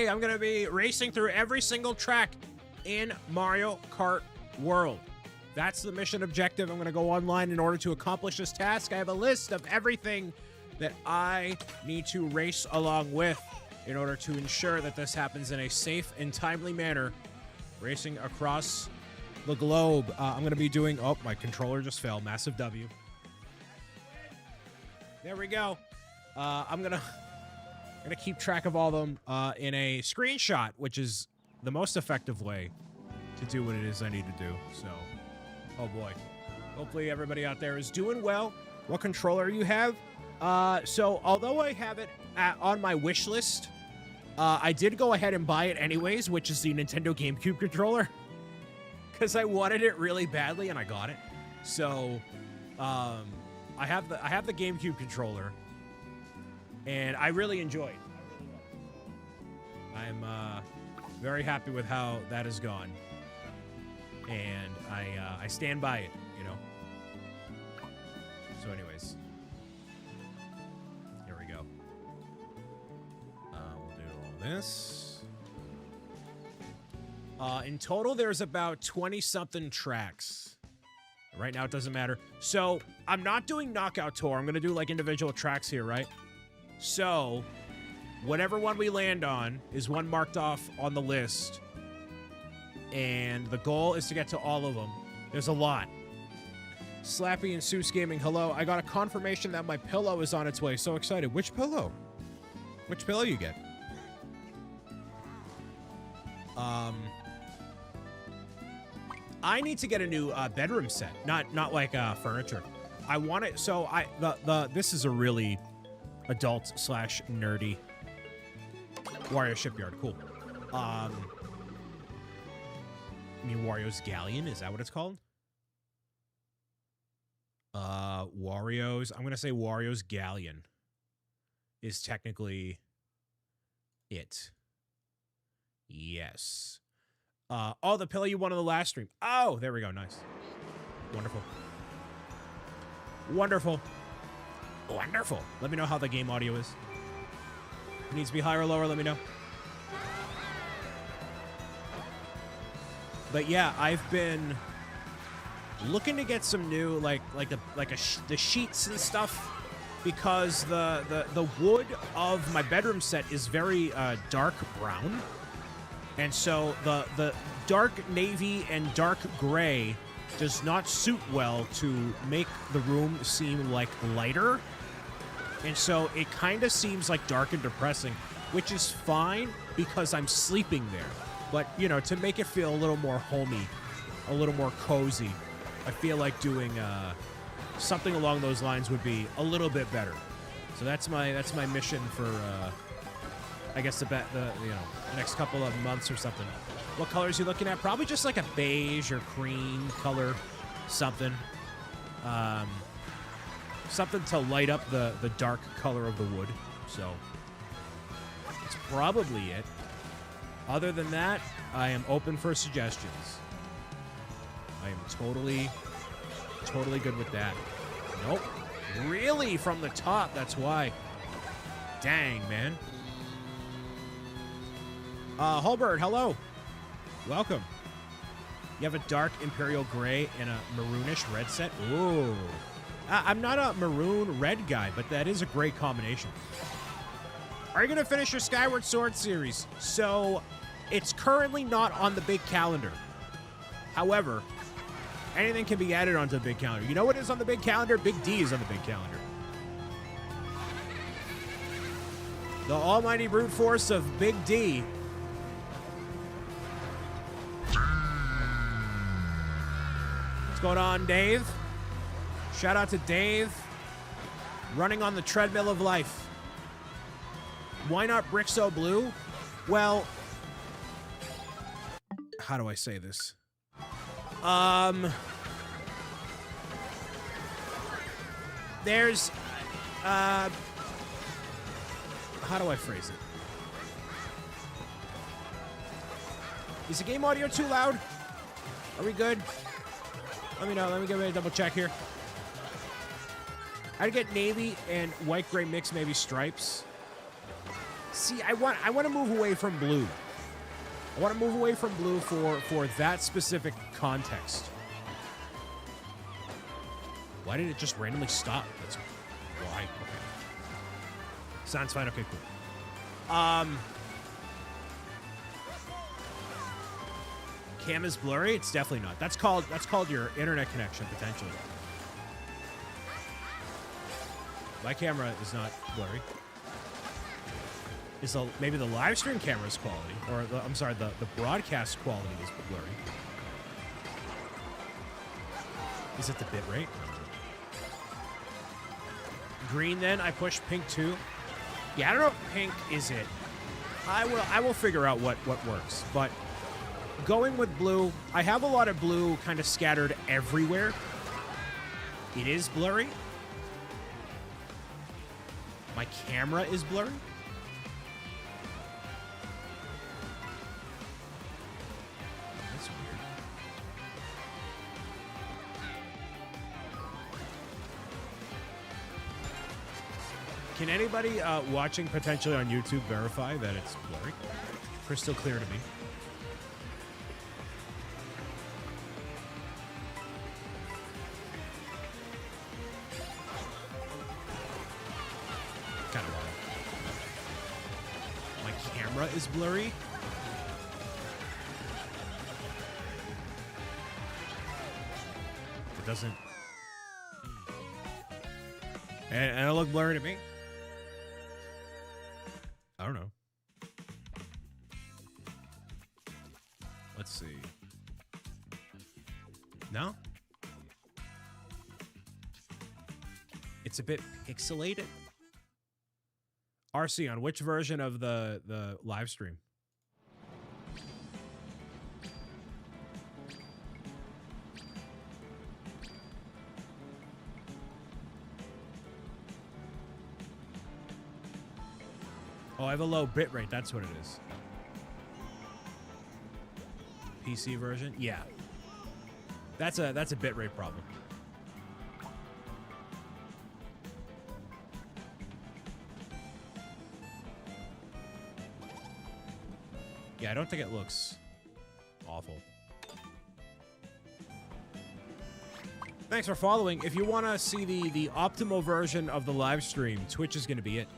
today I'm going to be racing through every single track in Mario Kart World. That's the mission objective. I'm going to go online in order to accomplish this task. I have a list of everything that I need to race along with in order to ensure that this happens in a safe and timely manner, racing across the globe. I'm going to be doing... Oh, my controller just fell. Massive W. There we go. I'm gonna keep track of all of them in a screenshot, which is the most effective way to do what it is I need to do. So, oh boy. Hopefully everybody out there is doing well. What controller you have? So although I have it on my wish list, I did go ahead and buy it anyways, which is the Nintendo GameCube controller, because I wanted it really badly and I got it. So, I have the GameCube controller, and I really enjoy it. I'm very happy with how that has gone, and I stand by it, you know. So, anyways, here we go. We'll do all this. In total, there's about 20-something tracks. Right now, it doesn't matter. So, I'm not doing Knockout Tour. I'm going to do, like, individual tracks here, right? So, whatever one we land on is one marked off on the list. And the goal is to get to all of them. There's a lot. Slappy and Seuss Gaming, hello. I got a confirmation that my pillow is on its way. So excited. Which pillow? Which pillow you get? I need to get a new bedroom set, not like furniture. I want it. So this is a really adult / nerdy Wario Shipyard. Cool. I mean Wario's Galleon. Is that what it's called? Wario's. I'm gonna say Wario's Galleon is technically it. Yes. Oh, the pillow you won on the last stream. Oh, there we go. Nice. Wonderful. Wonderful. Wonderful. Let me know how the game audio is. If it needs to be higher or lower, let me know. But yeah, I've been looking to get some new the sheets and stuff, because the wood of my bedroom set is very dark brown. And so the dark navy and dark gray does not suit well to make the room seem like lighter. And so it kind of seems like dark and depressing, which is fine because I'm sleeping there. But, you know, to make it feel a little more homey, a little more cozy, I feel like doing something along those lines would be a little bit better. So that's my mission for I guess the next couple of months or something. What colors are you looking at? Probably just like a beige or cream color, something. Something to light up the dark color of the wood. So that's probably it. Other than that, I am open for suggestions. I am totally good with that. Nope. Really? From the top, that's why. Dang, man. Hulbert, hello. Welcome. You have a dark Imperial Gray and a maroonish red set? Ooh. I'm not a maroon red guy, but that is a great combination. Are you going to finish your Skyward Sword series? So, it's currently not on the big calendar. However, anything can be added onto the big calendar. You know what is on the big calendar? Big D is on the big calendar. The almighty brute force of Big D. What's going on, Dave? Shout out to Dave. Running on the treadmill of life. Why not BricksOBrian? Well, how do I say this? There's, how do I phrase it? Is the game audio too loud? Are we good? Let me know. Let me give it a double check here. I'd get navy and white gray mix, maybe stripes. See, I want to move away from blue. I want to move away from blue for that specific context. Why did it just randomly stop? That's why. Okay. Sounds fine. Okay, cool. Cam is blurry? It's definitely not. That's called your internet connection, potentially. My camera is not blurry. Maybe the live stream camera's quality, or I'm sorry, the broadcast quality is blurry. Is it the bit rate? Green, then I push pink too. Yeah, I don't know if pink is it. I will figure out what works, but going with blue, I have a lot of blue kind of scattered everywhere. It is blurry. My camera is blurry. That's weird. Can anybody watching potentially on YouTube verify that it's blurry? Crystal clear to me. Kind of wild. My camera is blurry. It doesn't. And it'll look blurry to me. I don't know. Let's see. No? It's a bit pixelated. RC, on which version of the live stream? Oh, I have a low bit rate. That's what it is. PC version? Yeah. That's a bit rate problem. Yeah, I don't think it looks awful. Thanks for following. If you want to see the optimal version of the live stream, Twitch is going to be it.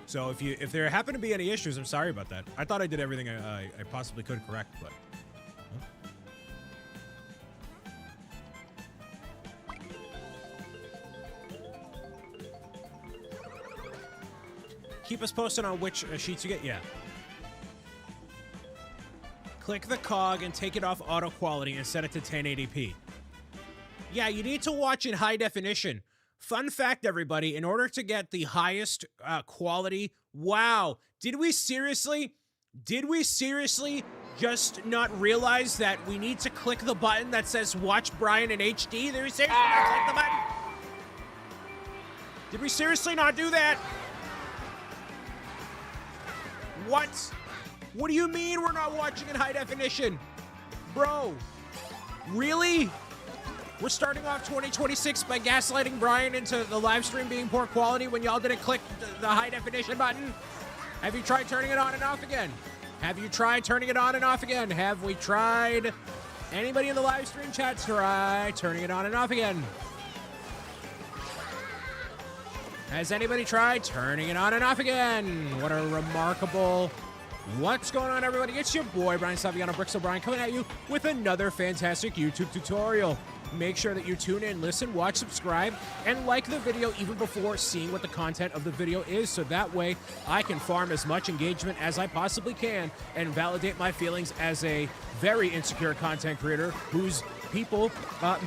So if there happen to be any issues, I'm sorry about that. I thought I did everything I possibly could correct, but... Keep us posted on which sheets you get. Yeah. Click the cog and take it off auto quality and set it to 1080p. Yeah, you need to watch in high definition. Fun fact, everybody, in order to get the highest quality, wow, did we seriously just not realize that we need to click the button that says watch Brian in HD? Did we seriously not click the button? Did we seriously not do that? What? What do you mean we're not watching in high definition? Bro, really? We're starting off 2026 by gaslighting Brian into the live stream being poor quality when y'all didn't click the high definition button? Have you tried turning it on and off again? Have you tried turning it on and off again? Have we tried? Anybody in the live stream chat try turning it on and off again? Has anybody tried turning it on and off again? What a remarkable... What's going on, everybody? It's your boy, Brian Saviano, BricksOBrian, coming at you with another fantastic YouTube tutorial. Make sure that you tune in, listen, watch, subscribe, and like the video even before seeing what the content of the video is, so that way I can farm as much engagement as I possibly can and validate my feelings as a very insecure content creator whose people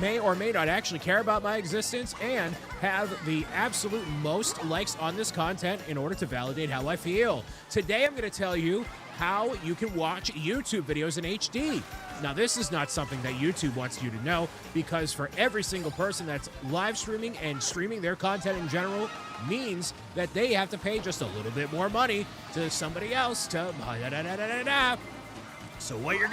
may or may not actually care about my existence and have the absolute most likes on this content in order to validate how I feel. Today I'm going to tell you how you can watch YouTube videos in HD. Now, this is not something that YouTube wants you to know, because for every single person that's live streaming and streaming their content in general means that they have to pay just a little bit more money to somebody else to So what you're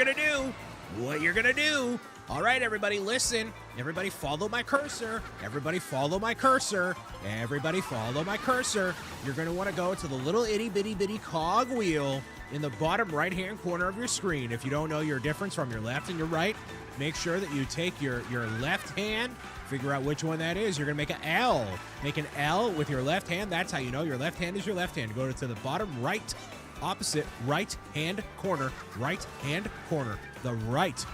gonna do, all right, everybody, listen. Everybody follow my cursor. Everybody follow my cursor. Everybody follow my cursor. You're going to want to go to the little itty bitty bitty cog wheel in the bottom right-hand corner of your screen. If you don't know your difference from your left and your right, make sure that you take your left hand, figure out which one that is. You're going to make an L. Make an L with your left hand. That's how you know your left hand is your left hand. Go to the bottom right, opposite right-hand corner. Right-hand corner. The right-hand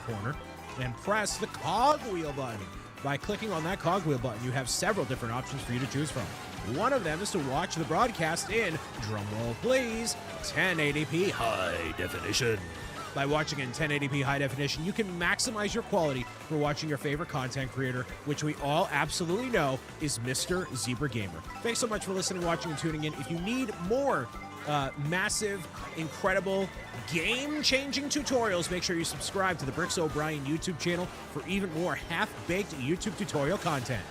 corner. And press the cogwheel button. By clicking on that cogwheel button, you have several different options for you to choose from. One of them is to watch the broadcast in, drumroll please, 1080p high definition. By watching in 1080p high definition, you can maximize your quality for watching your favorite content creator, which we all absolutely know is Mr. Zebra Gamer. Thanks so much for listening, watching, and tuning in. If you need more massive, incredible, game-changing tutorials, make sure you subscribe to the BricksOBrian YouTube channel for even more half-baked YouTube tutorial content.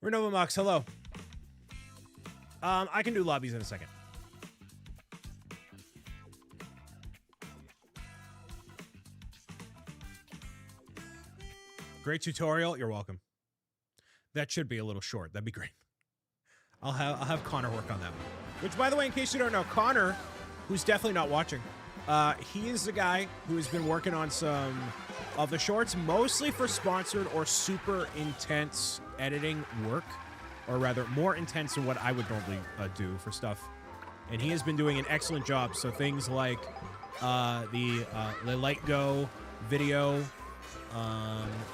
Renova Mox, hello. I can do lobbies in a second. Great tutorial. You're welcome. That should be a little short. That'd be great. I'll have Connor work on that one. Which, by the way, in case you don't know, Connor, who's definitely not watching, he is the guy who has been working on some of the shorts, mostly for sponsored or super intense editing work, or rather more intense than what I would normally do for stuff. And he has been doing an excellent job. So things like the Light Go video,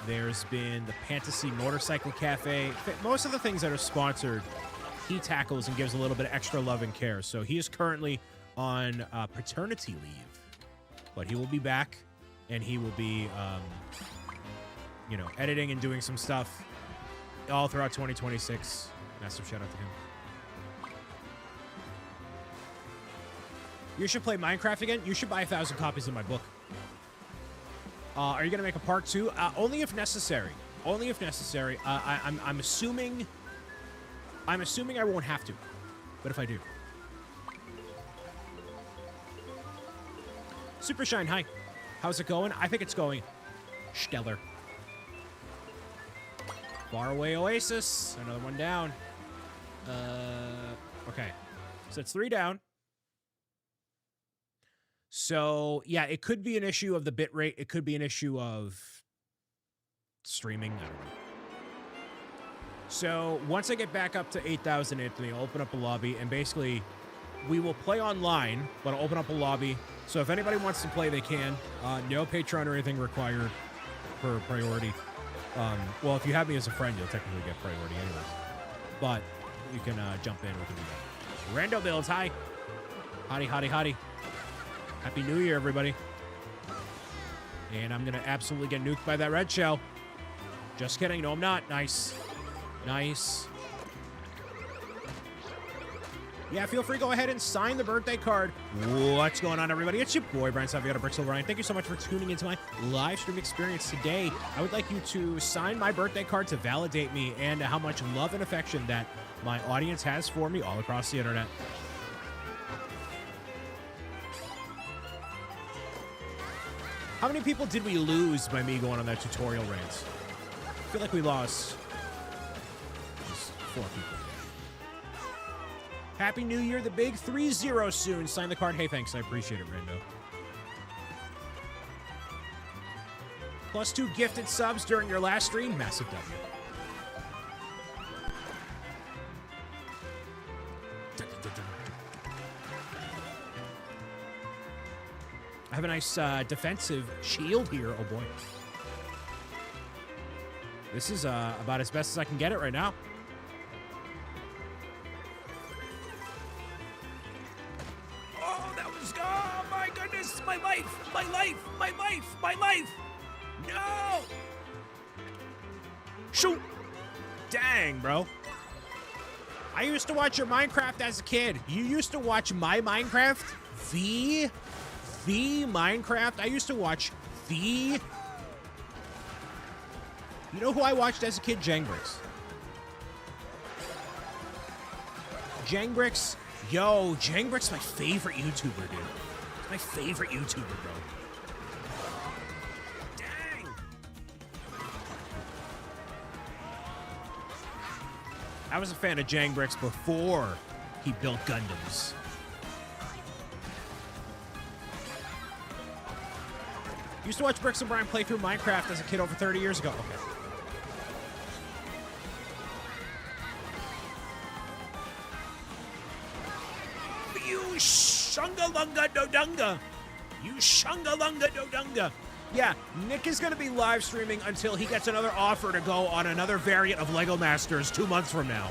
there's been the Fantasy Motorcycle Cafe. Most of the things that are sponsored, he tackles and gives a little bit of extra love and care. So he is currently on paternity leave, but he will be back, and he will be, you know, editing and doing some stuff all throughout 2026. Massive shout out to him. You should play Minecraft again. You should buy 1,000 copies of my book. Are you gonna make a part 2? Only if necessary. Only if necessary. I'm assuming I won't have to, but if I do. Super Shine, hi. How's it going? I think it's going stellar. Faraway Oasis. Another one down. Okay. So it's 3 down. So, yeah, it could be an issue of the bitrate. It could be an issue of streaming. I don't know. So, once I get back up to 8,000, Anthony, I'll open up a lobby, and basically, we will play online, but I'll open up a lobby. So if anybody wants to play, they can. No Patreon or anything required for priority. Well, if you have me as a friend, you'll technically get priority anyways. But you can jump in. We can do that. Rando Builds, hi. Hottie, hottie, hottie. Happy New Year, everybody. And I'm going to absolutely get nuked by that red shell. Just kidding. No, I'm not. Nice. Nice. Yeah, feel free to go ahead and sign the birthday card. What's going on, everybody? It's your boy, Brian Saviano, BricksOBrian. Thank you so much for tuning into my live stream experience today. I would like you to sign my birthday card to validate me and how much love and affection that my audience has for me all across the internet. How many people did we lose by me going on that tutorial rant? I feel like we lost just 4 people. Happy New Year, the big 3-0 soon. Sign the card. Hey, thanks. I appreciate it, Rando. +2 gifted subs during your last stream. Massive W. I have a nice defensive shield here. Oh, boy. This is about as best as I can get it right now. Oh my goodness, my life, my life, my life, my life. No! Shoot! Dang, bro. I used to watch your Minecraft as a kid. You used to watch my Minecraft? The Minecraft? I used to watch the... You know who I watched as a kid? Jangbricks. Jangbricks. Yo, Jangbricks my favorite YouTuber, dude. My favorite YouTuber, bro. Dang! I was a fan of Jangbricks before he built Gundams. Used to watch BricksOBrian play through Minecraft as a kid over 30 years ago. Okay. You shungalunga dodunga. You shungalunga dodunga. Yeah, Nick is going to be live streaming until he gets another offer to go on another variant of Lego Masters 2 months from now.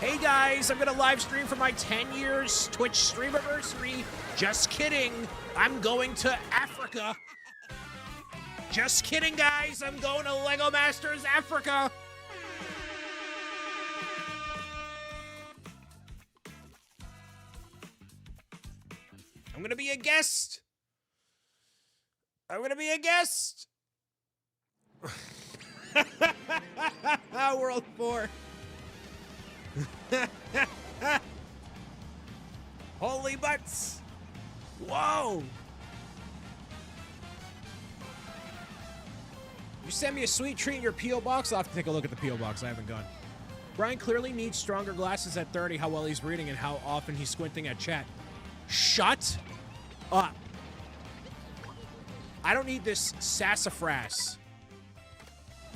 Hey guys, I'm going to live stream for my 10 years Twitch stream anniversary. Just kidding. I'm going to Africa. Just kidding, guys. I'm going to Lego Masters Africa. I'm going to be a guest. I'm going to be a guest. World 4. Holy butts. Whoa. You send me a sweet treat in your P.O. box. I'll have to take a look at the P.O. box. I haven't gone. Brian clearly needs stronger glasses at 30, how well he's reading and how often he's squinting at chat. Shut up. I don't need this sassafras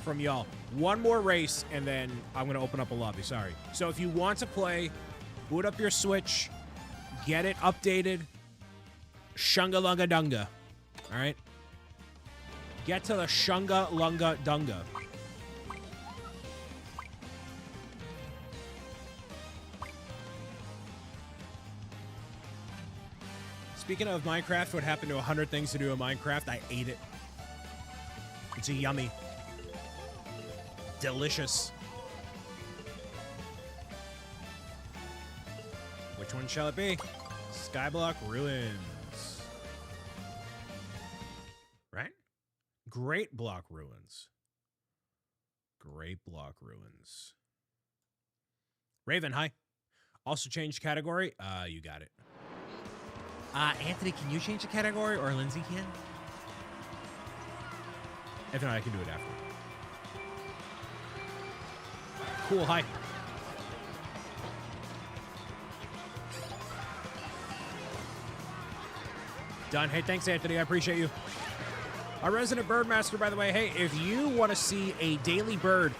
from y'all. One more race, and then I'm going to open up a lobby. Sorry. So if you want to play, boot up your Switch, get it updated. Shunga-lunga dunga. All right? Get to the Shunga-lunga dunga. Speaking of Minecraft, what happened to 100 things to do in Minecraft? I ate it. It's a yummy. Delicious. Which one shall it be? Skyblock Ruins. Right? Great Block Ruins. Great Block Ruins. Raven, hi. Also changed category. You got it. Anthony, can you change the category, or Lindsay can? If not, I can do it after. Cool, hi. Done. Hey, thanks, Anthony. I appreciate you. Our resident birdmaster, by the way. Hey, if you want to see a daily bird,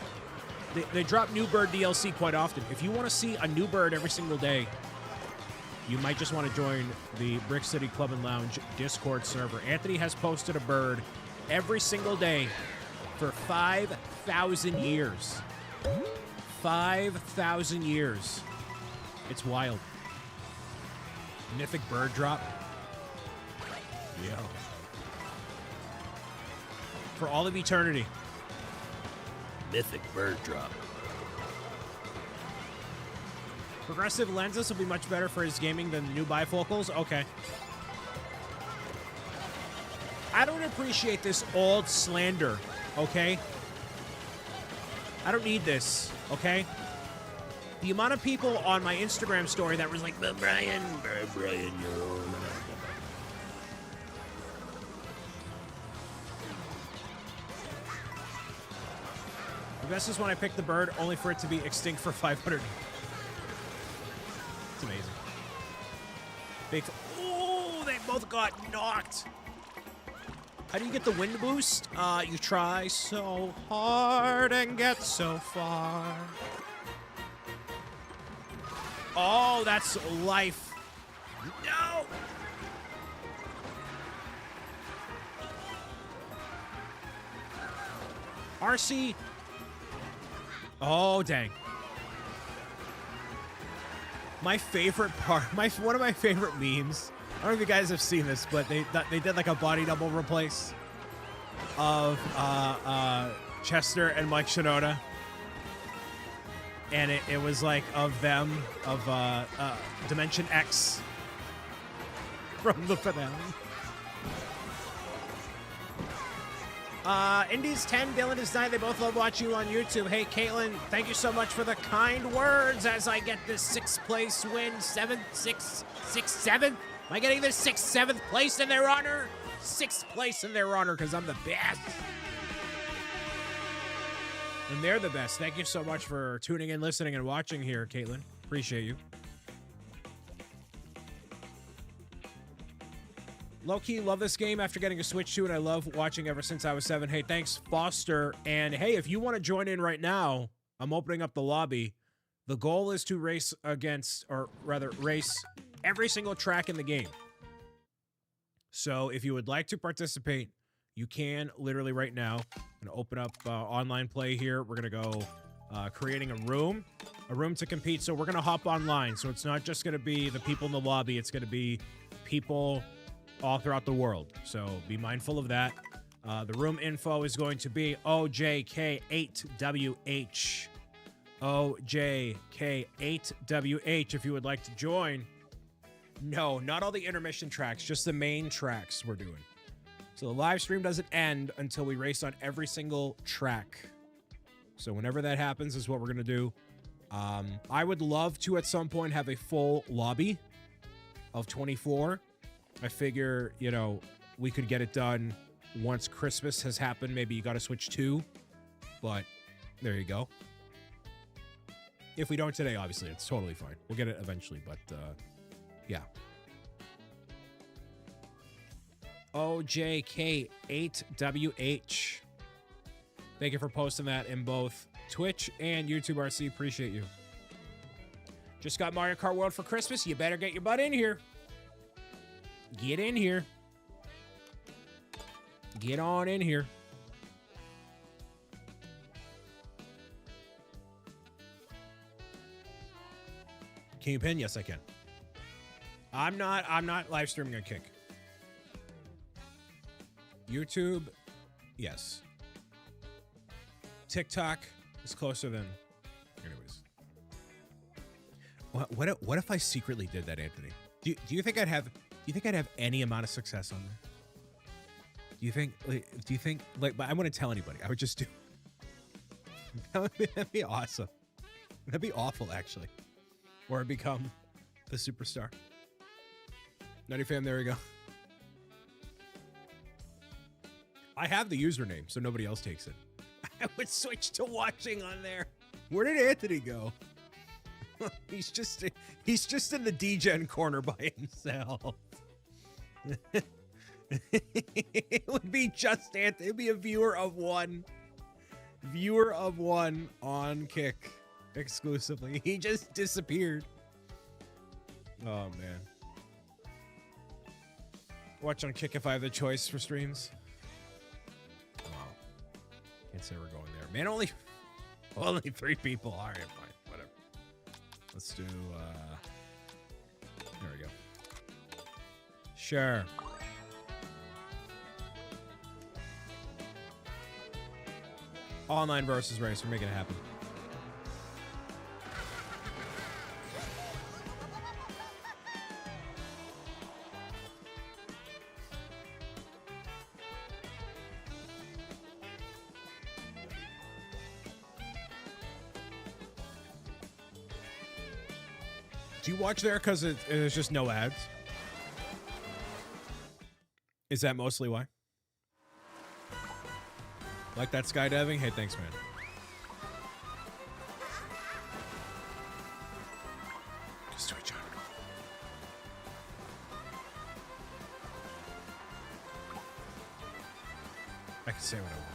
they drop new bird DLC quite often. If you want to see a new bird every single day, you might just want to join the Brick City Club and Lounge Discord server. Anthony has posted a bird every single day for 5,000 years. 5,000 years. It's wild. Mythic bird drop. Yo. For all of eternity. Mythic bird drop. Progressive lenses will be much better for his gaming than the new bifocals. Okay. I don't appreciate this old slander, okay? I don't need this, okay? The amount of people on my Instagram story that was like, but Brian, no. The best is when I pick the bird only for it to be extinct for 500. It's amazing. Big. Oh, they both got knocked. How do you get the wind boost? You try so hard and get so far. Oh, that's life. No! RC. Oh, dang. My favorite part, one of my favorite memes, I don't know if you guys have seen this, but they did like a body double replace of Chester and Mike Shinoda. and it was like of them, of Dimension X from the finale. Indy's 10, Dylan is 9. They both love watching you on YouTube. Hey, Caitlin, thank you so much for the kind words as I get this 6th place win. 7th? Am I getting this 7th place in their honor? 6th place in their honor because I'm the best. And they're the best. Thank you so much for tuning in, listening, and watching here, Caitlin. Appreciate you. Low-key, love this game after getting a Switch 2, and I love watching ever since I was 7. Hey, thanks, Foster. And hey, if you want to join in right now, I'm opening up the lobby. The goal is to race against, or rather, race every single track in the game. So if you would like to participate, you can literally right now. I'm going to open up online play here. We're going to go creating a room to compete. So we're going to hop online. So it's not just going to be the people in the lobby. It's going to be people all throughout the world. So be mindful of that. The room info is going to be OJK8WH. OJK8WH if you would like to join. No, not all the intermission tracks, just the main tracks we're doing. So the live stream doesn't end until we race on every single track. So whenever that happens is what we're going to do. I would love to at some point have a full lobby of 24. I figure, you know, we could get it done once Christmas has happened. Maybe you got to switch 2, but there you go. If we don't today, obviously, it's totally fine. We'll get it eventually, but yeah. OJK8WH. Thank you for posting that in both Twitch and YouTube RC. Appreciate you. Just got Mario Kart World for Christmas. You better get your butt in here. Get in here. Get on in here. Can you pin? Yes, I can. I'm not live streaming a Kick. YouTube, yes. TikTok is closer than. Anyways, what if I secretly did that, Anthony? Do you think I'd have? Do you think I'd have any amount of success on there? Do you think? But I wouldn't tell anybody. I would just do. That'd be awesome. That'd be awful, actually. Or become the superstar. Nutty fam, there we go. I have the username, so nobody else takes it. I would switch to watching on there. Where did Anthony go? He's just in the DGen corner by himself. It would be just Anthony. It'd be a viewer of one. Viewer of one on Kick exclusively. He just disappeared. Oh, man. Watch on Kick if I have the choice for streams. Wow. Can't say we're going there. Man, only 3 people. All right, fine. Whatever. Let's do, there we go. Sure. Online versus race. We're making it happen. Do you watch there because there's just no ads? Is that mostly why? Like that skydiving? Hey, thanks, man. Just Twitch on. I can say what I want.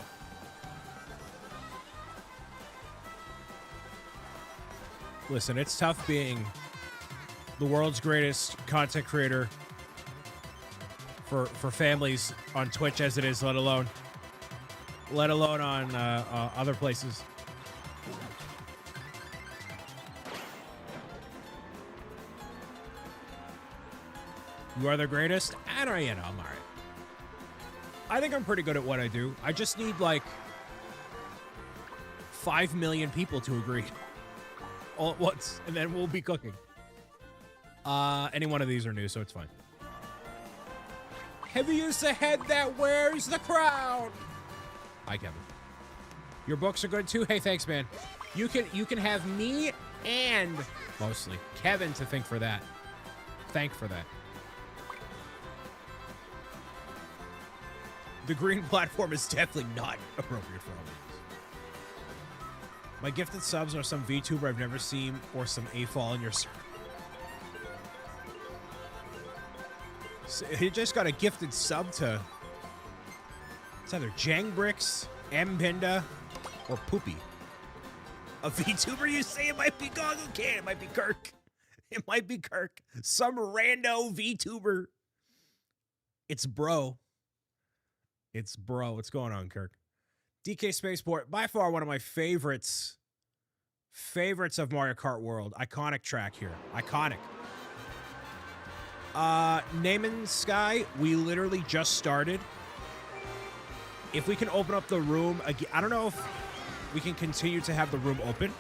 Listen, it's tough being the world's greatest content creator for families on Twitch as it is, let alone on other places. You are the greatest? I don't, I'm all right. I think I'm pretty good at what I do. I just need like 5 million people to agree. all at once, and then we'll be cooking. Any one of these are new, so it's fine. Heavy is the head that wears the crown. Hi, Kevin. Your books are good too. Hey, thanks, man. You can have me and mostly Kevin to thank for that. Thank for that. The green platform is definitely not appropriate for all of these. My gifted subs are some VTuber I've never seen or some AFOL in your circle. So he just got a gifted sub to... It's either Jangbricks, M-Pinda, or Poopy. A VTuber, you say? It might be Goggle Can. It might be Kirk. It might be Kirk. Some rando VTuber. It's bro. It's bro. What's going on, Kirk? DK Spaceport, by far one of my favorites of Mario Kart World. Iconic track here. Iconic. Naaman Sky, we literally just started. If we can open up the room again, I don't know if we can continue to have the room open,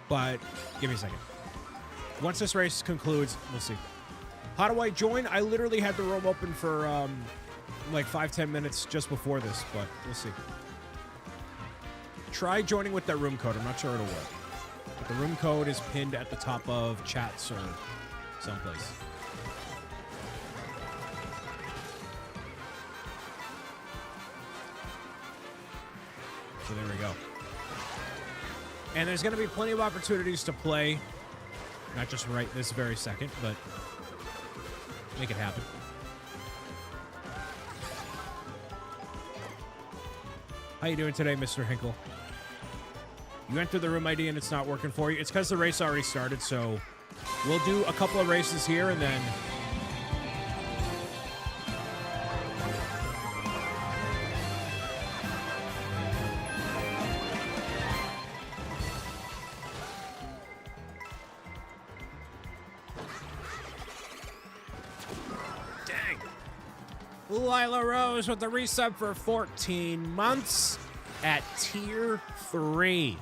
but give me a second. Once this race concludes, we'll see. How do I join? I literally had the room open for like 5-10 minutes just before this, but we'll see. Try joining with that room code. I'm not sure it'll work. But the room code is pinned at the top of chats or someplace. So there we go. And there's going to be plenty of opportunities to play. Not just right this very second, but make it happen. How you doing today, Mr. Hinkle? You entered the room ID and it's not working for you. It's because the race already started, so we'll do a couple of races here and then... Lila Rose with the resub for 14 months at tier 3.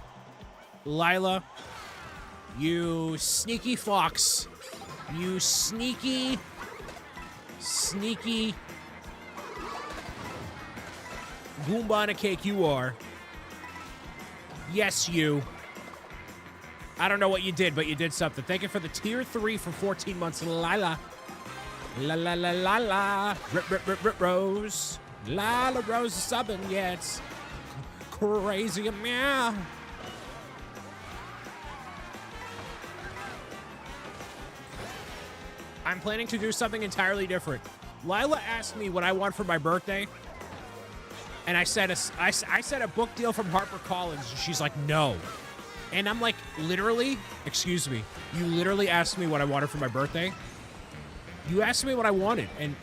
Lila, you sneaky fox. You sneaky Goomba on a cake you are. Yes, you. I don't know what you did, but you did something. Thank you for the tier 3 for 14 months, Lila. La la la la la, rip Rose, Lila Rose is subbing, yeah, it's crazy, meow. I'm planning to do something entirely different. Lila asked me what I want for my birthday, and I said a book deal from HarperCollins, and she's like, no. And I'm like, literally, excuse me, you literally asked me what I wanted for my birthday? You asked me what I wanted, and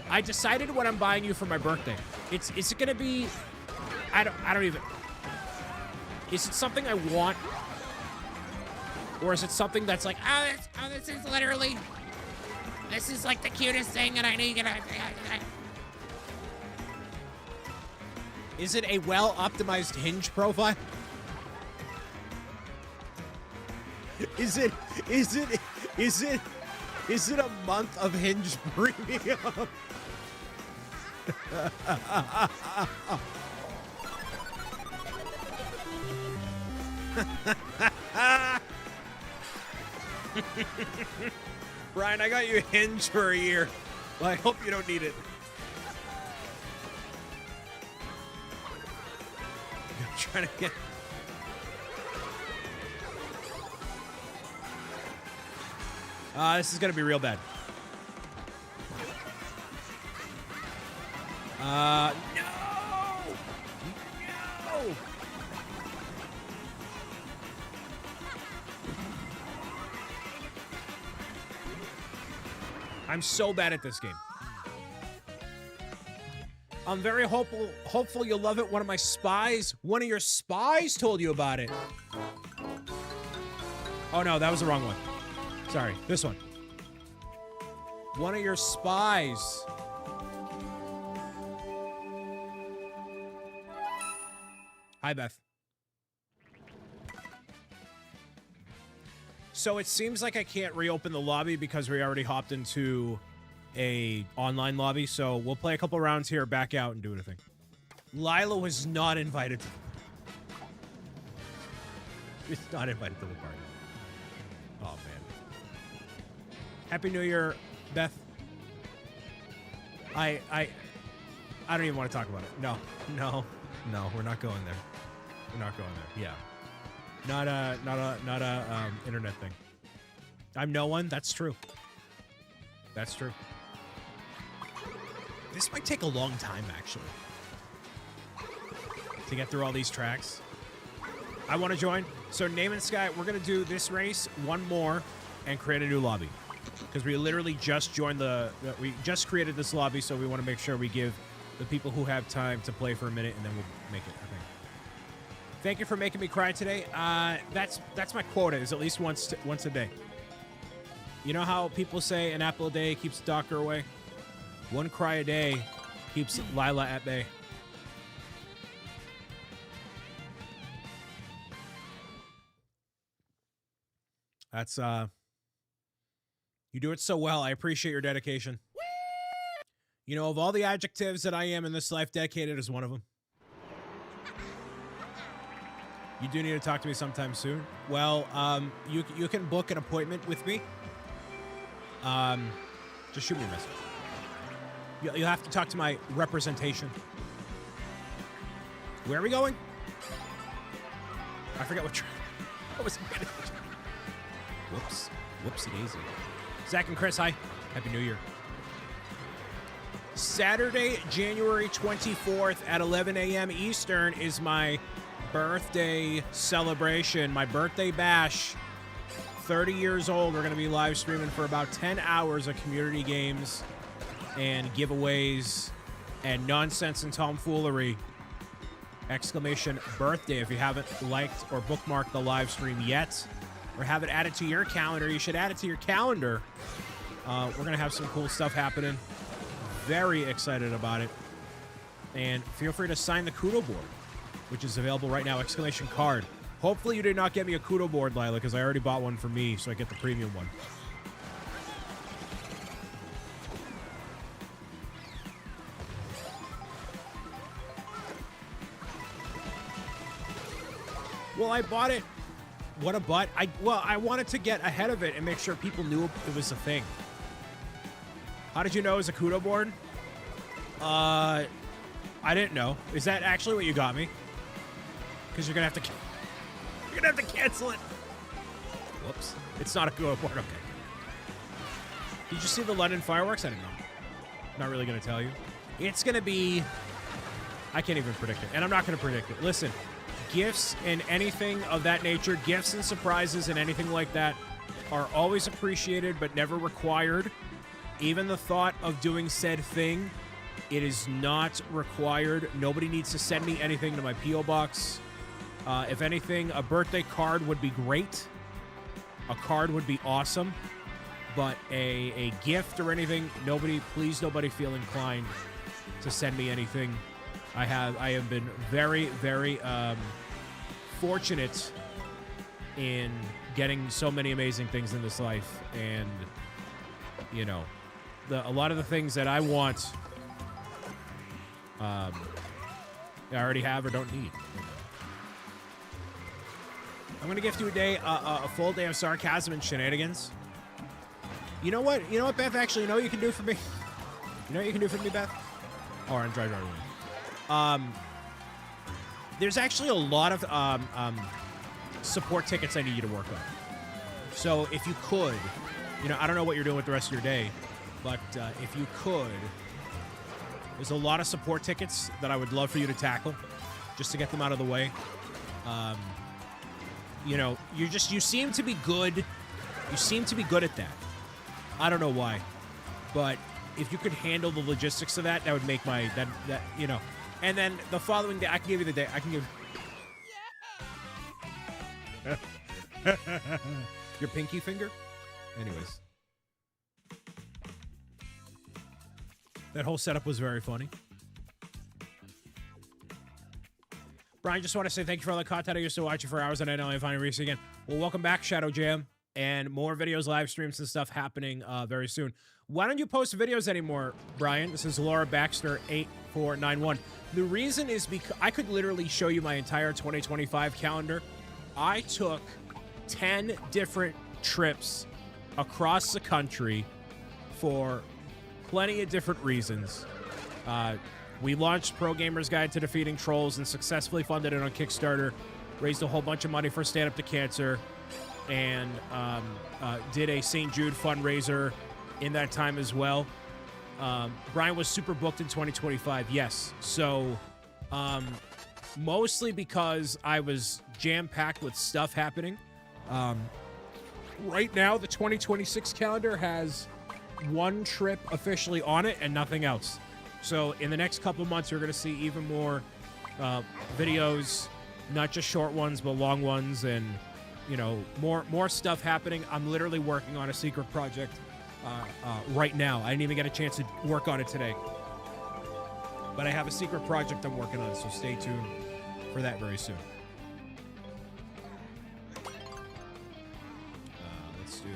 I decided what I'm buying you for my birthday. Is it gonna be? I don't even. Is it something I want, or is it something that's like, this is literally, this is like the cutest thing, and I need. Is it a well-optimized Hinge profile? Is it a month of Hinge premium? Brian, I got you Hinge for a year. Well, I hope you don't need it. I'm trying to get... this is gonna be real bad. No! No! I'm so bad at this game. I'm very hopeful you'll love it. One of your spies told you about it. Oh no, that was the wrong one. Sorry, this one. One of your spies. Hi, Beth. So it seems like I can't reopen the lobby because we already hopped into a online lobby. So we'll play a couple rounds here, back out, and do anything. Lila was not invited. She's not invited to the party. Oh, man. Happy New Year, Beth. I don't even want to talk about it. No, we're not going there. We're not going there. Yeah. Not a internet thing. I'm no one. That's true. That's true. This might take a long time, actually, to get through all these tracks. I want to join. So, Name and Sky, we're going to do this race, one more, and create a new lobby. Because we literally just joined we just created this lobby, so we want to make sure we give the people who have time to play for a minute, and then we'll make it, I think. Thank you for making me cry today. That's my quota, is at least once a day. You know how people say an apple a day keeps the doctor away? One cry a day keeps Lila at bay. That's, you do it so well. I appreciate your dedication. You know, of all the adjectives that I am in this life, dedicated is one of them. You do need to talk to me sometime soon. Well, you can book an appointment with me. Just shoot me a message. You'll have to talk to my representation. Where are we going? I forgot what track. I wasn't paying attention. Whoops. Whoopsie daisy. Zach and Chris, hi. Happy New Year. Saturday, January 24th at 11 a.m. Eastern is my birthday celebration, my birthday bash. 30 years old. We're going to be live streaming for about 10 hours of community games and giveaways and nonsense and tomfoolery. Exclamation birthday. If you haven't liked or bookmarked the live stream yet or have it added to your calendar, you should add it to your calendar. We're going to have some cool stuff happening. Very excited about it. And feel free to sign the Kudo board, which is available right now. Exclamation card. Hopefully you did not get me a Kudo board, Lila, because I already bought one for me, so I get the premium one. Well, I bought it. What a butt. I wanted to get ahead of it and make sure people knew it was a thing. How did you know it was a Kudo board? I didn't know. Is that actually what you got me? Because you're gonna have to cancel it. Whoops. It's not a Kudo board. Okay. Did you see the London fireworks? I didn't know. Not really gonna tell you. It's gonna be. I can't even predict it, and I'm not gonna predict it. Listen, gifts and anything of that nature, gifts and surprises and anything like that, are always appreciated but never required. Even the thought of doing said thing, it is not required. Nobody needs to send me anything to my P.O. box. If anything, a birthday card would be great. A card would be awesome. But a gift or anything, please nobody feel inclined to send me anything. I have been very, very fortunate in getting so many amazing things in this life. And, you know, a lot of the things that I want, I already have or don't need. I'm going to gift you a full day of sarcasm and shenanigans. You know what? You know what, Beth? Actually, you know what you can do for me? You know what you can do for me, Beth? Oh, I'm driving. There's actually a lot of support tickets I need you to work on. So if you could, you know, I don't know what you're doing with the rest of your day, but if you could, there's a lot of support tickets that I would love for you to tackle, just to get them out of the way. You know, you seem to be good. You seem to be good at that. I don't know why, but if you could handle the logistics of that, that would make my that you know. And then the following day, I can give you the day. I can give your pinky finger. Anyways, that whole setup was very funny. Brian, just want to say thank you for all the content I used to watch you for hours, and I know I finally reached again. Well, welcome back, Shadow Jam. and more videos, live streams, and stuff happening very soon. Why don't you post videos anymore, Brian? This is Laura Baxter 8491. The reason is because I could literally show you my entire 2025 calendar. I took 10 different trips across the country for plenty of different reasons. We launched Pro Gamer's Guide to Defeating Trolls and successfully funded it on Kickstarter, raised a whole bunch of money for Stand Up to Cancer, and did a St. Jude fundraiser in that time as well. Brian was super booked in 2025, yes. So mostly because I was jam-packed with stuff happening. Right now, the 2026 calendar has one trip officially on it and nothing else. So in the next couple months, you're going to see even more videos, not just short ones, but long ones, and you know, more stuff happening. I'm literally working on a secret project right now. I didn't even get a chance to work on it today, but I have a secret project I'm working on, so stay tuned for that very soon. Let's do...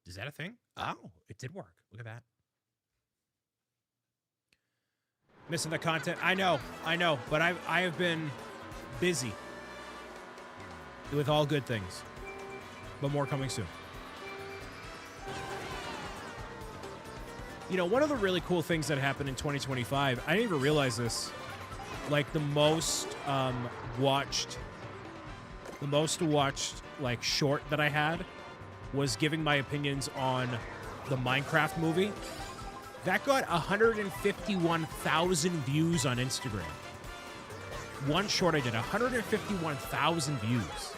Is that a thing? Oh, it did work. Look at that. Missing the content. I know, but I have been busy with all good things, but more coming soon. You know, one of the really cool things that happened in 2025, I didn't even realize this, like the most watched like short that I had was giving my opinions on the Minecraft movie. That got 151,000 views on Instagram. One short I did, 151,000 views.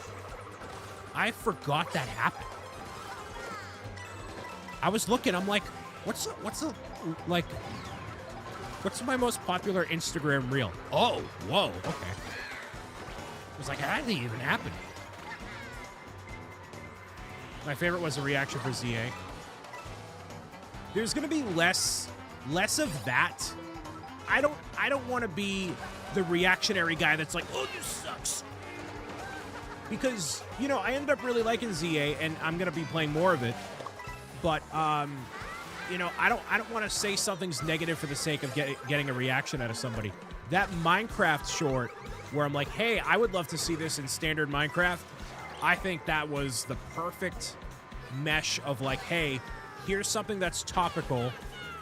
I forgot that happened. I was looking, I'm like, what's my most popular Instagram reel? Oh, whoa, okay. I was like, how did it even happen? My favorite was a reaction for ZA. There's gonna be less of that. I don't want to be the reactionary guy that's like, oh, this sucks. Because, you know, I ended up really liking ZA, and I'm gonna be playing more of it. But you know, I don't want to say something's negative for the sake of getting a reaction out of somebody. That Minecraft short where I'm like, hey, I would love to see this in standard Minecraft. I think that was the perfect mesh of like, hey, here's something that's topical,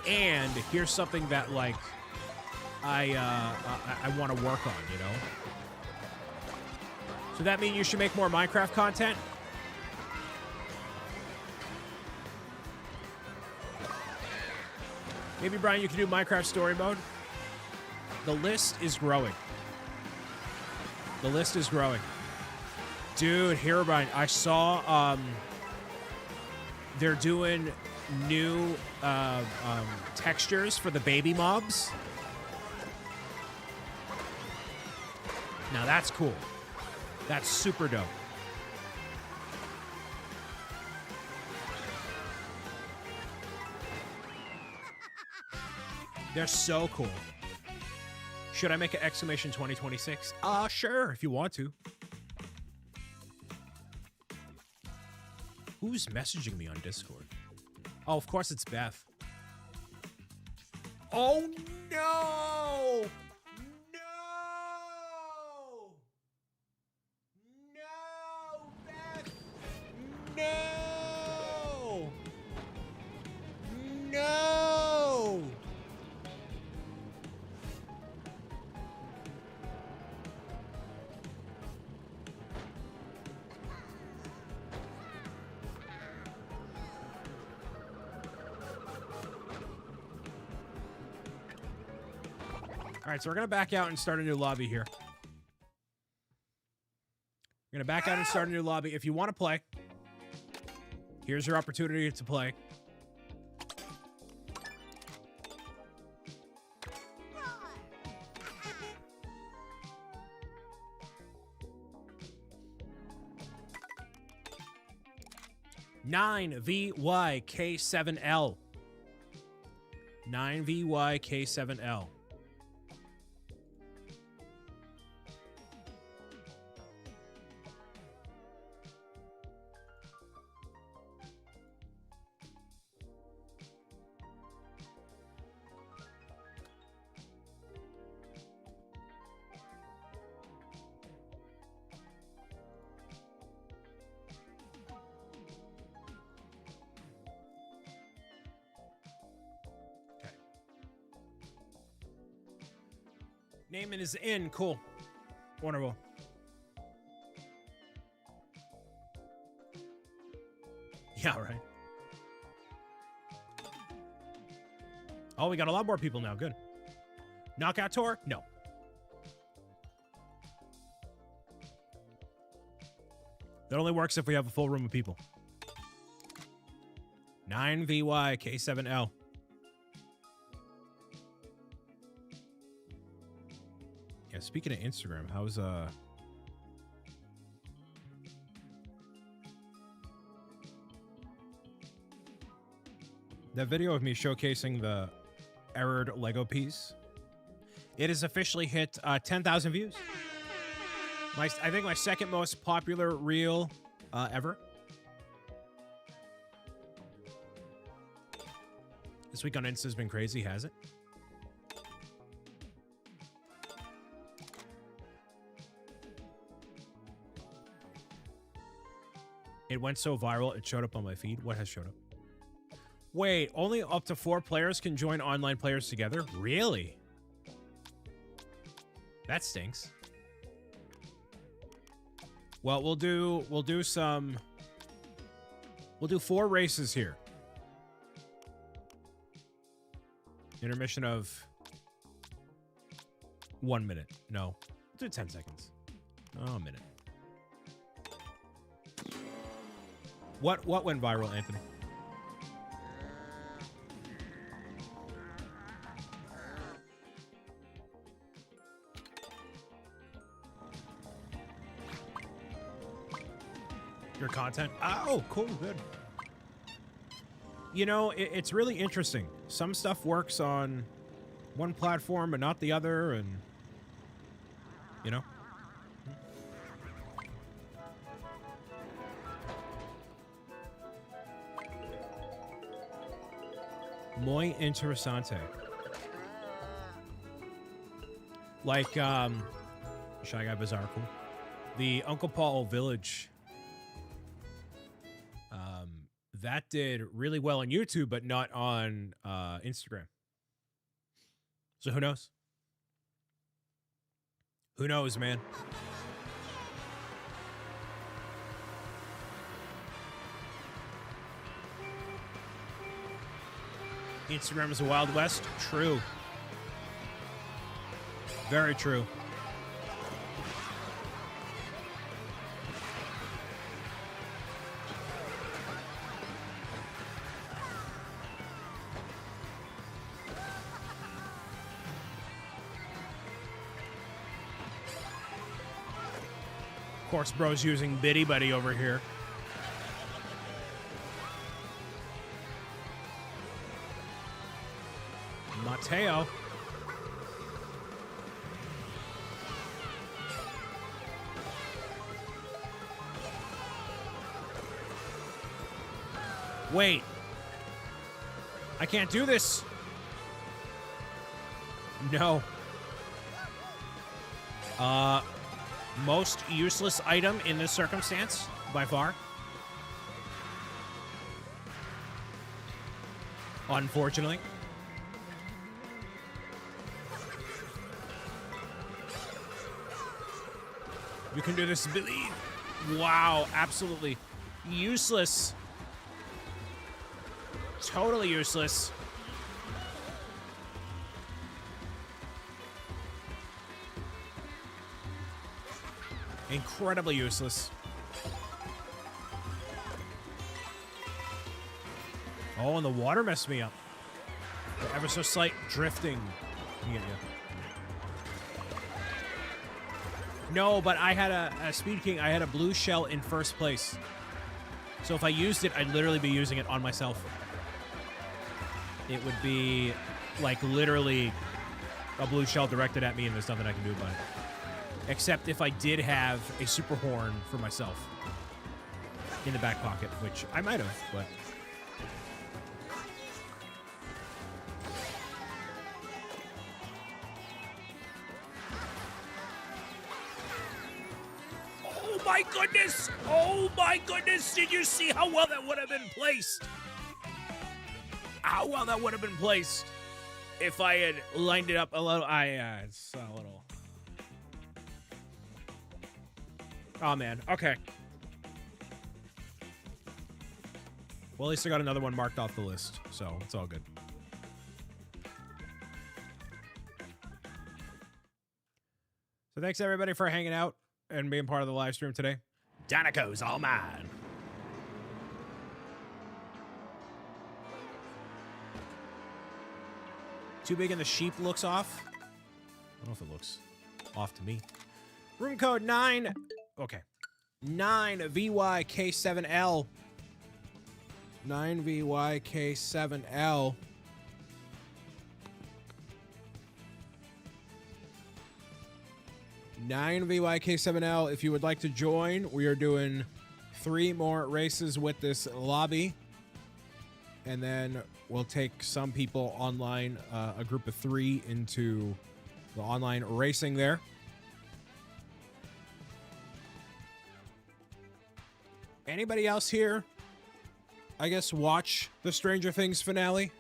and here's something that like I want to work on, you know? So that mean you should make more Minecraft content? Maybe, Brian, you can do Minecraft story mode? The list is growing. The list is growing. Dude, Herobrine, I saw they're doing new textures for the baby mobs. Now that's cool. That's super dope. They're so cool. Should I make an exclamation 2026? Sure, if you want to. Who's messaging me on Discord? Oh, of course it's Beth. Oh, no! No! No, Beth! No! No! All right, so we're going to back out and start a new lobby here. We're going to back out and start a new lobby. If you want to play, here's your opportunity to play. VYK7L. 9VYK7L. Naaman is in. Cool. Wonderful. Yeah, right. Oh, we got a lot more people now. Good. Knockout tour? No. That only works if we have a full room of people. 9VY K7L. Yeah, speaking of Instagram, how's that video of me showcasing the errored Lego piece? It has officially hit 10,000 views. I think my second most popular reel ever. This week on Insta has been crazy, has it? It went so viral, it showed up on my feed. What has showed up? Wait, only up to 4 players can join online players together? Really? That stinks. Well, we'll do 4 races here. Intermission of 1 minute. No, we'll do 10 seconds. Oh, a minute. What went viral, Anthony? Your content? Oh, cool, good. You know, it's really interesting. Some stuff works on one platform but not the other, and you know. Muy interesante. Like, Shy Guy Bizarre, cool. The Uncle Paul Village. That did really well on YouTube, but not on Instagram. So who knows? Who knows, man? Instagram is a Wild West? True. Very true. Of course, bro's using Bitty Buddy over here. Mateo. Wait. I can't do this. No. Most useless item in this circumstance, by far. Unfortunately. You can do this, believe. Wow, absolutely useless. Totally useless. Incredibly useless. Oh, and the water messed me up. The ever so slight drifting. Yeah. No, but I had a Speed King. I had a blue shell in first place. So if I used it, I'd literally be using it on myself. It would be, like, literally a blue shell directed at me, and there's nothing I can do about it. Except if I did have a super horn for myself in the back pocket, which I might have, but... Oh my goodness! Oh my goodness! Did you see how well that would have been placed? How well that would have been placed if I had lined it up a little... it's a little... Oh, man. Okay. Well, at least I got another one marked off the list, so it's all good. So thanks, everybody, for hanging out and being part of the live stream today. Danico's all mine. Too big and the sheep looks off. I don't know if it looks off to me. Room code 9. Okay. 9VYK7L. 9VYK7L. 9VYK7L. If you would like to join, we are doing 3 more races with this lobby. And then we'll take some people online, a group of 3 into the online racing there. Anybody else here, I guess, watch the Stranger Things finale?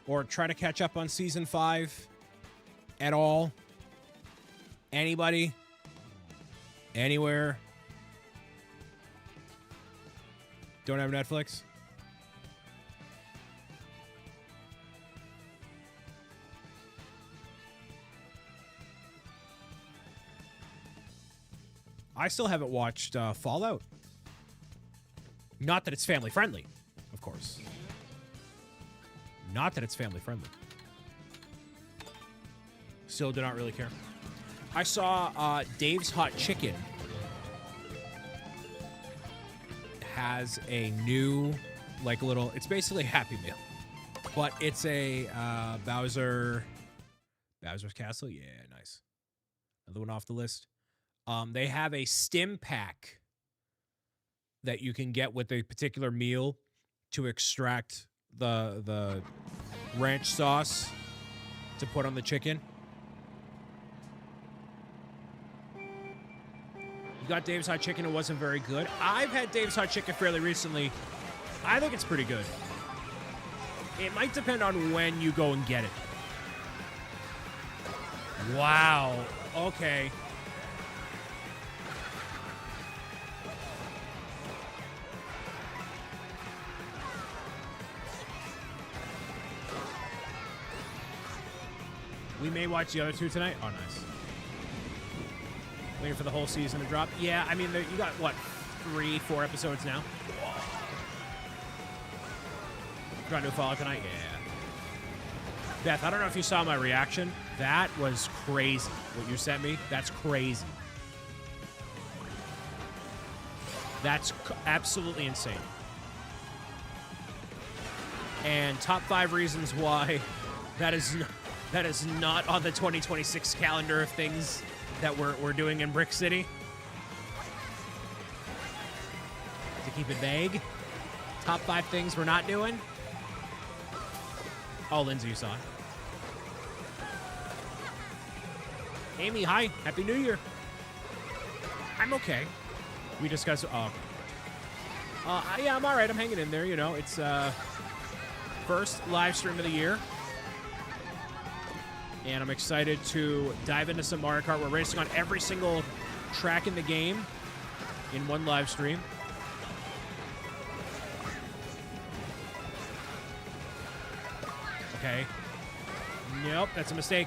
Or try to catch up on season 5 at all? Anybody? Anywhere? Don't have Netflix? I still haven't watched Fallout. Not that it's family friendly, of course. Not that it's family friendly. Still do not really care. I saw Dave's Hot Chicken has a new, like, little, it's basically a Happy Meal. But it's a Bowser's Castle. Yeah, nice. Another one off the list. They have a stim pack that you can get with a particular meal to extract the ranch sauce to put on the chicken. You got Dave's Hot Chicken. It wasn't very good. I've had Dave's Hot Chicken fairly recently. I think it's pretty good. It might depend on when you go and get it. Wow. Okay. We may watch the other 2 tonight. Oh, nice. Waiting for the whole season to drop. Yeah, I mean, you got, what, 3, 4 episodes now? Trying to follow tonight? Yeah. Beth, I don't know if you saw my reaction. That was crazy. What you sent me, that's crazy. That's absolutely insane. And top 5 reasons why that is not on the 2026 calendar of things that we're doing in Brick City. To keep it vague. Top 5 things we're not doing. Oh, Lindsay, you saw it. Amy, hi. Happy New Year. I'm okay. We discussed... Oh. Yeah, I'm all right. I'm hanging in there, you know. It's first live stream of the year. And I'm excited to dive into some Mario Kart. We're racing on every single track in the game in one live stream. Okay. Nope, that's a mistake.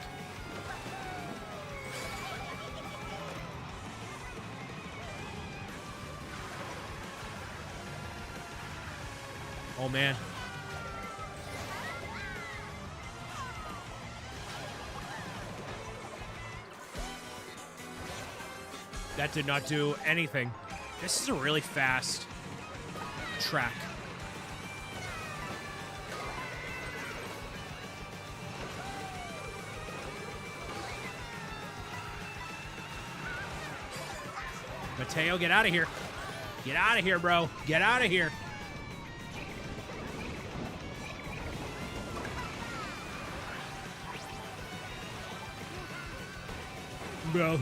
Oh, man. That did not do anything. This is a really fast track. Mateo, get out of here. Get out of here, bro. Get out of here. Bro,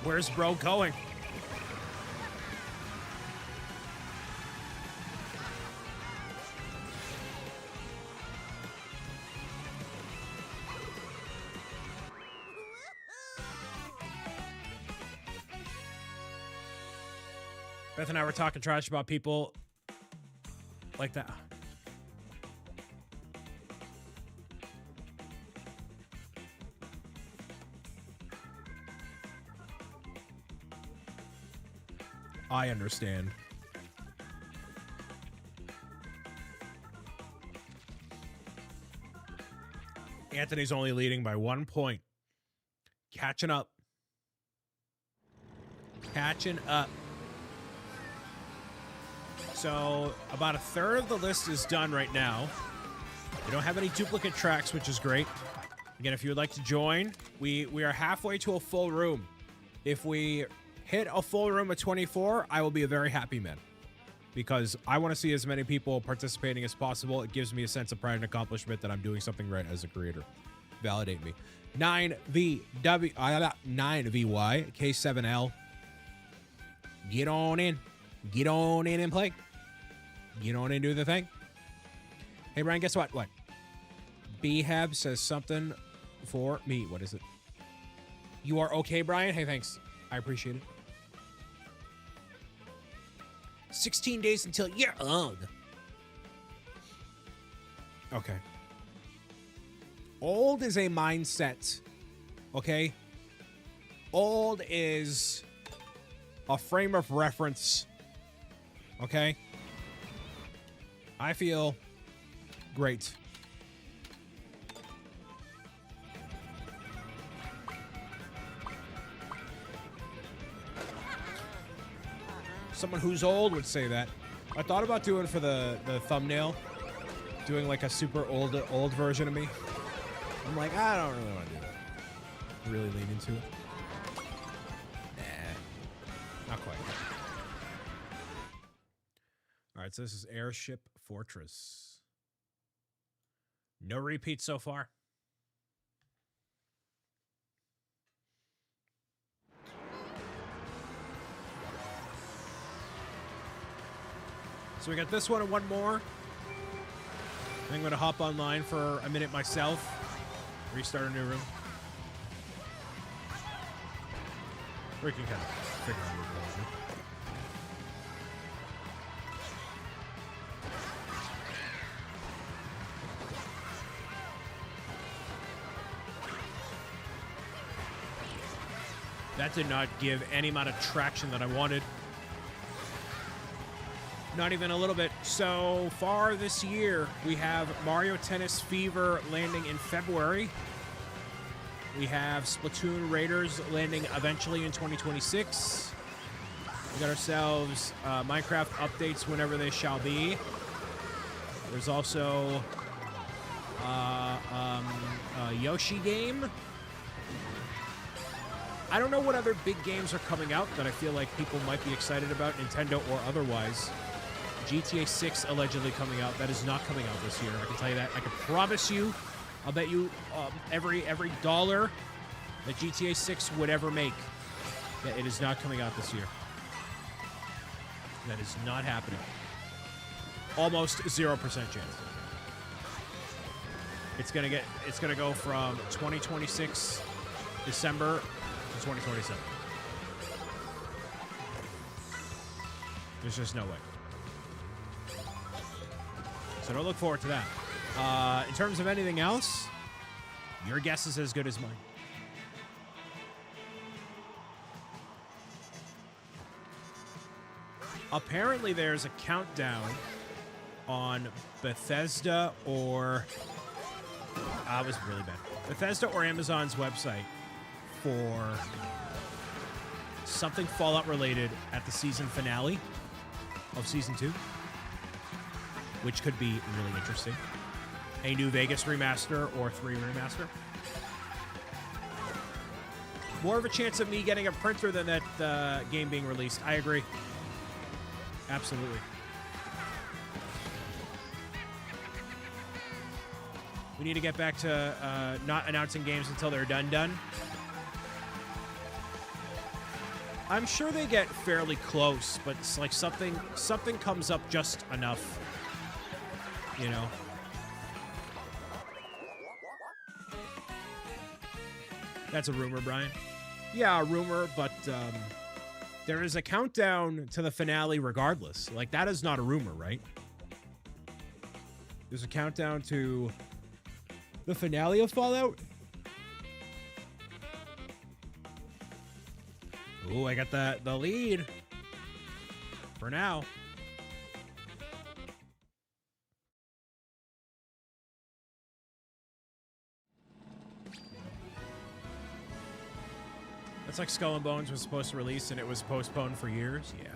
where's bro going? Beth and I were talking trash about people like that. I understand. Anthony's only leading by 1 point. Catching up. Catching up. So about a third of the list is done right now. We don't have any duplicate tracks, which is great. Again, if you would like to join, we are halfway to a full room. If we hit a full room of 24, I will be a very happy man, because I want to see as many people participating as possible. It gives me a sense of pride and accomplishment that I'm doing something right as a creator. Validate me. 9VY K7L. Get on in. Get on in and play. Get on in and do the thing. Hey, Brian, guess what? What? Behab says something for me. What is it? You are okay, Brian? Hey, thanks. I appreciate it. 16 days until you're old. Okay. Old is a mindset. Okay? Old is a frame of reference. Okay? I feel great. Someone who's old would say that. I thought about doing for the thumbnail, doing like a super old version of me. I'm like, I don't really want to do that. Really lean into it. Nah, not quite. All right, so this is Airship Fortress. No repeats so far. So we got this one and one more. I'm going to hop online for a minute myself. Restart a new room. We can kind of figure out what we're going to do. That did not give any amount of traction that I wanted. Not even a little bit. So far this year, we have Mario Tennis Fever landing in February. We have Splatoon Raiders landing eventually in 2026. We got ourselves Minecraft updates whenever they shall be. There's also a Yoshi game. I don't know what other big games are coming out that I feel like people might be excited about, Nintendo or otherwise. GTA 6 allegedly coming out. That is not coming out this year. I can tell you that. I can promise you. I'll bet you every $1 that GTA 6 would ever make that it is not coming out this year. That is not happening. Almost 0% chance. It's gonna go from 2026 December to 2027. There's just no way. So don't look forward to that. In terms of anything else, your guess is as good as mine. Apparently there's a countdown on Bethesda or... it was really bad. Bethesda or Amazon's website for something Fallout related at the season finale of Season 2. Which could be really interesting. A New Vegas remaster or 3 remaster. More of a chance of me getting a printer than that game being released. I agree. Absolutely. We need to get back to not announcing games until they're done. I'm sure they get fairly close, but it's like something comes up just enough. You know? That's a rumor, Brian. Yeah, a rumor, but There is a countdown to the finale regardless. Like, that is not a rumor, right? There's a countdown to the finale of Fallout. Ooh, I got the lead. For now. It's like Skull and Bones was supposed to release and it was postponed for years. Yeah.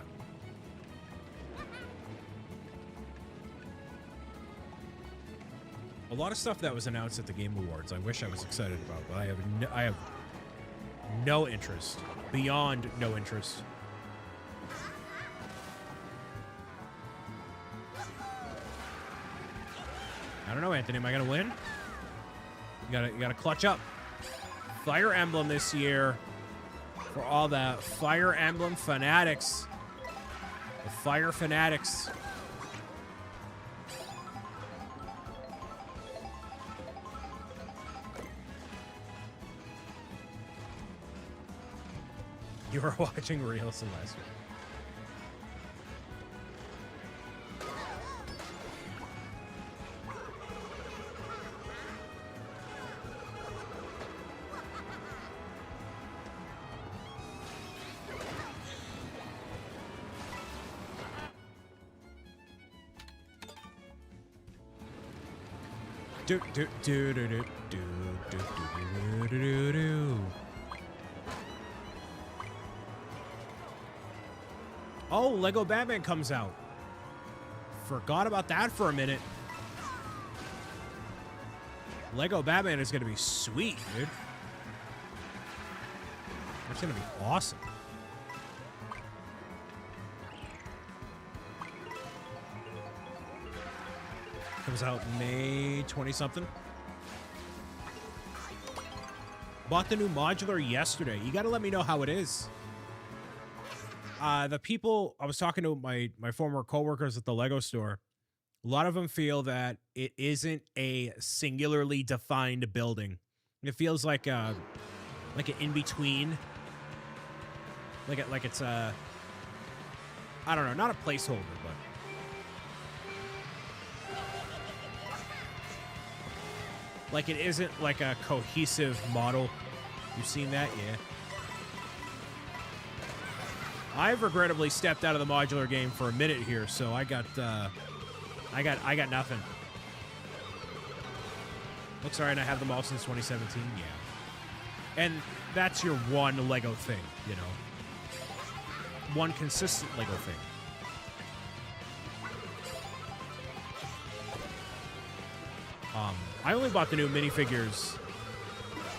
A lot of stuff that was announced at the Game Awards I wish I was excited about, but I have no interest. Beyond no interest. I don't know, Anthony. Am I gonna win? You gotta clutch up. Fire Emblem this year. For all the Fire Emblem fanatics. The Fire fanatics. You were watching Reels last week. Do do do do do do do do do do. Oh, Lego Batman comes out. Forgot about that for a minute. Lego Batman is going to be sweet, dude. That's going to be awesome. Comes out May 20-something. Bought the new modular yesterday. You got to let me know how it is. The people, I was talking to my former coworkers at the Lego store. A lot of them feel that it isn't a singularly defined building. It feels like an in-between. Like it's a, I don't know, not a placeholder, but. Like it isn't like a cohesive model. You've seen that? Yeah. I've regrettably stepped out of the modular game for a minute here, so I got nothing. Looks alright, and I have them all since 2017, yeah. And that's your one Lego thing, you know. One consistent Lego thing. I only bought the new minifigures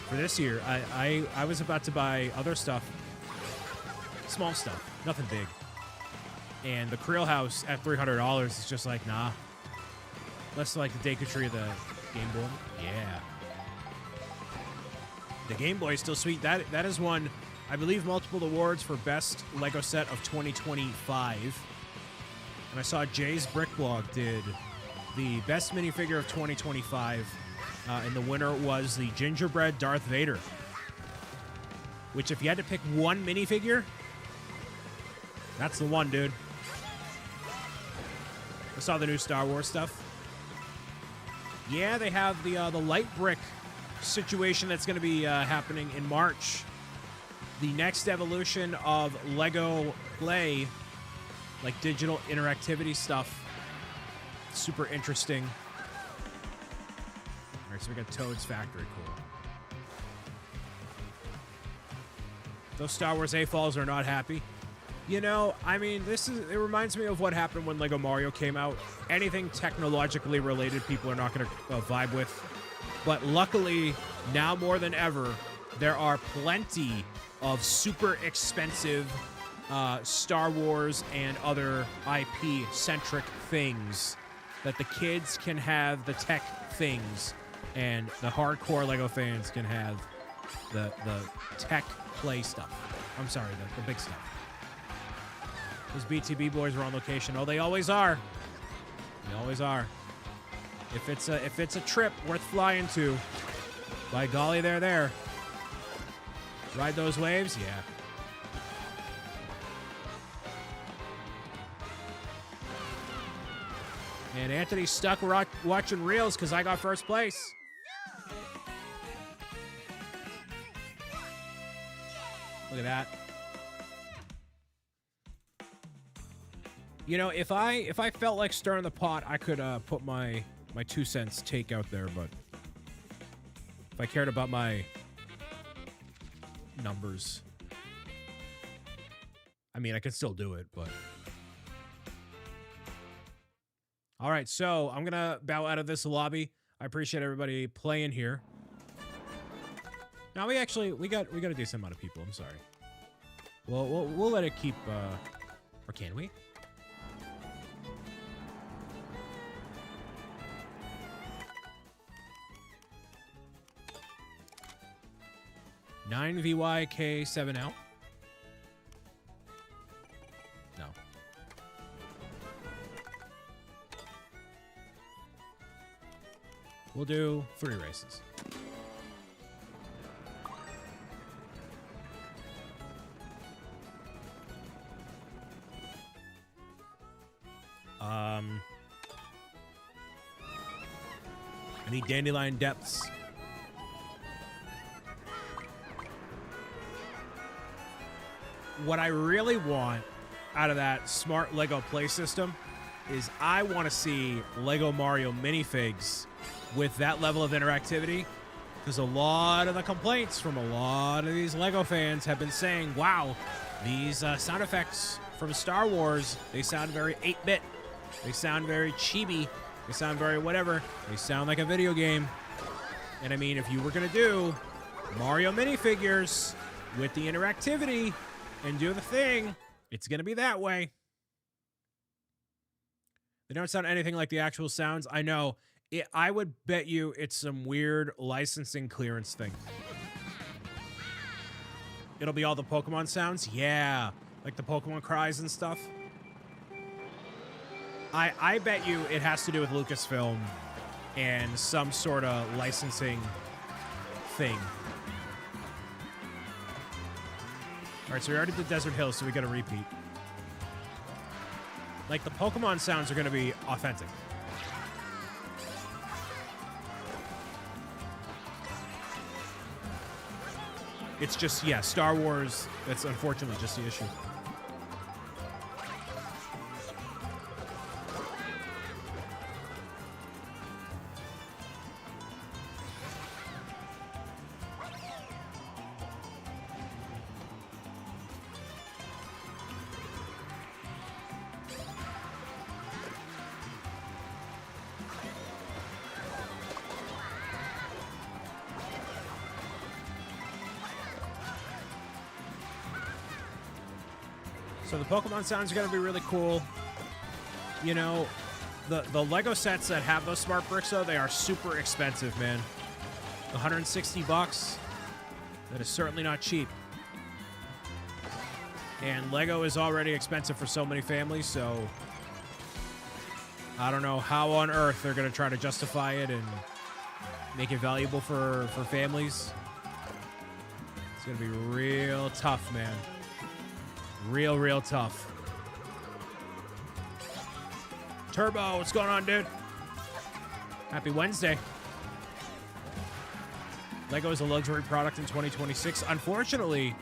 for this year. I was about to buy other stuff. Small stuff, nothing big. And the Creel House at $300 is just like, nah. Less like the Deku Tree of the Game Boy. Yeah. The Game Boy is still sweet. That is won, I believe, multiple awards for best Lego set of 2025. And I saw Jay's Brick Blog did the best minifigure of 2025. And the winner was the Gingerbread Darth Vader. Which, if you had to pick one minifigure, that's the one, dude. I saw the new Star Wars stuff. Yeah, they have the light brick situation that's going to be happening in March. The next evolution of Lego Play, like digital interactivity stuff. Super interesting. All right, so we got Toad's Factory. Cool. Those Star Wars A-Falls are not happy. You know, I mean, it reminds me of what happened when Lego Mario came out. Anything technologically related, people are not going to vibe with. But luckily, now more than ever, there are plenty of super expensive Star Wars and other IP-centric things that the kids can have the tech things, and the hardcore Lego fans can have the tech play stuff. I'm sorry, the big stuff. Those BTB boys were on location. Oh, they always are. They always are. If it's a trip worth flying to, by golly, they're there. Ride those waves, yeah. And Anthony's stuck watching reels because I got first place. Look at that. You know, if I felt like stirring the pot, I could put my 2 cents take out there, but if I cared about my numbers, I mean, I could still do it, but... All right, so I'm gonna bow out of this lobby. I appreciate everybody playing here. Now we got a decent amount of people. I'm sorry. We'll let it keep. Or can we? Nine VYK 7L. No. We'll do 3 races. I need dandelion depths. What I really want out of that smart Lego play system is I want to see Lego Mario minifigs with that level of interactivity, because a lot of the complaints from a lot of these Lego fans have been saying, wow, these sound effects from Star Wars, they sound very 8-bit. They sound very chibi. They sound very whatever. They sound like a video game. And I mean, if you were going to do Mario minifigures with the interactivity and do the thing, it's going to be that way. They don't sound anything like the actual sounds. I know. I would bet you it's some weird licensing clearance thing. It'll be all the Pokemon sounds? Yeah. Like the Pokemon cries and stuff. I bet you it has to do with Lucasfilm and some sort of licensing thing. All right, so we already did Desert Hills, so we got to repeat. Like, the Pokemon sounds are going to be authentic. It's just, yeah, Star Wars, that's unfortunately just the issue. So the Pokemon sounds are going to be really cool. You know, the Lego sets that have those smart bricks, though, they are super expensive, man. $160. That is certainly not cheap. And Lego is already expensive for so many families, so I don't know how on earth they're going to try to justify it and make it valuable for families. It's going to be real tough, man. Real tough. Turbo, what's going on, dude? Happy Wednesday. Lego is a luxury product in 2026. Unfortunately,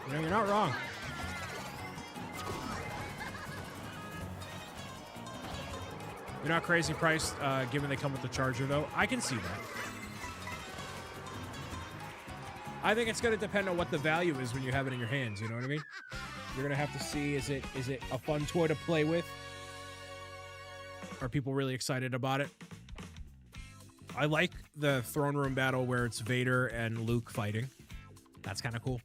you know, you're not wrong. They're not crazy priced, given they come with the charger, though. I can see that. I think it's going to depend on what the value is when you have it in your hands, you know what I mean? You're going to have to see, is it a fun toy to play with? Are people really excited about it? I like the throne room battle where it's Vader and Luke fighting. That's kind of cool.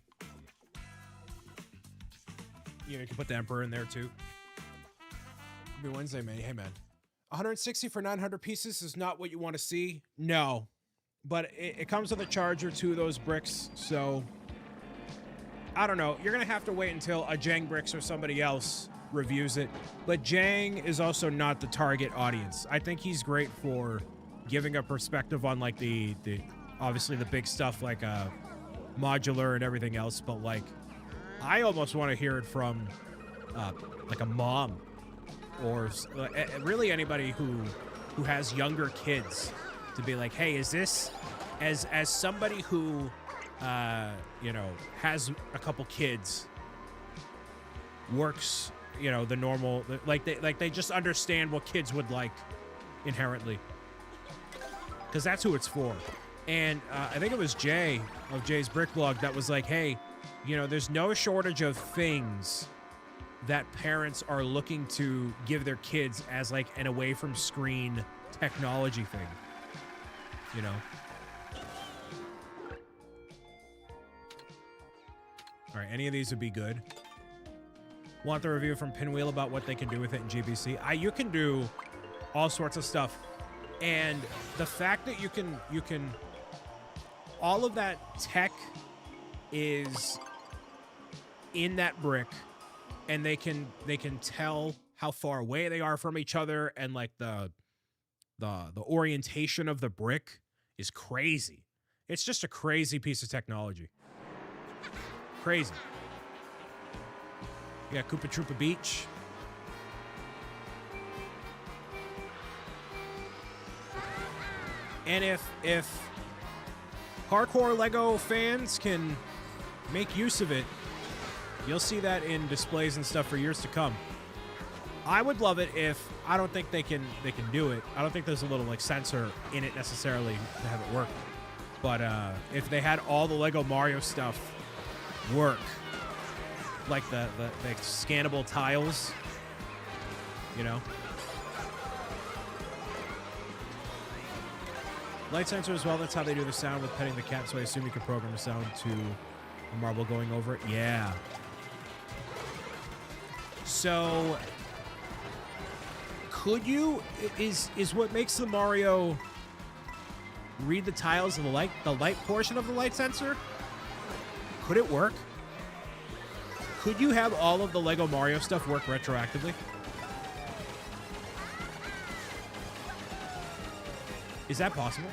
You know, you can put the Emperor in there, too. It'll be Wednesday, man. Hey, man. 160 for 900 pieces is not what you want to see. No. But it comes with a charger to those bricks, so I don't know. You're going to have to wait until a Jang Bricks or somebody else reviews it. But Jang is also not the target audience. I think he's great for giving a perspective on, like, the obviously the big stuff, like modular and everything else. But, like, I almost want to hear it from, like, a mom or really anybody who has younger kids to be like, hey, is this, as somebody who, you know, has a couple kids, works, you know, the normal, like they just understand what kids would like inherently, because that's who it's for. And I think it was Jay of Jay's Brick Blog that was like, hey, you know, there's no shortage of things that parents are looking to give their kids as like an away from screen technology thing, you know? All right, any of these would be good. Want the review from Pinwheel about what they can do with it in GBC? You can do all sorts of stuff. And the fact that you can all of that tech is in that brick, and they can tell how far away they are from each other, and like the orientation of the brick is crazy. It's just a crazy piece of technology. Crazy. You got Koopa Troopa Beach. And if hardcore LEGO fans can make use of it, you'll see that in displays and stuff for years to come. I would love it if, I don't think they can do it. I don't think there's a little like sensor in it necessarily to have it work. But if they had all the Lego Mario stuff work, like the scannable tiles, you know. Light sensor as well, that's how they do the sound with petting the cat, so I assume you can program the sound to a marble going over it. Yeah. So, could you, is what makes the Mario read the tiles of the light portion of the light sensor? Could it work? Could you have all of the Lego Mario stuff work retroactively? Is that possible?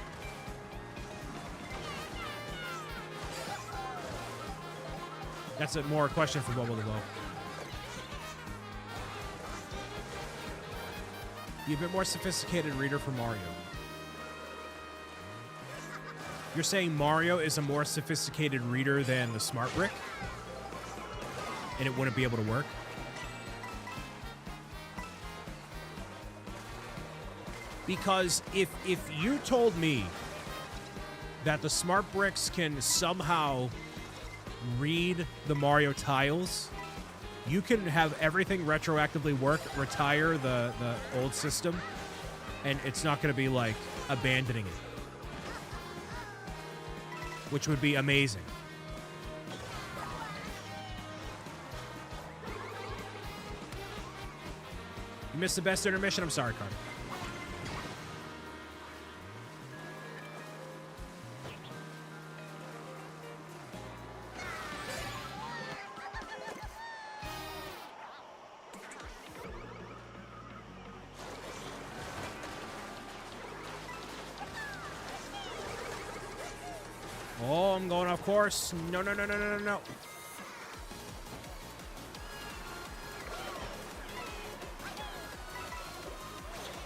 That's a more question for Bubble the Bow. Be a bit more sophisticated reader for Mario. You're saying Mario is a more sophisticated reader than the Smart Brick? And it wouldn't be able to work? Because if you told me that the Smart Bricks can somehow read the Mario tiles, you can have everything retroactively work, retire the old system, and it's not going to be like abandoning it. Which would be amazing. You missed the best intermission? I'm sorry, Carter. Oh, I'm going off course. No, no, no, no, no, no, no.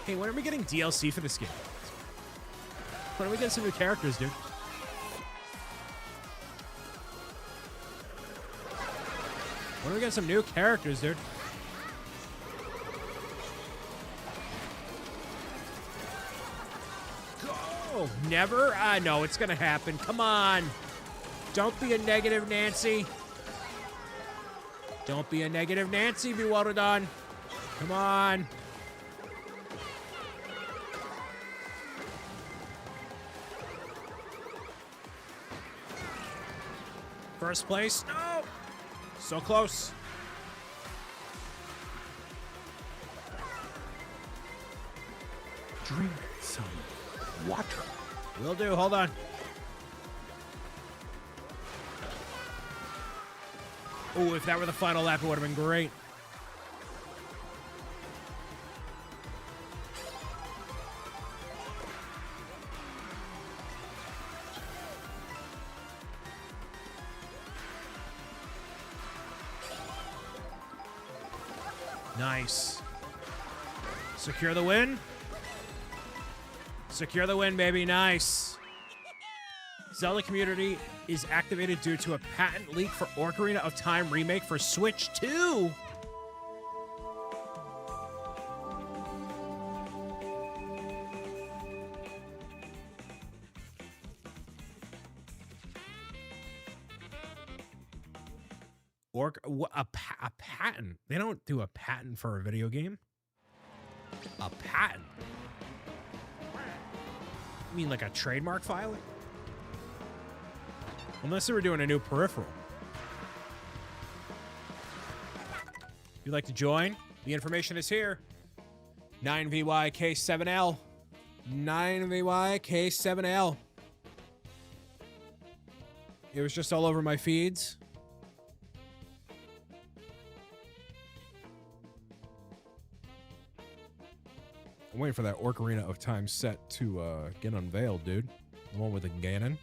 Hey, when are we getting DLC for this game? When are we getting some new characters, dude? When are we getting some new characters, dude? Go! Never? No, it's gonna happen. Come on. Don't be a negative Nancy. Don't be a negative Nancy, Bewilderdon. Come on. First place? No! So close. Drink some water. Will do. Hold on. Oh, if that were the final lap, it would have been great. Nice. Secure the win. Secure the win, baby. Nice. Zelda community is activated due to a patent leak for Ocarina of Time remake for Switch 2. A patent? They don't do a patent for a video game. A patent? You mean like a trademark filing? Unless they were doing a new peripheral. If you'd like to join, the information is here. 9VYK7L. 9VYK7L. It was just all over my feeds. I'm waiting for that Ocarina of Time set to get unveiled, dude. The one with the Ganon.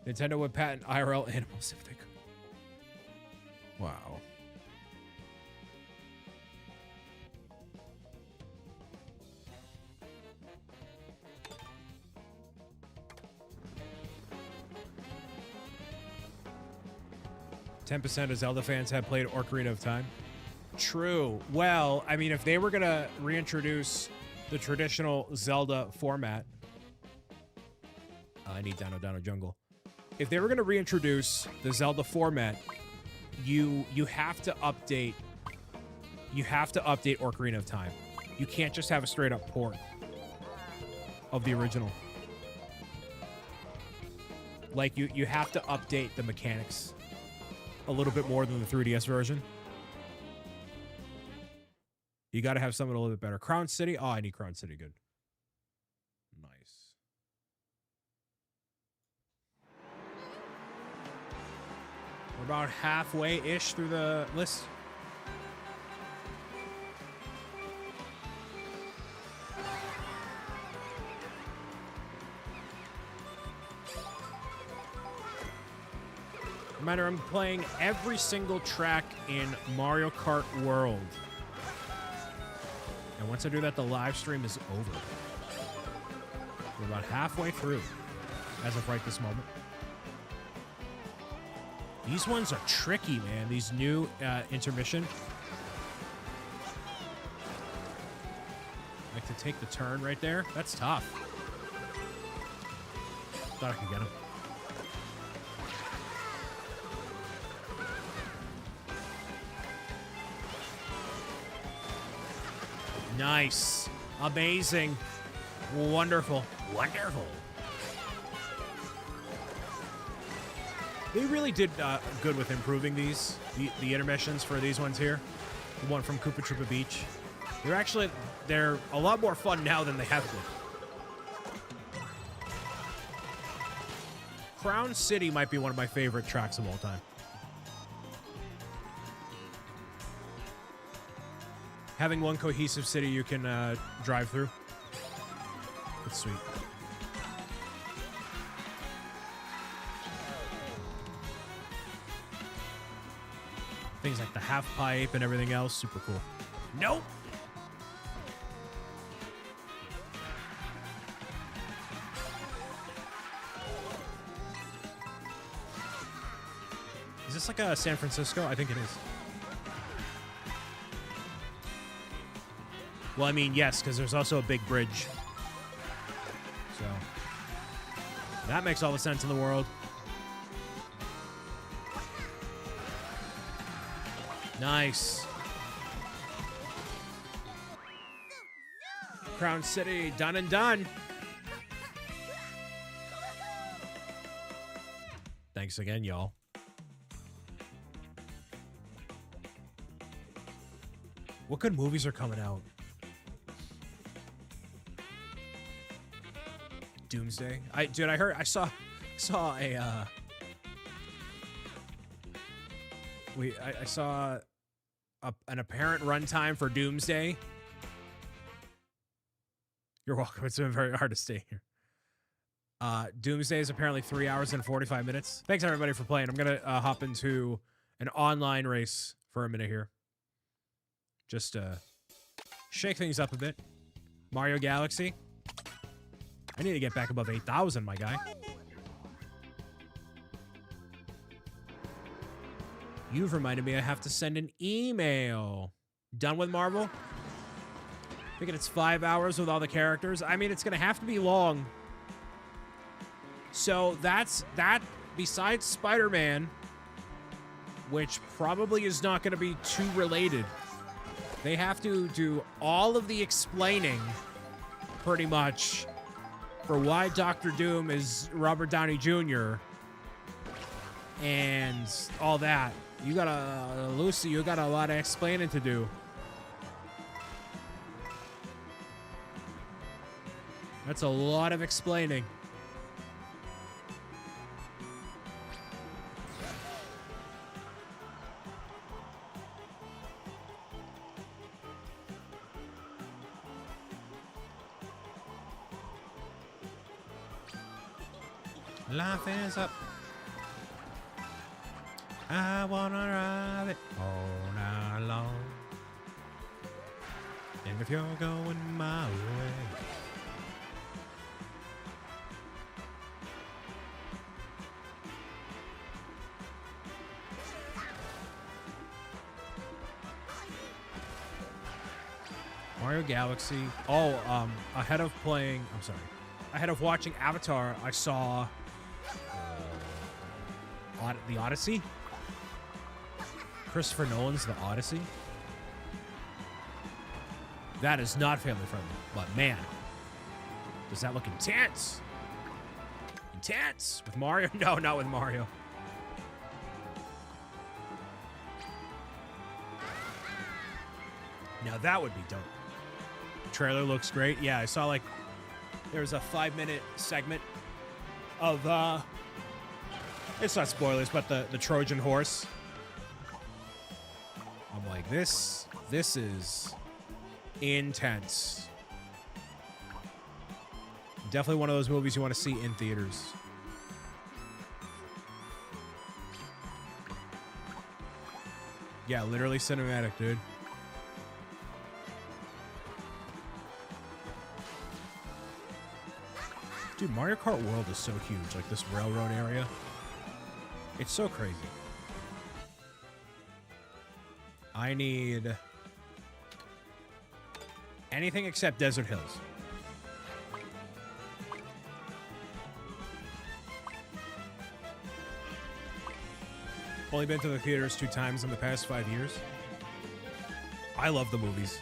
Nintendo would patent IRL animals if they could. Wow. %, of Zelda fans have played Ocarina of Time. True. Well, I mean, if they were going to reintroduce the traditional Zelda format... I need Dino Dino Jungle. If they were going to reintroduce the Zelda format, you have to update... You have to update Ocarina of Time. You can't just have a straight-up port of the original. Like, you have to update the mechanics a little bit more than the 3DS version. You got to have something a little bit better. Crown City. Oh, I need Crown City. Good. Nice. We're about halfway-ish through the list. Reminder, I'm playing every single track in Mario Kart World. And once I do that, the live stream is over. We're about halfway through, as of right this moment. These ones are tricky, man. These new intermission. Like to take the turn right there. That's tough. Thought I could get him. Nice. Amazing. Wonderful. Wonderful. They really did good with improving these, the intermissions for these ones here. The one from Koopa Troopa Beach. They're a lot more fun now than they have been. Crown City might be one of my favorite tracks of all time. Having one cohesive city you can drive through. It's sweet. Things like the half pipe and everything else, super cool. Nope. Is this like a San Francisco? I think it is. Well, I mean, yes, because there's also a big bridge. So, that makes all the sense in the world. Nice. Crown City, done and done. Thanks again, y'all. What good movies are coming out? Doomsday. I saw a I saw an apparent runtime for Doomsday. You're welcome. It's been very hard to stay here. Doomsday is apparently 3 hours and 45 minutes. Thanks, everybody, for playing. I'm going to hop into an online race for a minute here. Just shake things up a bit. Mario Galaxy. I need to get back above 8,000, my guy. You've reminded me I have to send an email. Done with Marvel? Thinking it's 5 hours with all the characters. I mean, it's going to have to be long. So that's that. Besides Spider-Man, which probably is not going to be too related. They have to do all of the explaining, pretty much, for why Doctor Doom is Robert Downey Jr. and all that. Lucy, you got a lot of explaining to do. That's a lot of explaining. Life is up. I wanna ride it all night long. And if you're going my way, Mario Galaxy. Oh, ahead of watching Avatar, I saw The Odyssey. Christopher Nolan's The Odyssey. That is not family friendly, but man, does that look intense? Intense with Mario? No, not with Mario. Now that would be dope. Trailer looks great. Yeah, I saw there's a 5-minute segment of it's not spoilers, but the Trojan horse. I'm like, this is intense. Definitely one of those movies you want to see in theaters. Yeah, literally cinematic, dude. Dude, Mario Kart World is so huge. Like this railroad area. It's so crazy. I need anything except Desert Hills. Only been to the theaters 2 times in the past 5 years. I love the movies.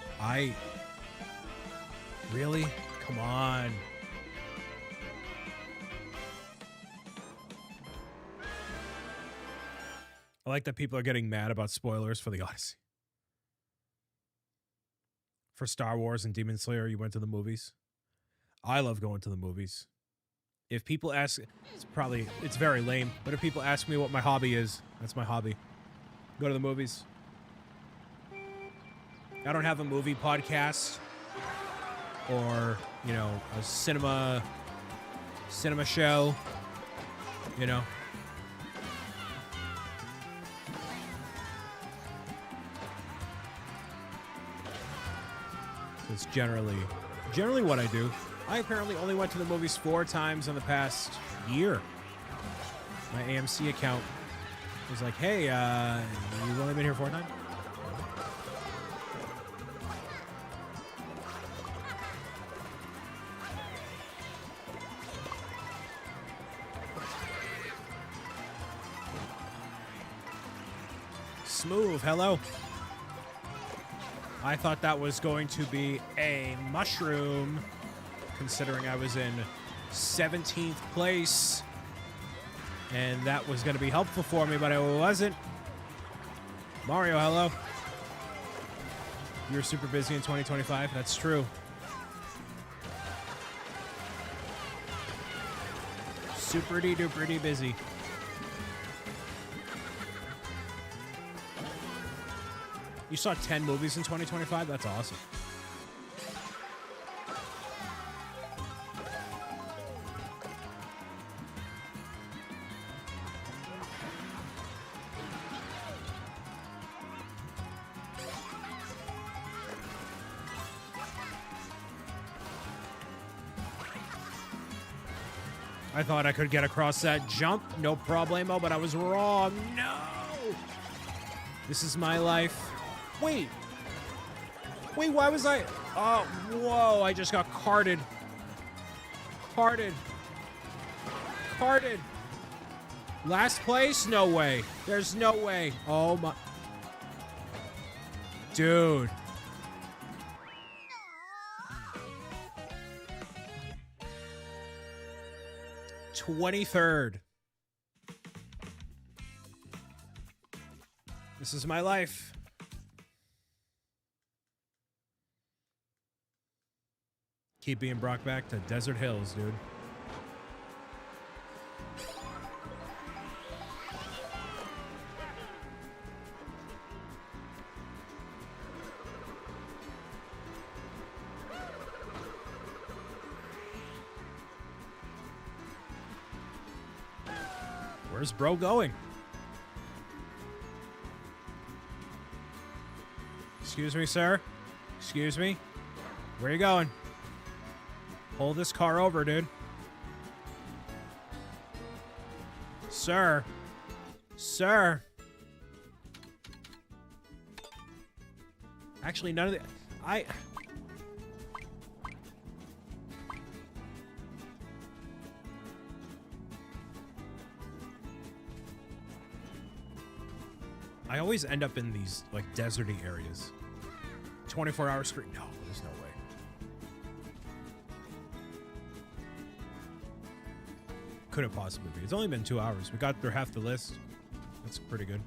Really? Come on. I like that people are getting mad about spoilers for the Odyssey. For Star Wars and Demon Slayer, you went to the movies. I love going to the movies. If people ask, it's very lame, but if people ask me what my hobby is, that's my hobby. Go to the movies. I don't have a movie podcast or, a cinema show, It's generally what I do. I apparently only went to the movies 4 times in the past year. My AMC account was like, hey, you've only been here 4 times? Smooth, hello. I thought that was going to be a mushroom, considering I was in 17th place. And that was going to be helpful for me, but it wasn't. Mario, hello. You're super busy in 2025. That's true. Super-duper busy. You saw 10 movies in 2025? That's awesome. I thought I could get across that jump, no problemo, but I was wrong. No! This is my life. Wait. Wait, why was I... Oh, whoa, I just got carted. Carted. Carted. Last place? No way. There's no way. Oh, my... Dude. $23rd. This is my life. Keep being brought back to Desert Hills, dude. Where's bro going? Excuse me, sir. Excuse me. Where you going? Pull this car over, dude. Sir. Sir. Actually, none of the... I always end up in these, like, deserty areas. 24-hour screen. No, there's no way. Couldn't possibly be. It's only been 2 hours. We got through half the list. That's pretty good.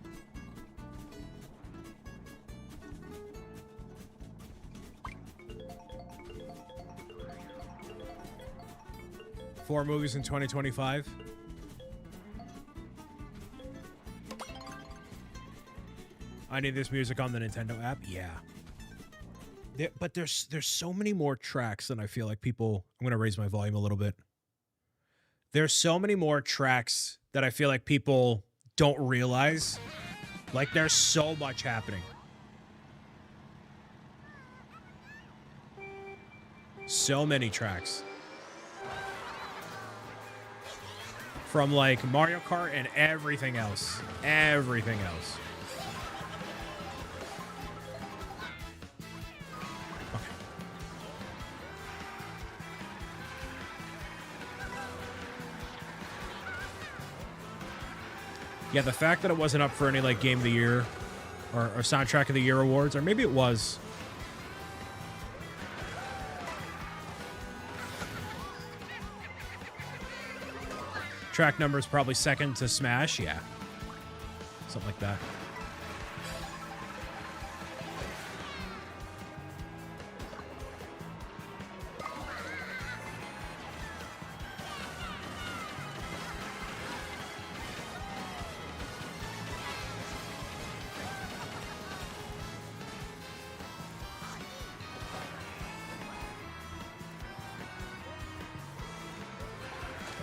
Four movies in 2025. I need this music on the Nintendo app. Yeah. But there's so many more tracks than I feel like people... I'm going to raise my volume a little bit. There's so many more tracks that I feel like people don't realize. Like, there's so much happening. So many tracks. From, like, Mario Kart and everything else. Everything else. Yeah, the fact that it wasn't up for any, like, Game of the Year or Soundtrack of the Year awards, or maybe it was. Track number is probably second to Smash, yeah. Something like that.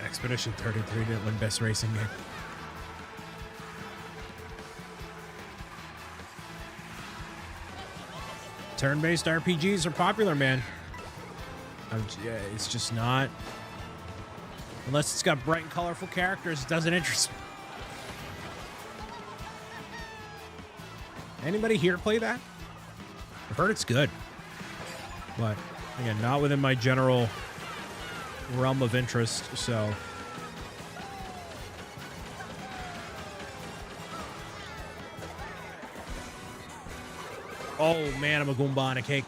Expedition 33 didn't win Best Racing Game. Turn-based RPGs are popular, man. Yeah, it's just not... Unless it's got bright and colorful characters, it doesn't interest me. Anybody here play that? I've heard it's good. But, again, not within my general realm of interest, so... Oh, man, I'm a Goomba on a cake.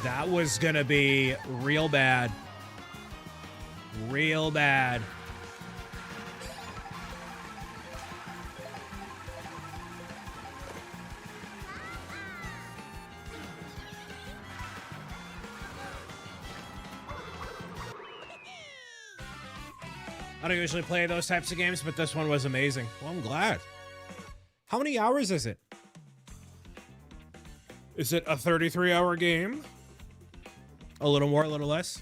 That was gonna be real bad. Real bad. I don't usually play those types of games, but this one was amazing. Well, I'm glad. How many hours is it? Is it a 33-hour game? A little more, a little less?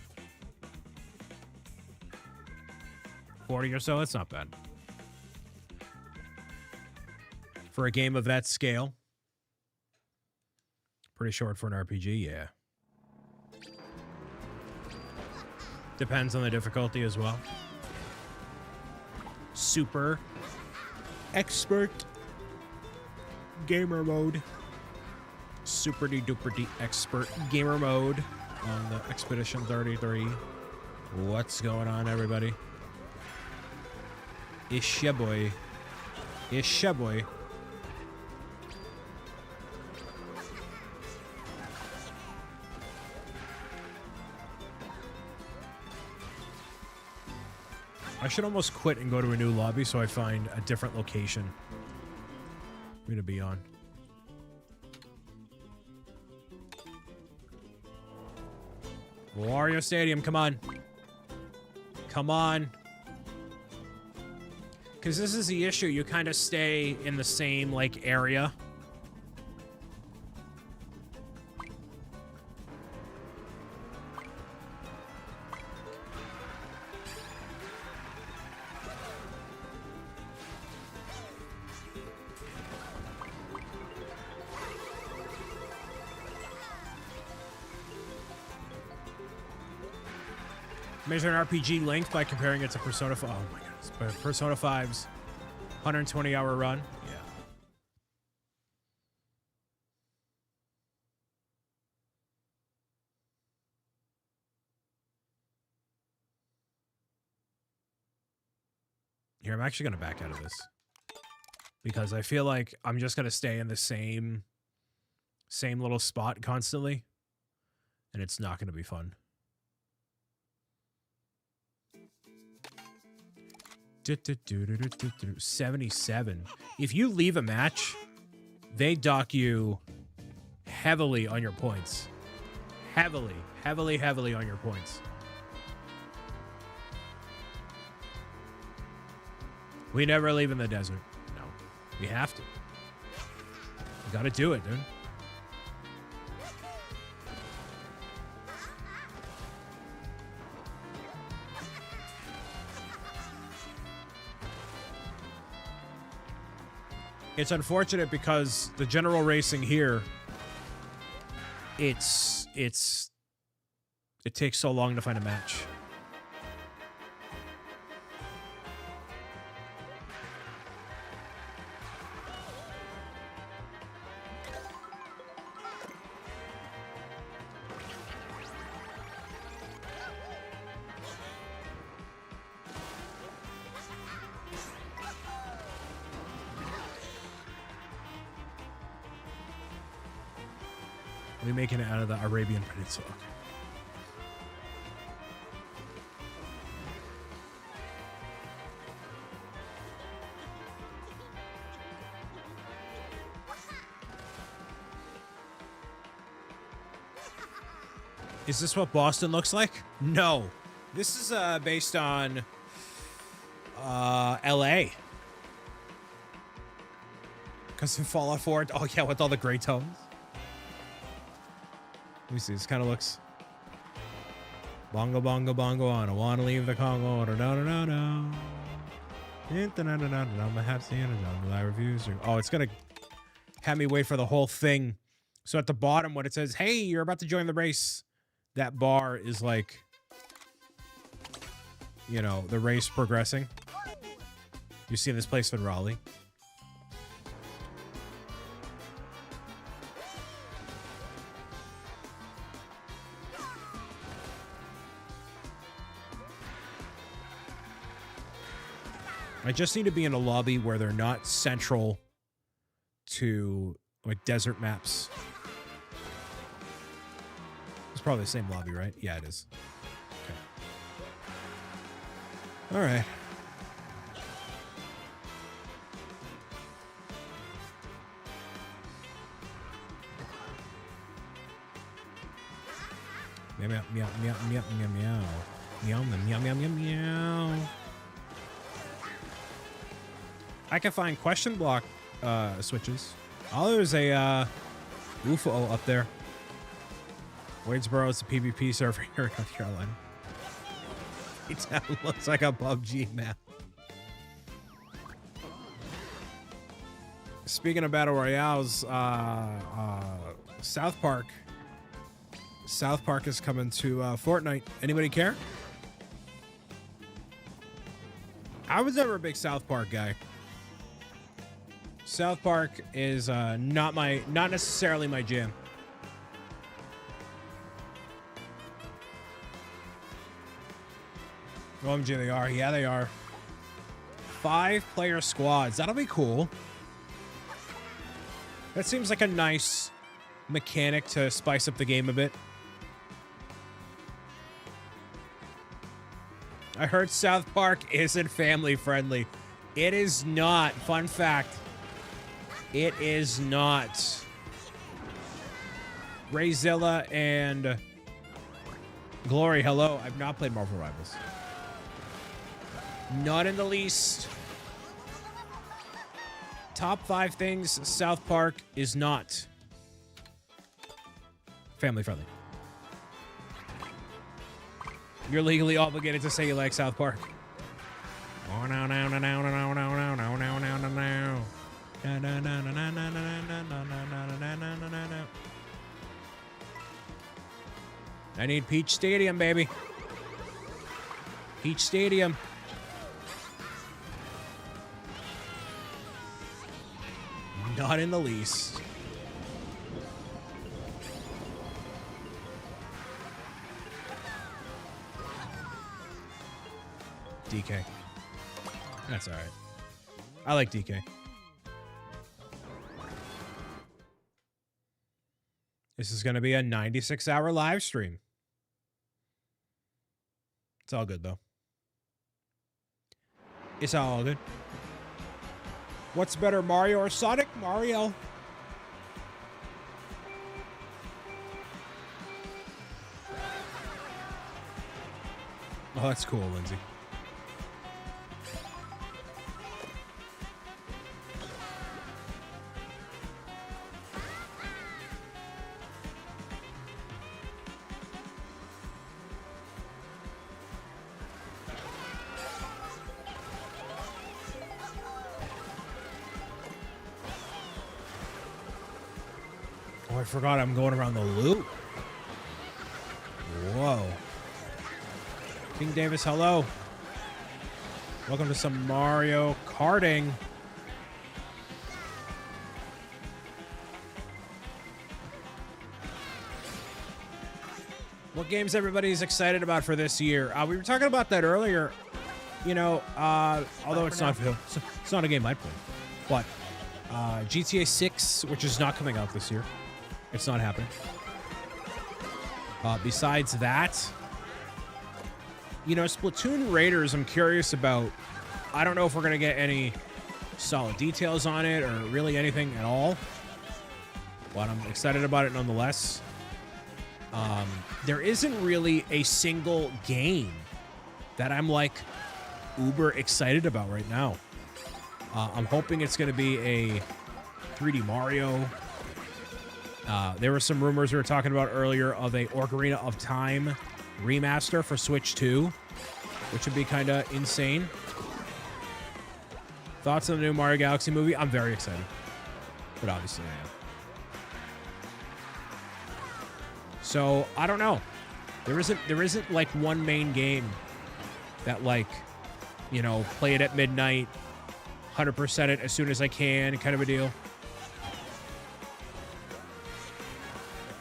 40 or so? That's not bad. For a game of that scale. Pretty short for an RPG, yeah. Depends on the difficulty as well. Super expert gamer mode. Super duper expert gamer mode on the Expedition 33. What's going on, everybody? It's ya boy. It's ya boy. I should almost quit and go to a new lobby so I find a different location for me to be on. Wario Stadium, come on. Come on. Because this is the issue. You kind of stay in the same, like, area. Measure an RPG length by comparing it to Persona 5. Oh my goodness. But Persona 5's 120-hour run. Yeah. Here, I'm actually going to back out of this. Because I feel like I'm just going to stay in the same little spot constantly. And it's not going to be fun. 77. If you leave a match, they dock you heavily on your points. Heavily on your points. We never leave in the desert. No. We have to. We gotta do it, dude. It's unfortunate because the general racing here, it takes so long to find a match. We making it out of the Arabian Peninsula. Is this what Boston looks like? No. This is based on LA. Because in Fallout 4, oh yeah, with all the gray tones. Let me see, this kind of looks... Bongo, bongo, bongo, I don't want to leave the Congo. No. I refuse. Oh, it's going to have me wait for the whole thing. So at the bottom, when it says, hey, you're about to join the race, that bar is like, you know, the race progressing. You see this place in Raleigh. I just need to be in a lobby where they're not central to, like, desert maps. It's probably the same lobby, right? Yeah, it is. Okay. All right. Meow, meow, meow, meow, meow, meow, meow. Meow, meow, meow, meow, meow. I can find question block switches. Oh, there's a UFO up there. Wadesboro is the PvP server here in North Carolina. It looks like a PUBG map. Speaking of battle royales, South Park is coming to Fortnite. Anybody care? I was never a big South Park guy. South Park is not necessarily my jam. OMG, they are. Yeah, they are. 5-player squads. That'll be cool. That seems like a nice mechanic to spice up the game a bit. I heard South Park isn't family friendly. It is not. Fun fact. It is not. Rayzilla and Glory, hello. I've not played Marvel Rivals. Not in the least. Top 5 things South Park is not family friendly. You're legally obligated to say you like South Park. Oh, no, no, no, no, no, no, no, no, no, no, no, no, no. I need Peach Stadium, baby. Peach Stadium. Not in the least. DK. That's all right. I like DK. This is going to be a 96-hour live stream. It's all good, though. It's all good. What's better, Mario or Sonic? Mario. Oh, that's cool, Lindsay. Oh, I forgot I'm going around the loop. Whoa. King Davis, hello. Welcome to some Mario Karting. What games everybody's excited about for this year? We were talking about that earlier. You know, although it's not a game I'd play, but GTA 6, which is not coming out this year. It's not happening. Besides that, you know, Splatoon Raiders, I'm curious about. I don't know if we're going to get any solid details on it or really anything at all, but I'm excited about it nonetheless. There isn't really a single game that I'm like uber excited about right now. I'm hoping it's going to be a 3D Mario. There were some rumors we were talking about earlier of a Ocarina of Time remaster for Switch 2, which would be kind of insane. Thoughts on the new Mario Galaxy movie? I'm very excited, but obviously I am. So I don't know. There isn't like one main game that, like, you know, play it at midnight, 100% it as soon as I can, kind of a deal.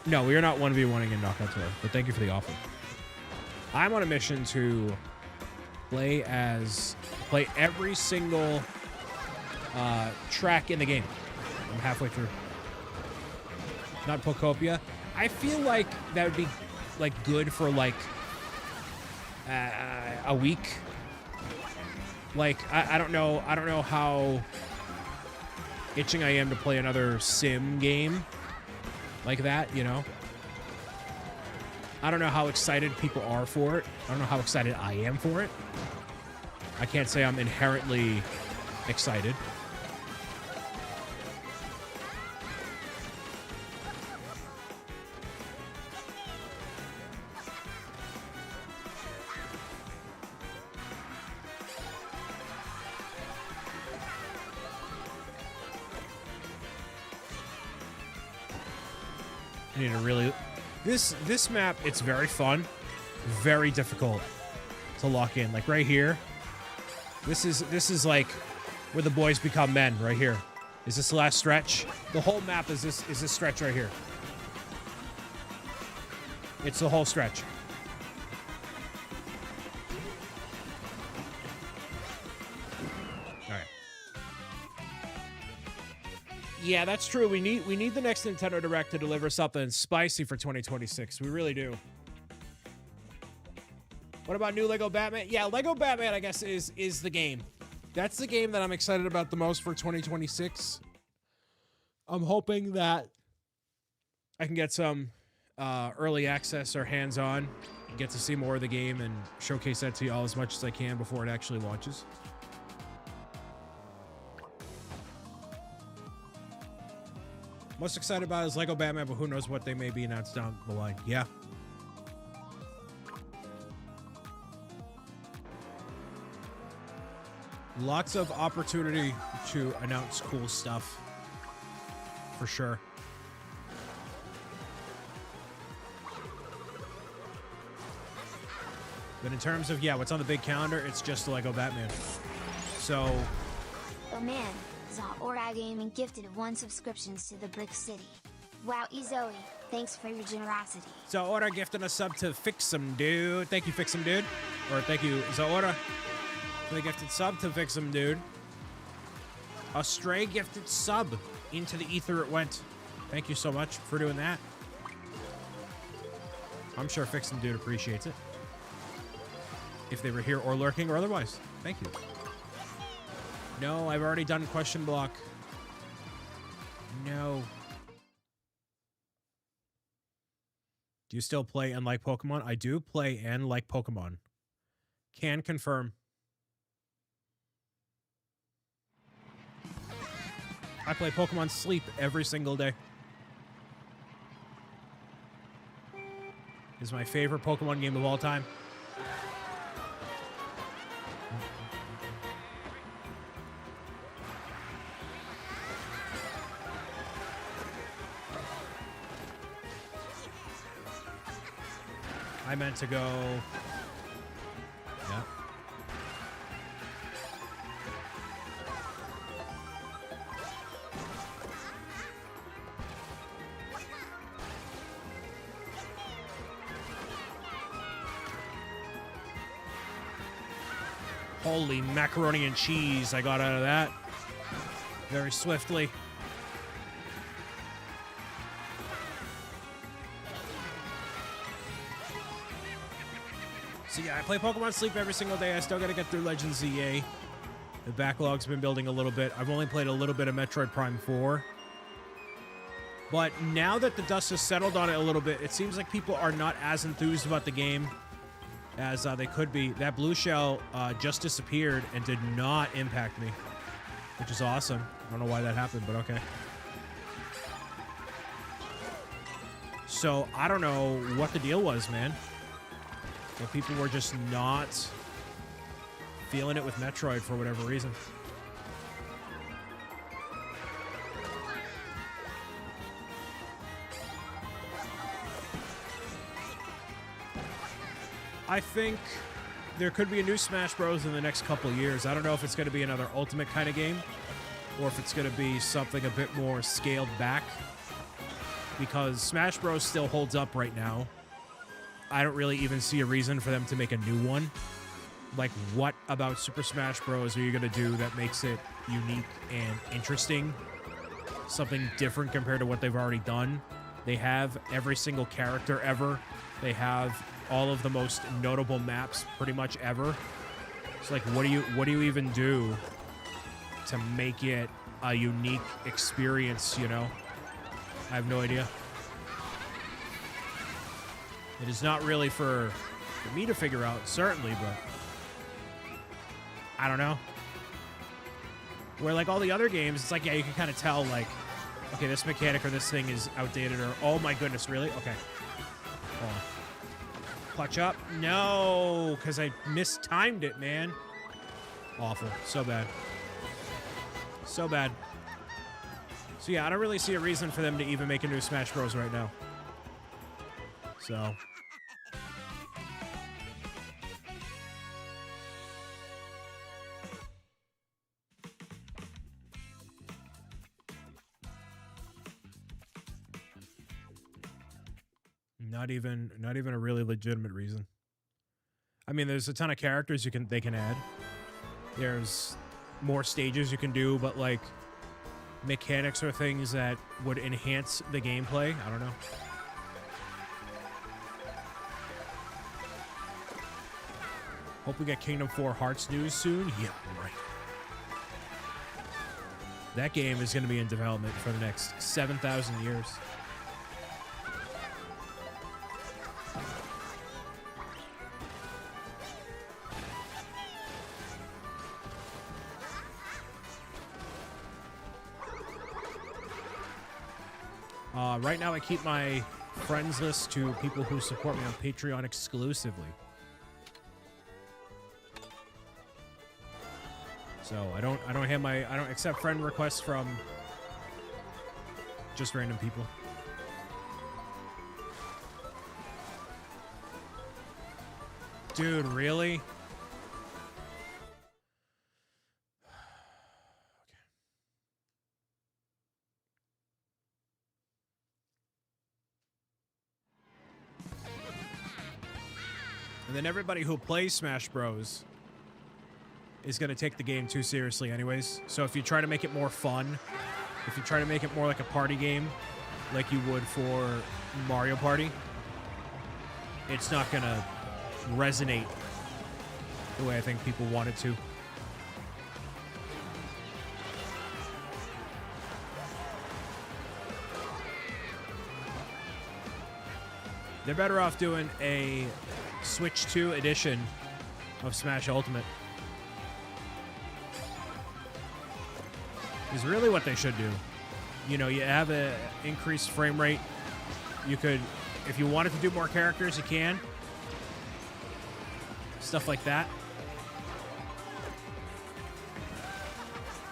No, we are not 1v1ing in Knockout Tour, but thank you for the offer. I'm on a mission to play every single track in the game. I'm halfway through. Not Pocopia. I feel like that would be like good for like a week. Like I don't know how itching I am to play another sim game like that, you know. I don't know how excited people are for it. I don't know how excited I am for it. I can't say I'm inherently excited. I need to really... This map, it's very fun. Very difficult to lock in. Like right here. This is like where the boys become men right here. Is this the last stretch? The whole map is this stretch right here. It's the whole stretch. All right. Yeah, that's true. We need the next Nintendo Direct to deliver something spicy for 2026. We really do. What about new Lego Batman? Yeah, Lego Batman, I guess, is the game. That's the game that I'm excited about the most for 2026. I'm hoping that I can get some early access or hands-on, get to see more of the game and showcase that to y'all as much as I can before it actually launches. Most excited about is Lego Batman, but who knows what they may be announced down the line. Yeah. Lots of opportunity to announce cool stuff. For sure. But in terms of, yeah, what's on the big calendar, it's just the Lego Batman. So... Oh man, Zaora Gaming gifted 1 subscriptions to the Brick City. Wow, Zoe, thanks for your generosity. Zaora gifted a sub to Fix'em Dude. Thank you, Fix'em Dude. Or thank you, Zaora, for the gifted sub to Fix'em Dude. A stray gifted sub. Into the ether it went. Thank you so much for doing that. I'm sure Fix'em Dude appreciates it. If they were here or lurking or otherwise. Thank you. No, I've already done question block. No. Do you still play and like Pokemon? I do play and like Pokemon. Can confirm. I play Pokemon Sleep every single day. It's my favorite Pokemon game of all time. I meant to go... Yeah. Holy macaroni and cheese I got out of that. Very swiftly. So yeah, I play Pokemon Sleep every single day. I still gotta get through Legends ZA. The backlog's been building a little bit. I've only played a little bit of Metroid Prime 4. But now that the dust has settled on it a little bit, it seems like people are not as enthused about the game as they could be. That blue shell just disappeared and did not impact me, which is awesome. I don't know why that happened, but okay. So I don't know what the deal was, man. But people were just not feeling it with Metroid for whatever reason. I think there could be a new Smash Bros. In the next couple of years. I don't know if it's going to be another Ultimate kind of game or if it's going to be something a bit more scaled back, because Smash Bros. Still holds up right now. I don't really even see a reason for them to make a new one. Like, what about Super Smash Bros. Are you going to do that makes it unique and interesting? Something different compared to what they've already done. They have every single character ever. They have all of the most notable maps pretty much ever. It's like, what do you even do to make it a unique experience, you know? I have no idea. It is not really for me to figure out, certainly, but I don't know. Where, like, all the other games, it's like, yeah, you can kind of tell, like, okay, this mechanic or this thing is outdated, or, oh my goodness, really? Okay. Hold on. Clutch up. No, because I mistimed it, man. Awful. So bad. So bad. So yeah, I don't really see a reason for them to even make a new Smash Bros. Right now. So. Not even a really legitimate reason. I mean, there's a ton of characters they can add. There's more stages you can do, but like mechanics or things that would enhance the gameplay. I don't know. Hope we get Kingdom 4 Hearts news soon. Yeah, right. That game is going to be in development for the next 7,000 years. Right now, I keep my friends list to people who support me on Patreon exclusively. So I don't accept friend requests from just random people. Dude, really? And then everybody who plays Smash Bros. Is going to take the game too seriously anyways. So if you try to make it more fun, if you try to make it more like a party game, like you would for Mario Party, it's not going to resonate the way I think people want it to. They're better off doing a Switch 2 edition of Smash Ultimate. Is really what they should do. You know, you have an increased frame rate. You could, if you wanted to do more characters, you can. Stuff like that.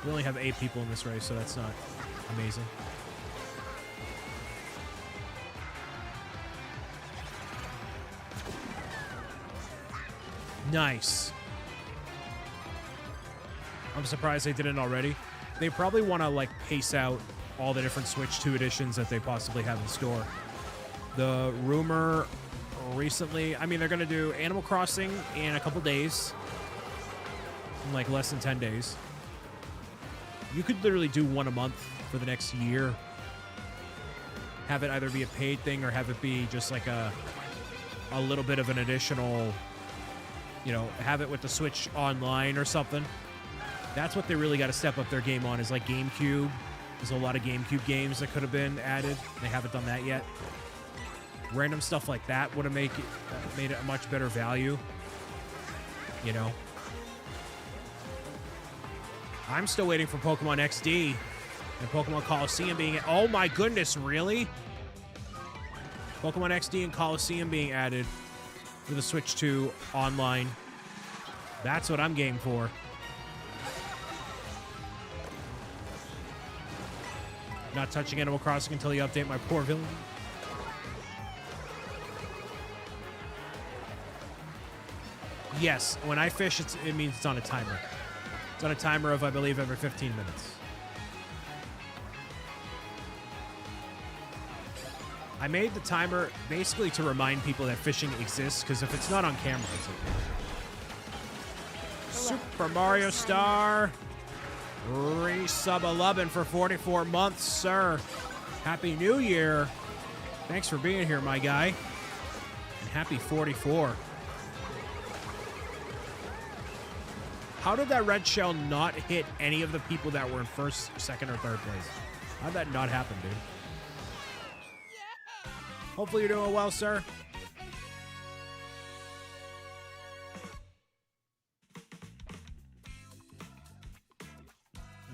We only have 8 people in this race, so that's not amazing. Nice. I'm surprised they didn't already. They probably want to, like, pace out all the different Switch 2 editions that they possibly have in store. The rumor recently... I mean, they're going to do Animal Crossing in a couple days. In, like, less than 10 days. You could literally do one a month for the next year. Have it either be a paid thing or have it be just, like, a little bit of an additional... You know, have it with the Switch Online or something. That's what they really got to step up their game on, is like GameCube. There's a lot of GameCube games that could have been added. They haven't done that yet. Random stuff like that would have made it a much better value. You know? I'm still waiting for Pokemon XD and Pokemon Coliseum being... Oh my goodness, really? Pokemon XD and Coliseum being added for the Switch 2 Online. That's what I'm game for. Not touching Animal Crossing until you update my poor villain. Yes, when I fish, it means it's on a timer. It's on a timer of, I believe, every 15 minutes. I made the timer basically to remind people that fishing exists, because if it's not on camera, it's okay. Super Mario Star. Resub 11 for 44 months, sir. Happy New Year. Thanks for being here, my guy. And happy 44. How did that red shell not hit any of the people that were in first, second, or third place? How'd that not happen, dude? Hopefully you're doing well, sir.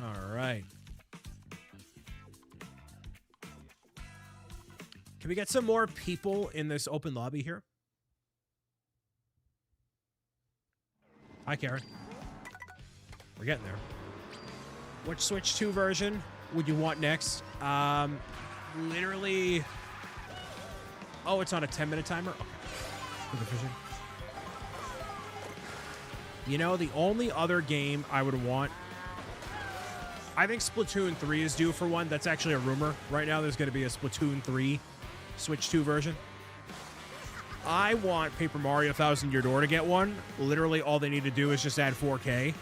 All right. Can we get some more people in this open lobby here? Hi, Karen. We're getting there. Which Switch 2 version would you want next? Literally Oh, it's on a 10-minute timer? Okay. For the fishing. You know, the only other game I would want... I think Splatoon 3 is due for one. That's actually a rumor. Right now, there's going to be a Splatoon 3 Switch 2 version. I want Paper Mario Thousand Year Door to get one. Literally, all they need to do is just add 4K.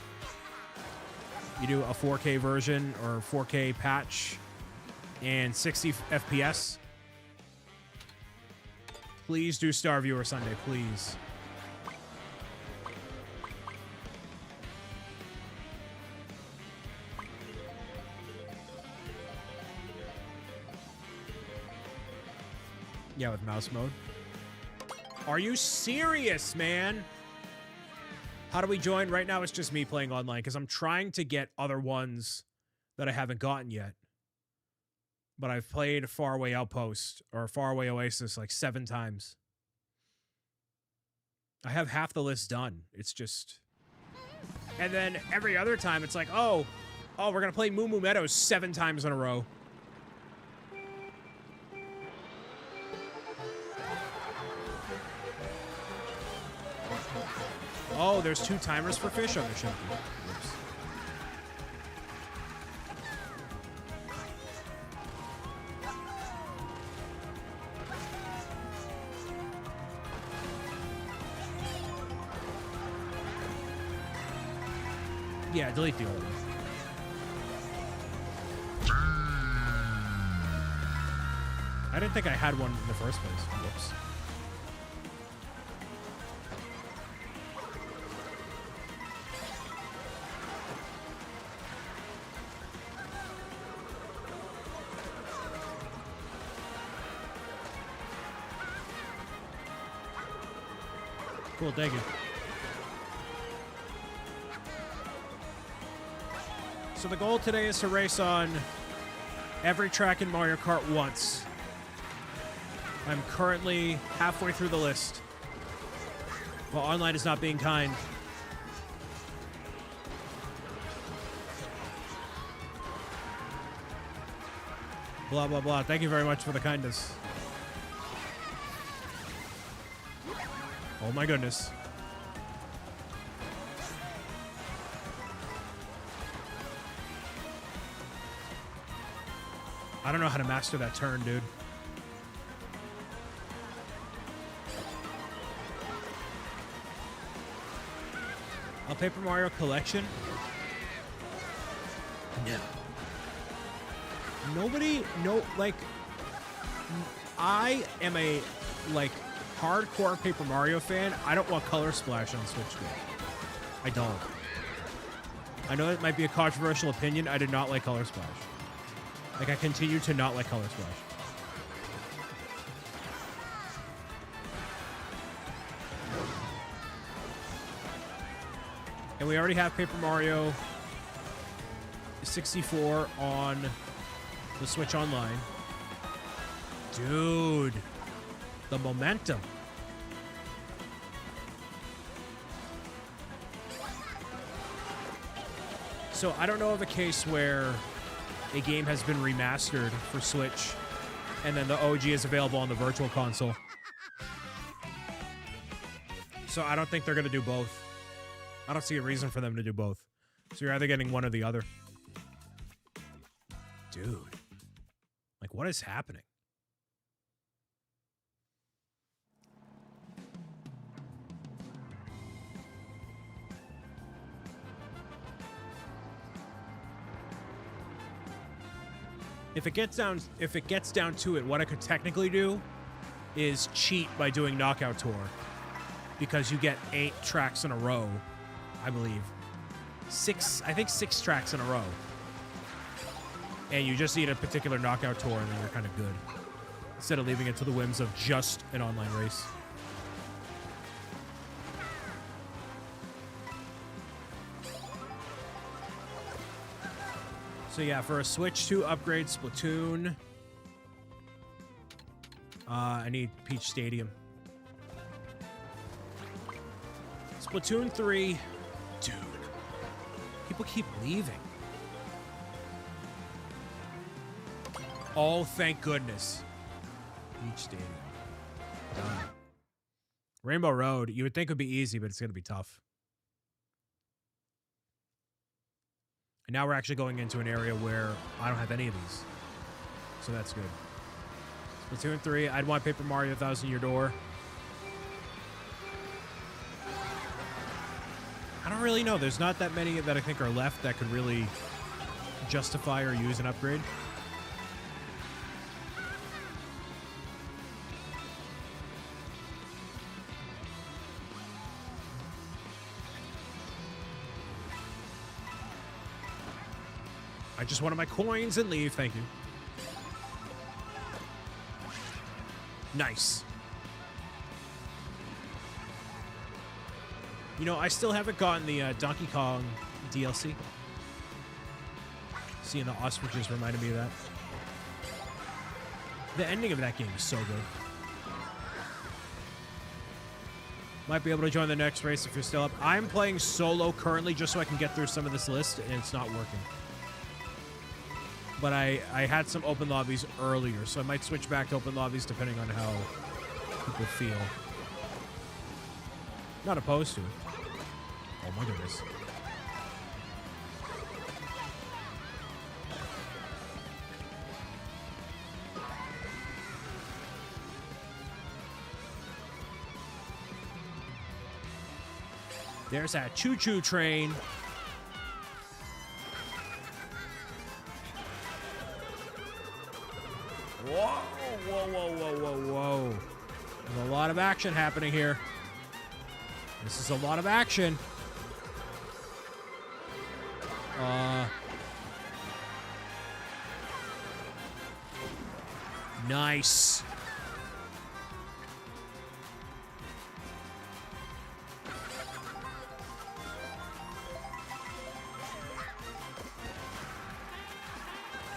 You do a 4K version or 4K patch and 60 FPS. Please do Star Viewer Sunday, please. Yeah, with mouse mode. Are you serious, man? How do we join? Right now, it's just me playing online because I'm trying to get other ones that I haven't gotten yet. But I've played Faraway Outpost or Faraway Oasis like 7 times. I have half the list done. It's just... And then every other time, it's like, oh, we're going to play Moo Moo Meadows 7 times in a row. Oh, there's 2 timers for fish on the show. Whoops. Yeah, delete the old one. I didn't think I had one in the first place. Whoops. Cool, thank you. So the goal today is to race on every track in Mario Kart once. I'm currently halfway through the list. While online is not being kind. Blah, blah, blah. Thank you very much for the kindness. Oh my goodness. I don't know how to master that turn, dude. A Paper Mario collection? No. Nobody, no, like, I am a, like, hardcore Paper Mario fan. I don't want Color Splash on Switch game. I don't. I know that might be a controversial opinion. I did not like Color Splash. Like, I continue to not like Color Splash. And we already have Paper Mario 64 on the Switch Online. Dude. The momentum. So I don't know of a case where a game has been remastered for Switch and then the OG is available on the Virtual Console. So I don't think they're going to do both. I don't see a reason for them to do both. So you're either getting one or the other. Dude. Like, what is happening? If it gets down to it, what I could technically do is cheat by doing Knockout Tour. Because you get 8 tracks in a row, I believe. I think 6 tracks in a row. And you just need a particular Knockout Tour and then you're kind of good. Instead of leaving it to the whims of just an online race. So yeah, for a Switch 2 upgrade, Splatoon, I need Peach Stadium. Splatoon 3, dude, people keep leaving. Oh, thank goodness. Peach Stadium. done. Rainbow Road, you would think would be easy, but it's going to be tough. And now we're actually going into an area where I don't have any of these. So that's good. Splatoon 3, I'd want Paper Mario 1,000 Year Door. I don't really know. There's not that many that I think are left that could really justify or use an upgrade. I just wanted my coins and leave. Thank you. Nice. You know, I still haven't gotten the Donkey Kong DLC. Seeing the ostriches reminded me of that. The ending of that game is so good. Might be able to join the next race if you're still up. I'm playing solo currently just so I can get through some of this list, and it's not working. But I had some open lobbies earlier, so I might switch back to open lobbies depending on how people feel. Not opposed to it. Oh my goodness. There's that choo-choo train. Whoa, whoa, whoa, whoa, whoa, whoa. There's a lot of action happening here. This is a lot of action. Nice.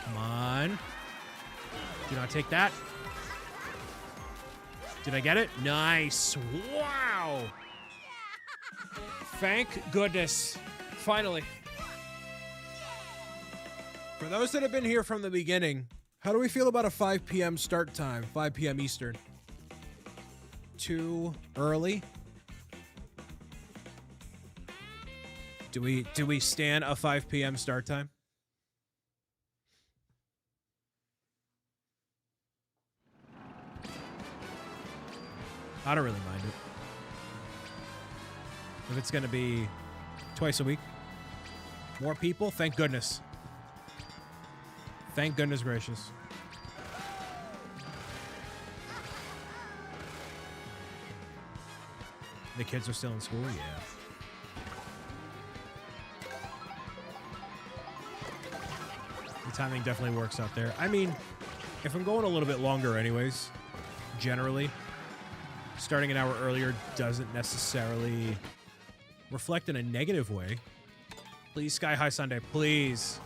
Come on. Do not take that. Did I get it? Nice. Wow. Thank goodness. Finally. For those that have been here from the beginning, how do we feel about a 5 p.m. start time? 5 p.m. Eastern. Too early? Do we stand a 5 p.m. start time? I don't really mind it. If it's going to be twice a week. More people? Thank goodness. Thank goodness gracious. The kids are still in school? Yeah. The timing definitely works out there. I mean, if I'm going a little bit longer anyways, generally, starting an hour earlier doesn't necessarily reflect in a negative way. Please, Sky High Sunday, please.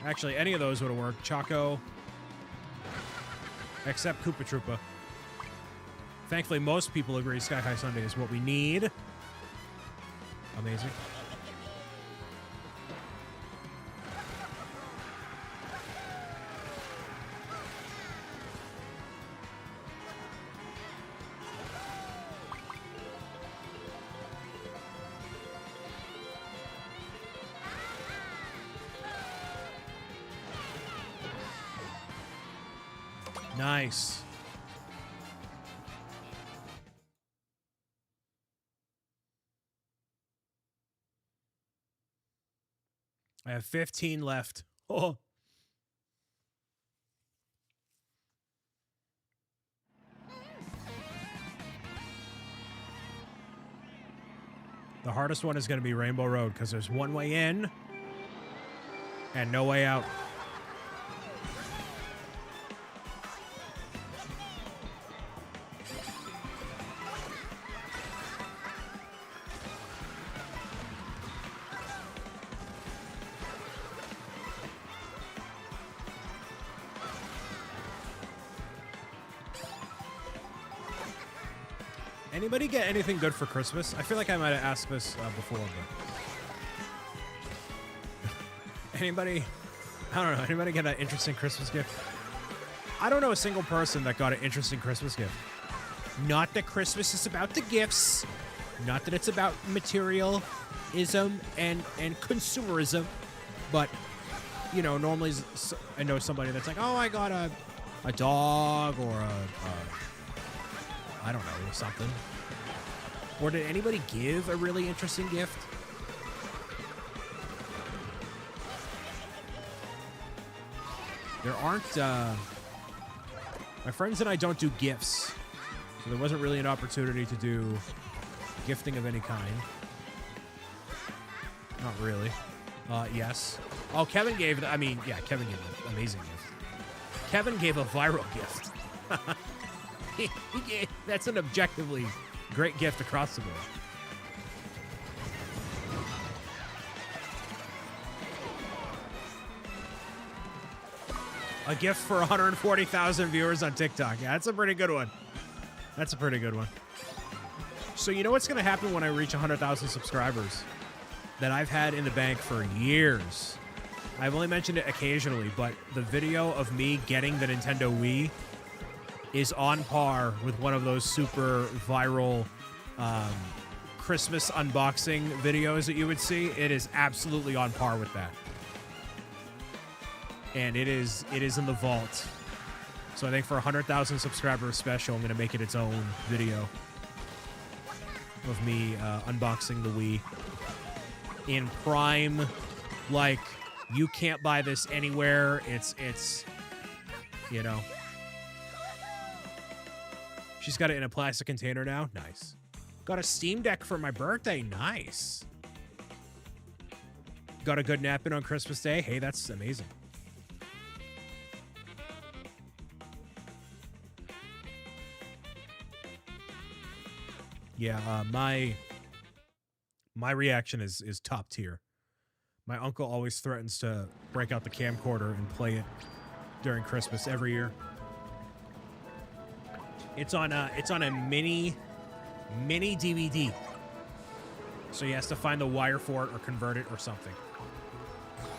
Actually, any of those would have worked. Choco. Except Koopa Troopa. Thankfully, most people agree Sky High Sunday is what we need. Amazing. Nice. I have 15 left. Oh. The hardest one is going to be Rainbow Road because there's one way in and no way out. Anybody get anything good for Christmas? I feel like I might have asked this before, but... Anybody... I don't know. Anybody get an interesting Christmas gift? I don't know a single person that got an interesting Christmas gift. Not that Christmas is about the gifts. Not that it's about materialism and consumerism. But, you know, normally I know somebody that's like, oh, I got a dog or I don't know, something. Or did anybody give a really interesting gift? There aren't, my friends and I don't do gifts. So there wasn't really an opportunity to do gifting of any kind. Not really. Yes. Oh, Kevin gave, Kevin gave an amazing gift. Kevin gave a viral gift. That's an objectively great gift across the board. A gift for 140,000 viewers on TikTok. Yeah, that's a pretty good one. That's a pretty good one. So you know what's going to happen when I reach 100,000 subscribers that I've had in the bank for years? I've only mentioned it occasionally, but the video of me getting the Nintendo Wii is on par with one of those super viral Christmas unboxing videos that you would see. It is absolutely on par with that. And it is in the vault. So I think for 100,000 subscribers special, I'm going to make it its own video of me unboxing the Wii in prime, like, you can't buy this anywhere. It's you know. She's got it in a plastic container now. Nice. Got a Steam Deck for my birthday. Nice. Got a good nap in on Christmas Day. Hey, that's amazing. Yeah, my reaction is top tier. My uncle always threatens to break out the camcorder and play it during Christmas every year. It's on a mini DVD. So he has to find the wire for it or convert it or something.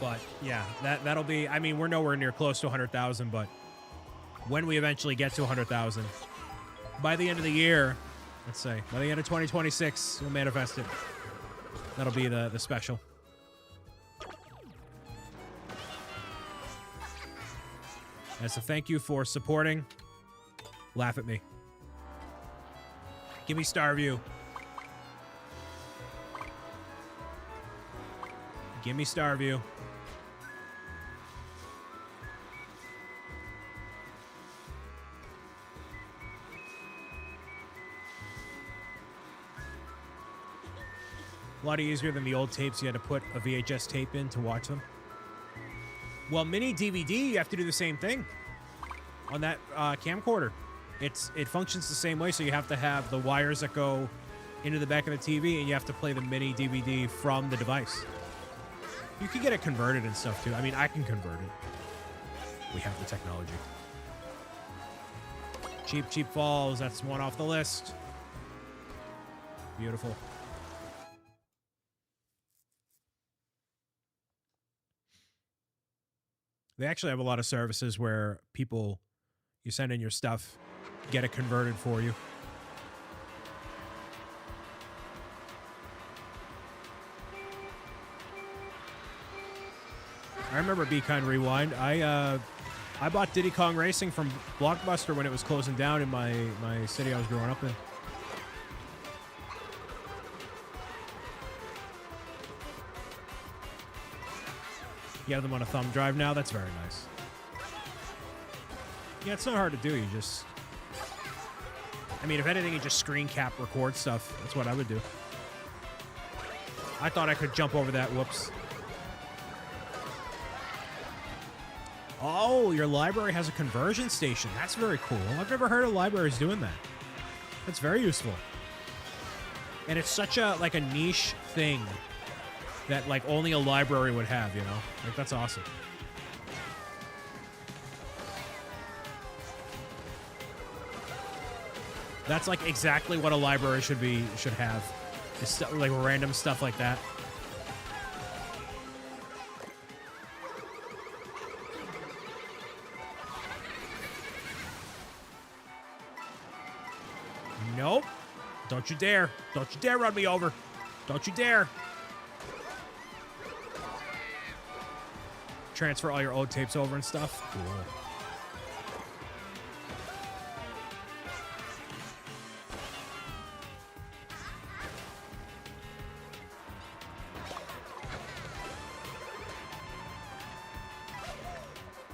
But yeah, that'll be, I mean, we're nowhere near close to 100,000, but when we eventually get to 100,000, by the end of the year, let's say, by the end of 2026, we'll manifest it. That'll be the special. As a thank you for supporting, laugh at me. Give me Starview. Give me Starview. A lot easier than the old tapes you had to put a VHS tape in to watch them. Well, mini DVD, you have to do the same thing on that camcorder. It functions the same way, so you have to have the wires that go into the back of the TV, and you have to play the mini DVD from the device. You can get it converted and stuff, too. I mean, I can convert it. We have the technology. Cheap Falls, that's one off the list. Beautiful. They actually have a lot of services where people, you send in your stuff, get it converted for you. I remember Be Kind Rewind. I bought Diddy Kong Racing from Blockbuster when it was closing down in my city I was growing up in. You have them on a thumb drive now? That's very nice. Yeah, it's not hard to do. You just... I mean, if anything, you just screen cap record stuff. That's what I would do. I thought I could jump over that. Whoops. Oh, your library has a conversion station. That's very cool. I've never heard of libraries doing that. That's very useful. And it's such a, like, a niche thing that, like, only a library would have, you know? Like, that's awesome. That's, like, exactly what a library should have. Just, like, random stuff like that. Don't you dare. Don't you dare run me over. Don't you dare. Transfer all your old tapes over and stuff. Cool.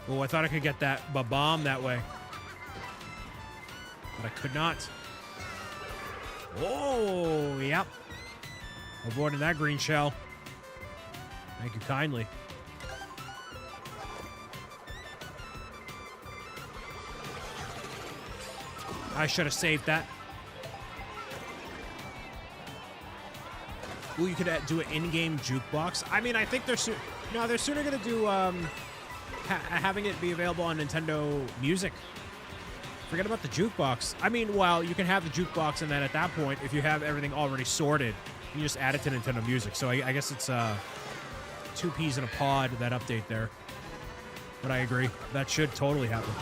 Oh, I thought I could get that bomb that way. But I could not. Oh, yep. Avoiding that green shell. Thank you kindly. I should have saved that. Ooh, you could do an in-game jukebox. I mean, I think they're they're sooner gonna do having it be available on Nintendo Music. Forget about the jukebox. I mean, well, you can have the jukebox, and then at that point, if you have everything already sorted, you just add it to Nintendo Music. So I guess it's two peas in a pod, that update there. But I agree. That should totally happen.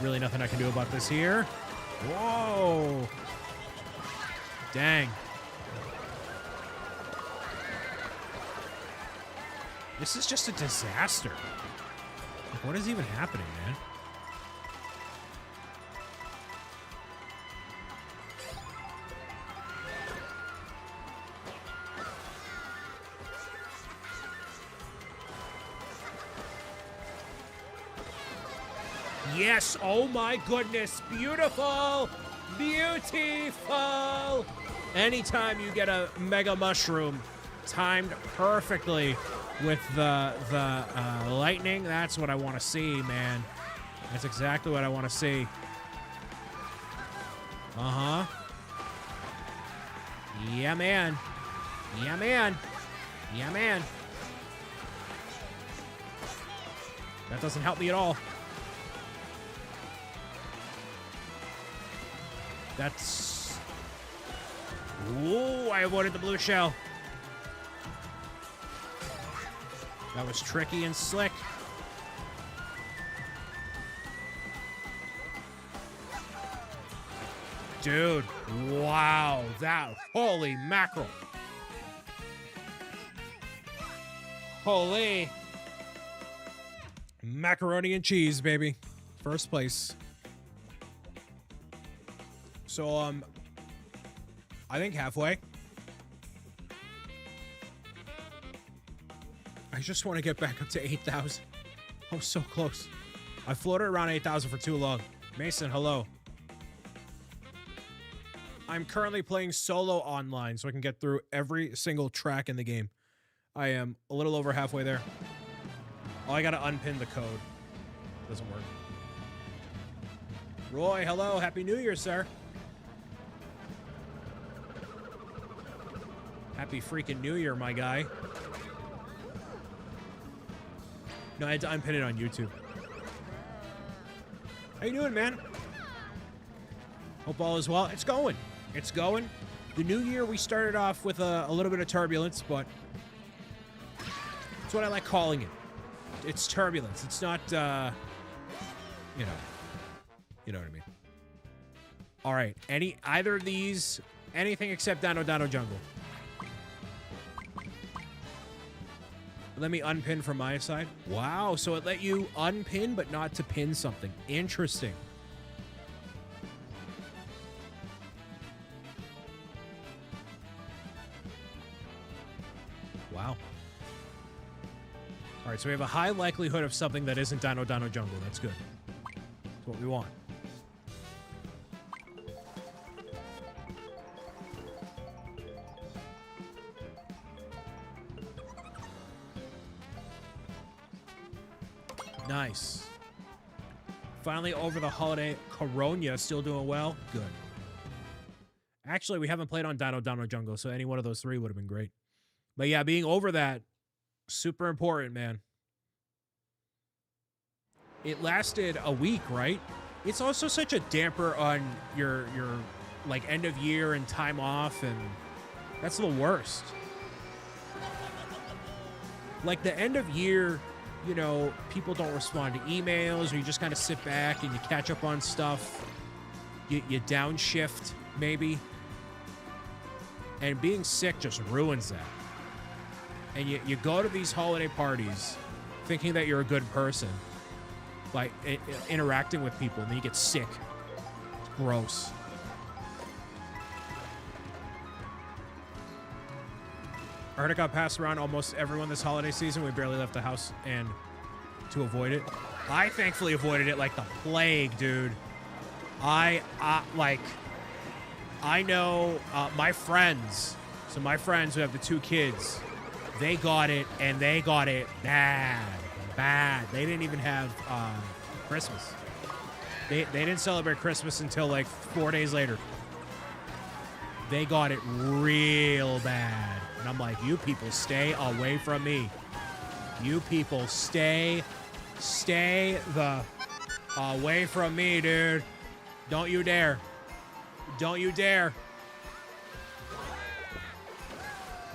Really nothing I can do about this here. Whoa. Dang. This is just a disaster. Like, what is even happening, man? Yes, oh my goodness, beautiful, beautiful. Anytime you get a mega mushroom timed perfectly with the lightning, that's what I want to see, man. That's exactly what I want to see. Uh-huh. Yeah, man. Yeah, man. Yeah, man. That doesn't help me at all. That's... Ooh, I avoided the blue shell. That was tricky and slick. Dude, wow. That... Holy mackerel. Holy... Macaroni and cheese, baby. First place. So, I think halfway. I just want to get back up to 8,000. I was so close. I floated around 8,000 for too long. Mason, hello. I'm currently playing solo online so I can get through every single track in the game. I am a little over halfway there. Oh, I gotta unpin the code. Doesn't work. Roy, hello. Happy New Year, sir. Happy freaking New Year, my guy. No, I had to unpin it on YouTube. How you doing, man? Hope all is well. It's going. It's going. The new year, we started off with a little bit of turbulence, but it's what I like calling it. It's turbulence. It's not, you know what I mean. All right. Either of these, anything except Dino Jungle. Let me unpin from my side. Wow, so it let you unpin, but not to pin something. Interesting. Wow. All right, so we have a high likelihood of something that isn't Dino Jungle. That's good. That's what we want. Nice. Finally over the holiday. Coronia still doing well. Good. Actually, we haven't played on Dino Jungle, so any one of those three would have been great. But yeah, being over that, super important, man. It lasted a week, right? It's also such a damper on your like end of year and time off, and that's the worst. like the end of year, you know, people don't respond to emails, or you just kind of sit back and you catch up on stuff. You downshift, maybe. And being sick just ruins that. And you go to these holiday parties thinking that you're a good person, like interacting with people, and then you get sick. It's gross. I heard it got passed around almost everyone this holiday season. We barely left the house and to avoid it. I thankfully avoided it like the plague, dude. I know my friends. So my friends who have the 2 kids, they got it, and they got it bad. They didn't even have Christmas. They didn't celebrate Christmas until like 4 days later. They got it real bad. And I'm like, you people stay away from me. You people stay the away from me, dude. Don't you dare. Don't you dare.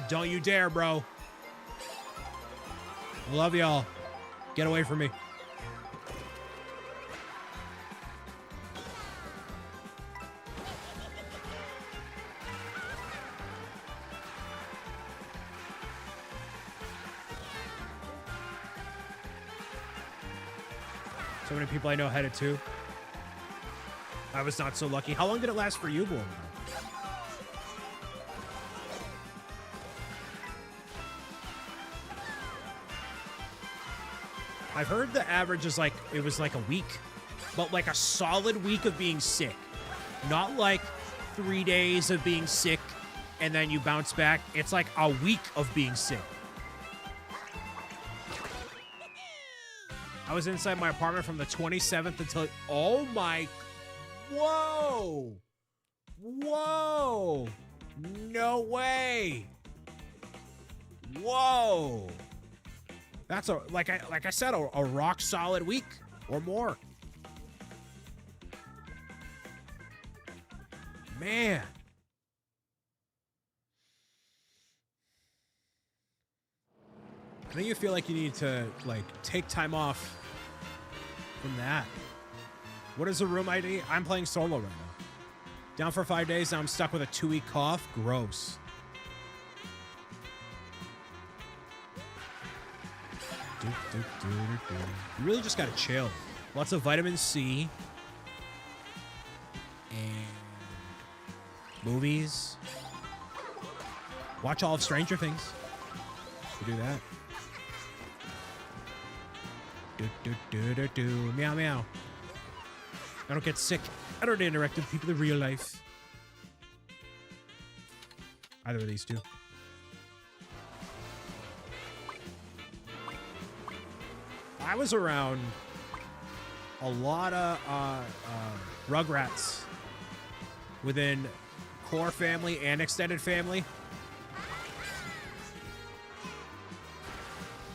Don't you dare, bro. Love y'all. Get away from me. So many people I know headed to. I was not so lucky. How long did it last for you, Boy? I've heard the average is like, it was like a week, but like a solid week of being sick. Not like 3 days of being sick and then you bounce back. It's like a week of being sick. I was inside my apartment from the 27th until, oh my, whoa, whoa, no way, whoa. That's a, like I said, a rock solid week or more. Man. I think you feel like you need to like take time off from that. What is the room ID? I'm playing solo right now. Down for 5 days, now I'm stuck with a 2-week cough. Gross. You really just gotta chill. Lots of vitamin C. And movies. Watch all of Stranger Things. You do that. Meow meow. I don't get sick. I don't interact with people in real life. Either of these two. I was around a lot of Rugrats within core family and extended family.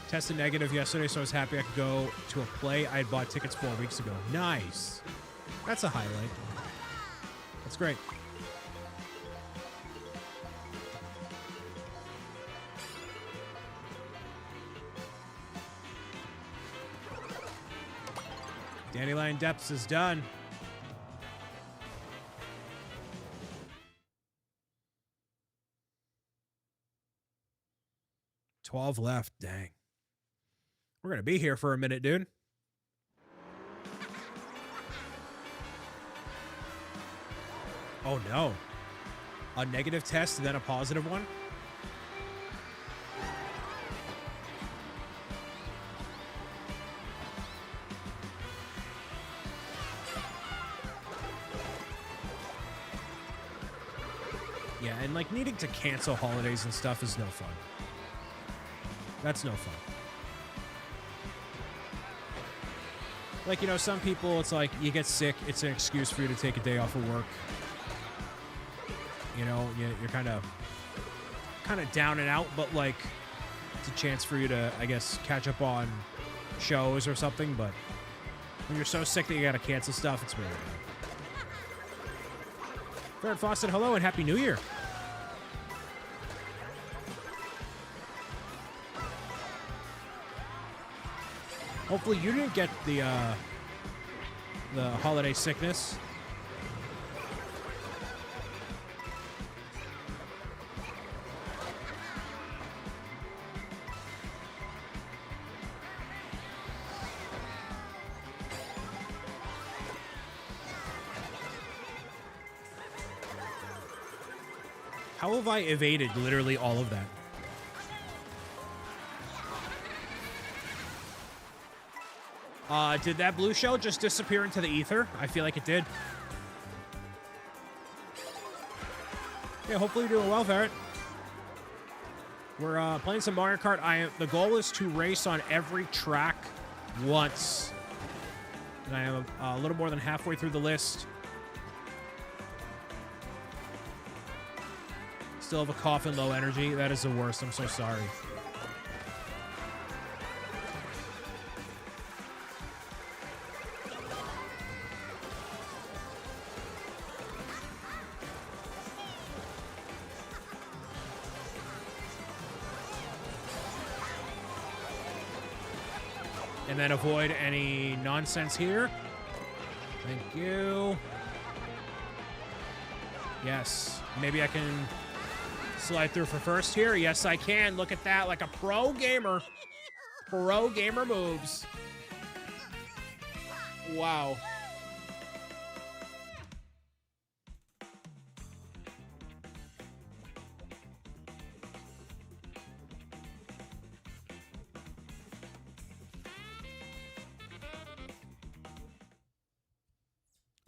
Tested negative yesterday, so I was happy I could go to a play I had bought tickets 4 weeks ago. Nice. That's a highlight. That's great. Dandelion Depths is done. $12 left. Dang. We're going to be here for a minute, dude. Oh, no. A negative test and then a positive one? Yeah, and like needing to cancel holidays and stuff is no fun. That's no fun. Like, you know, some people, it's like you get sick, it's an excuse for you to take a day off of work. You know, you're kind of down and out, but like it's a chance for you to, I guess, catch up on shows or something. But when you're so sick that you gotta cancel stuff, it's really bad. Fred Fawcett, hello and Happy New Year. Hopefully you didn't get the holiday sickness. How have I evaded literally all of that? Did that blue shell just disappear into the ether? I feel like it did. Yeah, hopefully you're doing well, Ferret. We're playing some Mario Kart. The goal is to race on every track once. And I am a little more than halfway through the list. Still have a cough and low energy. That is the worst. I'm so sorry. And then avoid any nonsense here. Thank you. Yes. Maybe I can slide through for first here. Yes, I can. Look at that. Like a pro gamer. Pro gamer moves. Wow.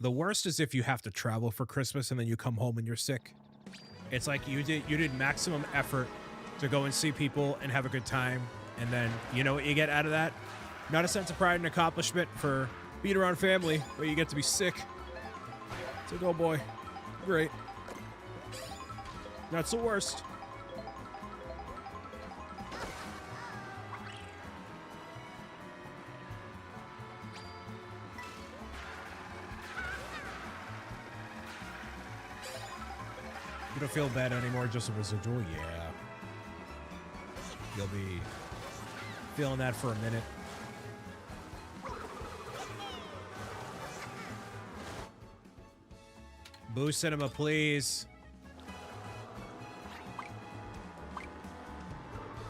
The worst is if you have to travel for Christmas and then you come home and you're sick. It's like you did maximum effort to go and see people and have a good time, and then you know what you get out of that? Not a sense of pride and accomplishment for being around family, but you get to be sick. It's like, oh boy, great. That's the worst. You don't feel bad anymore, just a residual? Yeah. You'll be feeling that for a minute. Boo Cinema, please.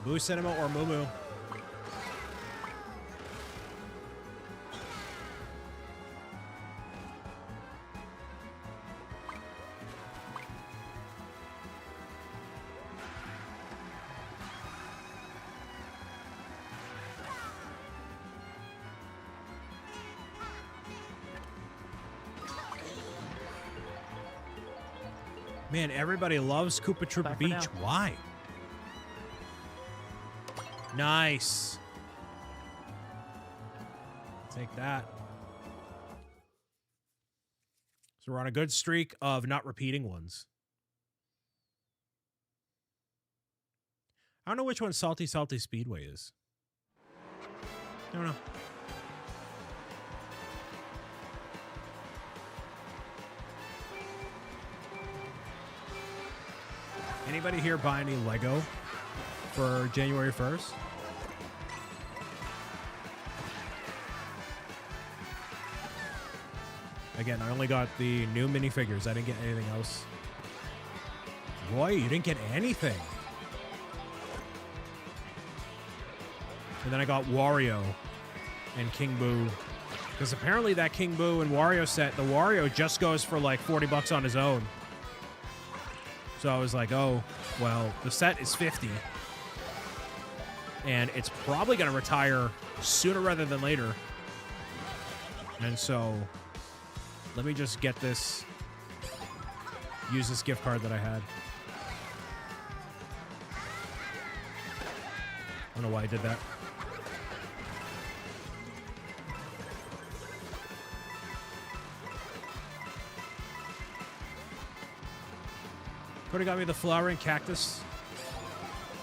Boo Cinema or Moo Moo. Man, everybody loves Koopa Troopa Beach. Why? Nice. Take that. So we're on a good streak of not repeating ones. I don't know which one Salty Speedway is. I don't know. Anybody here buy any Lego for January 1st? Again, I only got the new minifigures. I didn't get anything else. Roy, you didn't get anything. And then I got Wario and King Boo. Because apparently that King Boo and Wario set, the Wario just goes for like 40 bucks on his own. So I was like, oh, well, the set is 50. And it's probably going to retire sooner rather than later. And so let me just get this, use this gift card that I had. I don't know why I did that. Cody got me the flowering cactus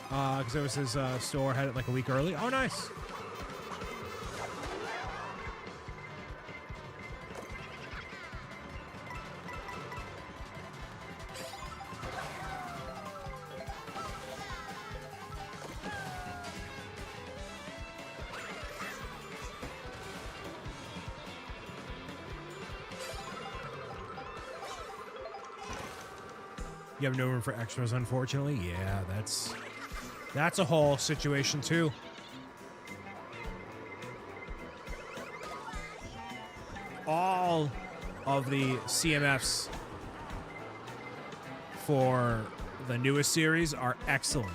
because it was his store, had it like a week early. Oh, nice. You have no room for extras, unfortunately. Yeah, that's a whole situation too. All of the CMFs for the newest series are excellent.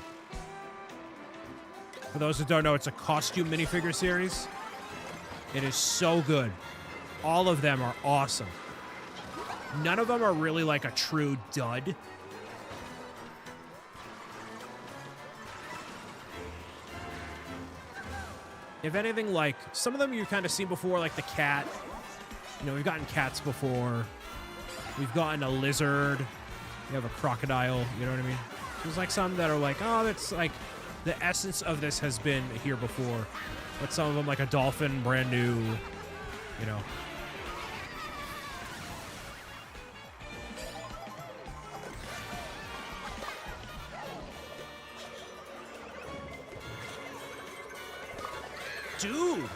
For those who don't know, it's a costume minifigure series. It is so good. All of them are awesome. None of them are really like a true dud. If anything, like, some of them you've kind of seen before, like the cat. You know, we've gotten cats before. We've gotten a lizard. We have a crocodile, you know what I mean? There's like some that are like, oh, that's like, the essence of this has been here before. But some of them, like a dolphin, brand new, you know. Dude!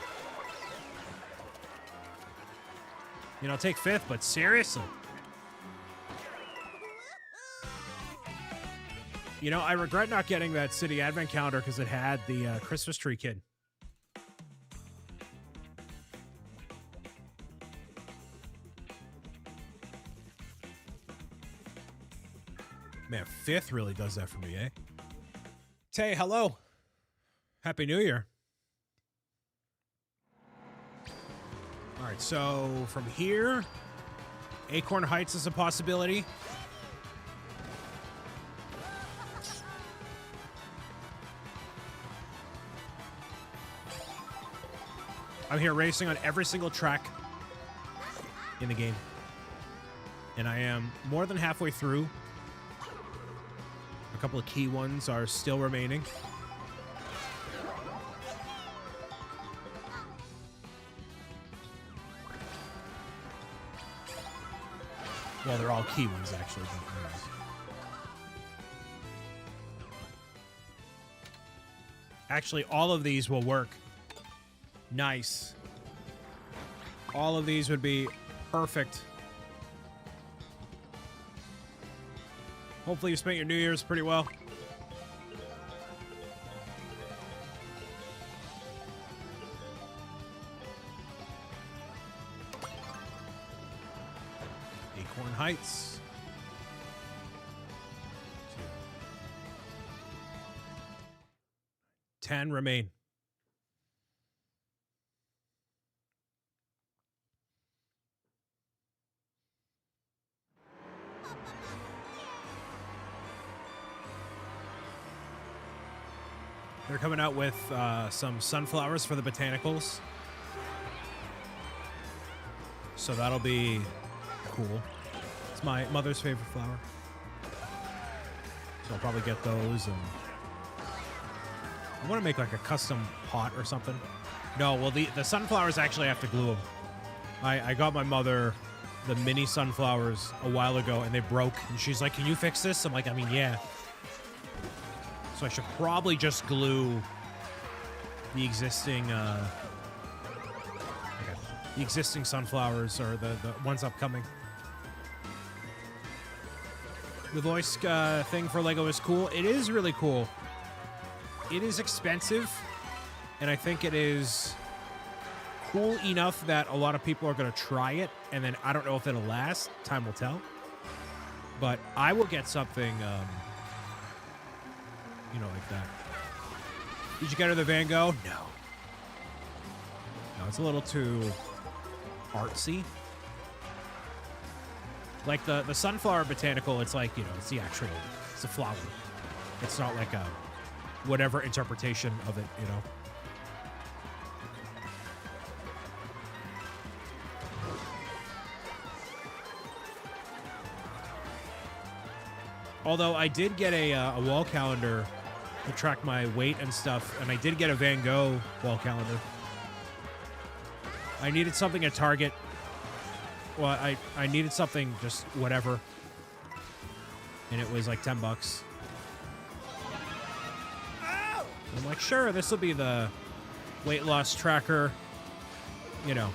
You know, take fifth, but seriously. You know, I regret not getting that city advent calendar because it had the Christmas tree kid. Man, fifth really does that for me, eh? Tay, hello. Happy New Year. All right, so from here, Acorn Heights is a possibility. I'm here racing on every single track in the game. And I am more than halfway through. A couple of key ones are still remaining. Well, they're all key ones, actually. But actually, all of these will work. Nice. All of these would be perfect. Hopefully you spent your New Year's pretty well. Acorn Heights. 10 remain. They're coming out with some sunflowers for the botanicals. So that'll be cool. It's my mother's favorite flower. So I'll probably get those. And I want to make like a custom pot or something. No, well, the sunflowers actually have to glue them. I got my mother the mini sunflowers a while ago and they broke. And she's like, can you fix this? I'm like, I mean, yeah. So I should probably just glue the existing sunflowers or the ones upcoming. The voice thing for Lego is cool. It is really cool. It is expensive, and I think it is cool enough that a lot of people are going to try it, and then I don't know if it'll last. Time will tell. But I will get something... you know, like that. Did you get her the Van Gogh? No. No, it's a little too artsy. Like the sunflower botanical, it's like, you know, it's a flower. It's not like a whatever interpretation of it, you know. Although I did get a wall calendar to track my weight and stuff, and I did get a Van Gogh wall calendar. I needed something at Target. Well, I needed something just whatever, and it was like $10. I'm like, sure, this will be the weight loss tracker, you know,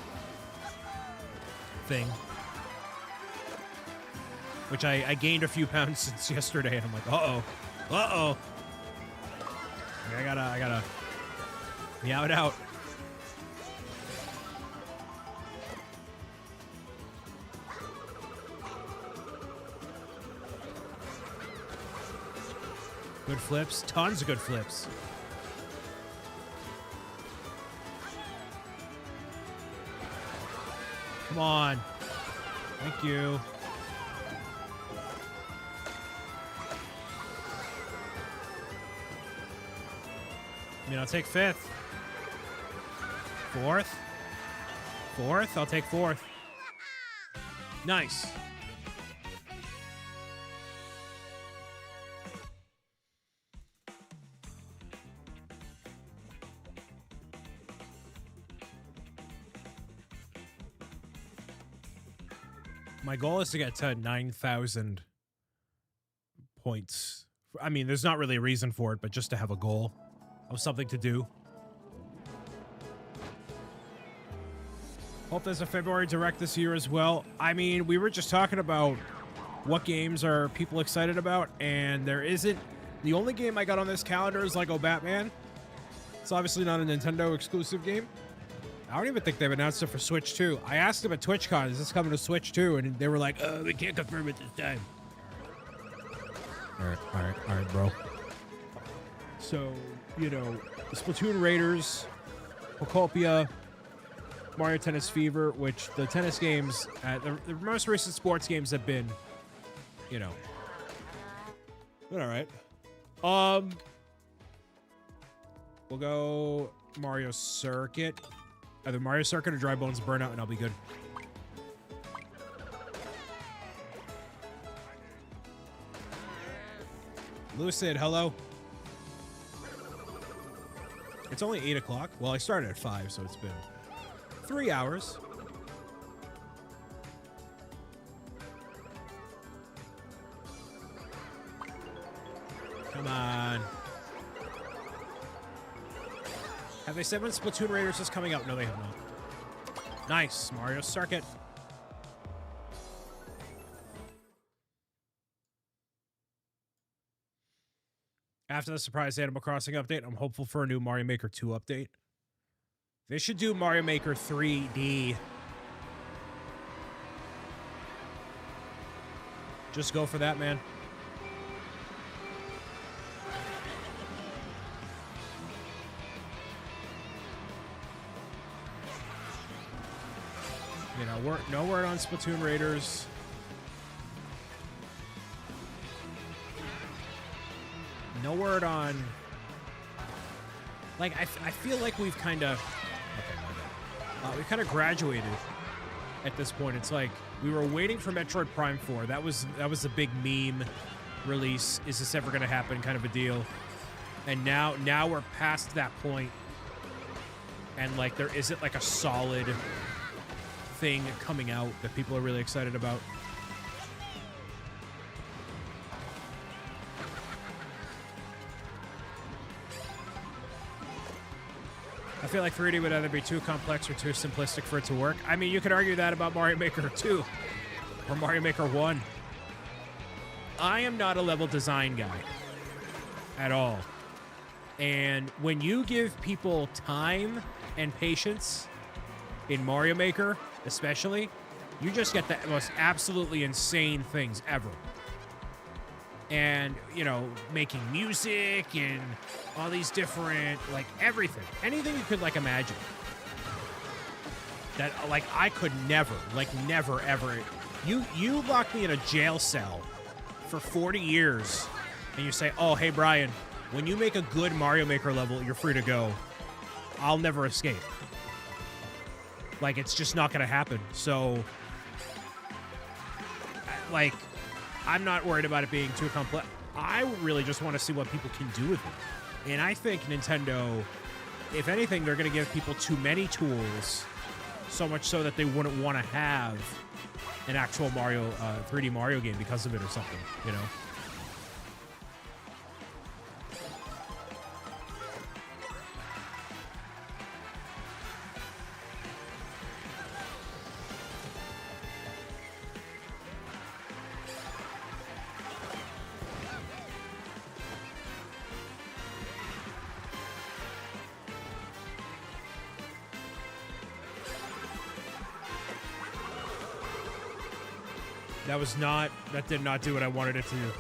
thing. which I gained a few pounds since yesterday, and I'm like, uh-oh. I gotta meow it out. Good flips, tons of good flips. Come on. Thank you. I mean, I'll take fifth. Fourth. I'll take fourth. Nice. My goal is to get to 9,000 points. I mean, there's not really a reason for it, but just to have a goal of something to do. Hope there's a February Direct this year as well. I mean, we were just talking about what games are people excited about, and there isn't. The only game I got on this calendar is Lego Batman. It's obviously not a Nintendo exclusive game. I don't even think they've announced it for Switch 2. I asked them at TwitchCon, is this coming to Switch 2? And they were like, we can't confirm it this time. All right, bro. So, you know, Splatoon Raiders, Pocopia, Mario Tennis Fever, which the tennis games, the most recent sports games have been, you know, but all right. We'll go Mario Circuit. Either Mario Circuit or Dry Bones Burnout, and I'll be good. Lucid, hello. It's only 8 o'clock. Well, I started at 5, so it's been 3 hours. Come on. Have they said when Splatoon Raiders is coming out? No, they have not. Nice. Mario Circuit. After the surprise Animal Crossing update, I'm hopeful for a new Mario Maker 2 update. They should do Mario Maker 3D. Just go for that, man. You know, no word on Splatoon Raiders. No word on... Like, I feel like we've kind of... Okay, my bad. We kind of graduated at this point. It's like, we were waiting for Metroid Prime 4. That was the big meme release. Is this ever going to happen kind of a deal? And now we're past that point. And, like, there isn't, like, a solid thing coming out that people are really excited about. I feel like 3D would either be too complex or too simplistic for it to work. I mean, you could argue that about Mario Maker 2 or Mario Maker 1. I am not a level design guy at all. And when you give people time and patience in Mario Maker, especially, you just get the most absolutely insane things ever. And, you know, making music and all these different, like, everything. Anything you could, like, imagine. That, like, I could never, ever. You lock me in a jail cell for 40 years, and you say, oh, hey, Brian, when you make a good Mario Maker level, you're free to go. I'll never escape. Like, it's just not going to happen. So, like, I'm not worried about it being too complex. I really just want to see what people can do with it. And I think Nintendo, if anything, they're going to give people too many tools, so much so that they wouldn't want to have an actual Mario, 3D Mario game because of it or something, you know? That did not do what I wanted it to do.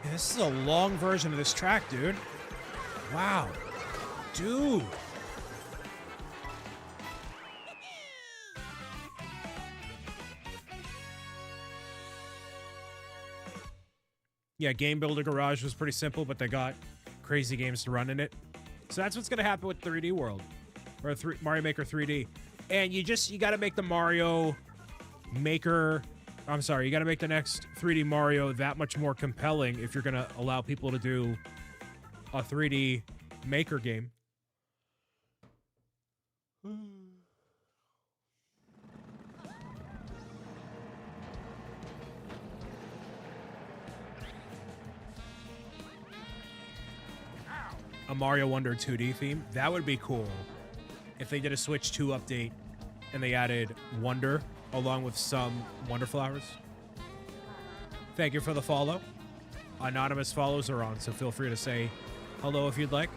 Yeah, this is a long version of this track, dude. Wow. Dude. Yeah, Game Builder Garage was pretty simple, but they got crazy games to run in it. So that's what's going to happen with 3D World. Or Mario Maker 3D. And you got to make the Mario Maker... I'm sorry, you got to make the next 3D Mario that much more compelling if you're going to allow people to do a 3D Maker game. A Mario Wonder 2D theme. That would be cool if they did a Switch 2 update and they added Wonder along with some Wonder Flowers. Thank you for the follow. Anonymous follows are on, so feel free to say hello if you'd like.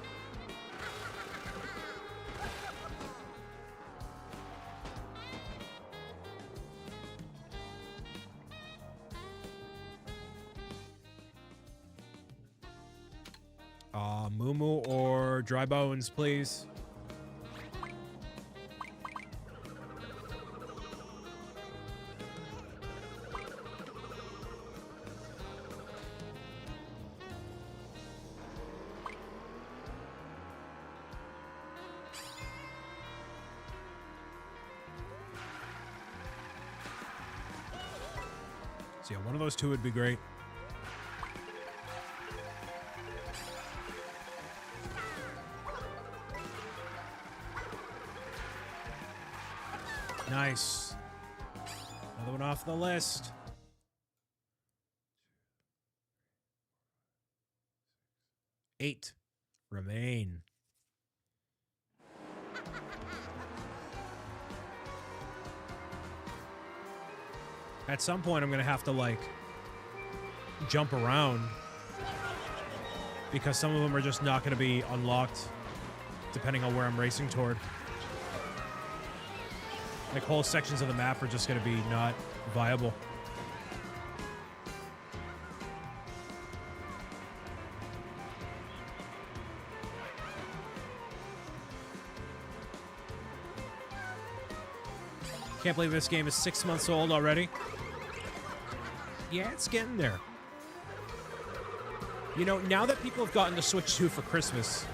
Moo or Dry Bones, please. So yeah, one of those two would be great. Nice. Another one off the list. Eight remain. At some point, I'm going to have to, like, jump around because some of them are just not going to be unlocked depending on where I'm racing toward. Like, whole sections of the map are just going to be not viable. Can't believe this game is 6 months old already. Yeah, it's getting there. You know, now that people have gotten the Switch 2 for Christmas,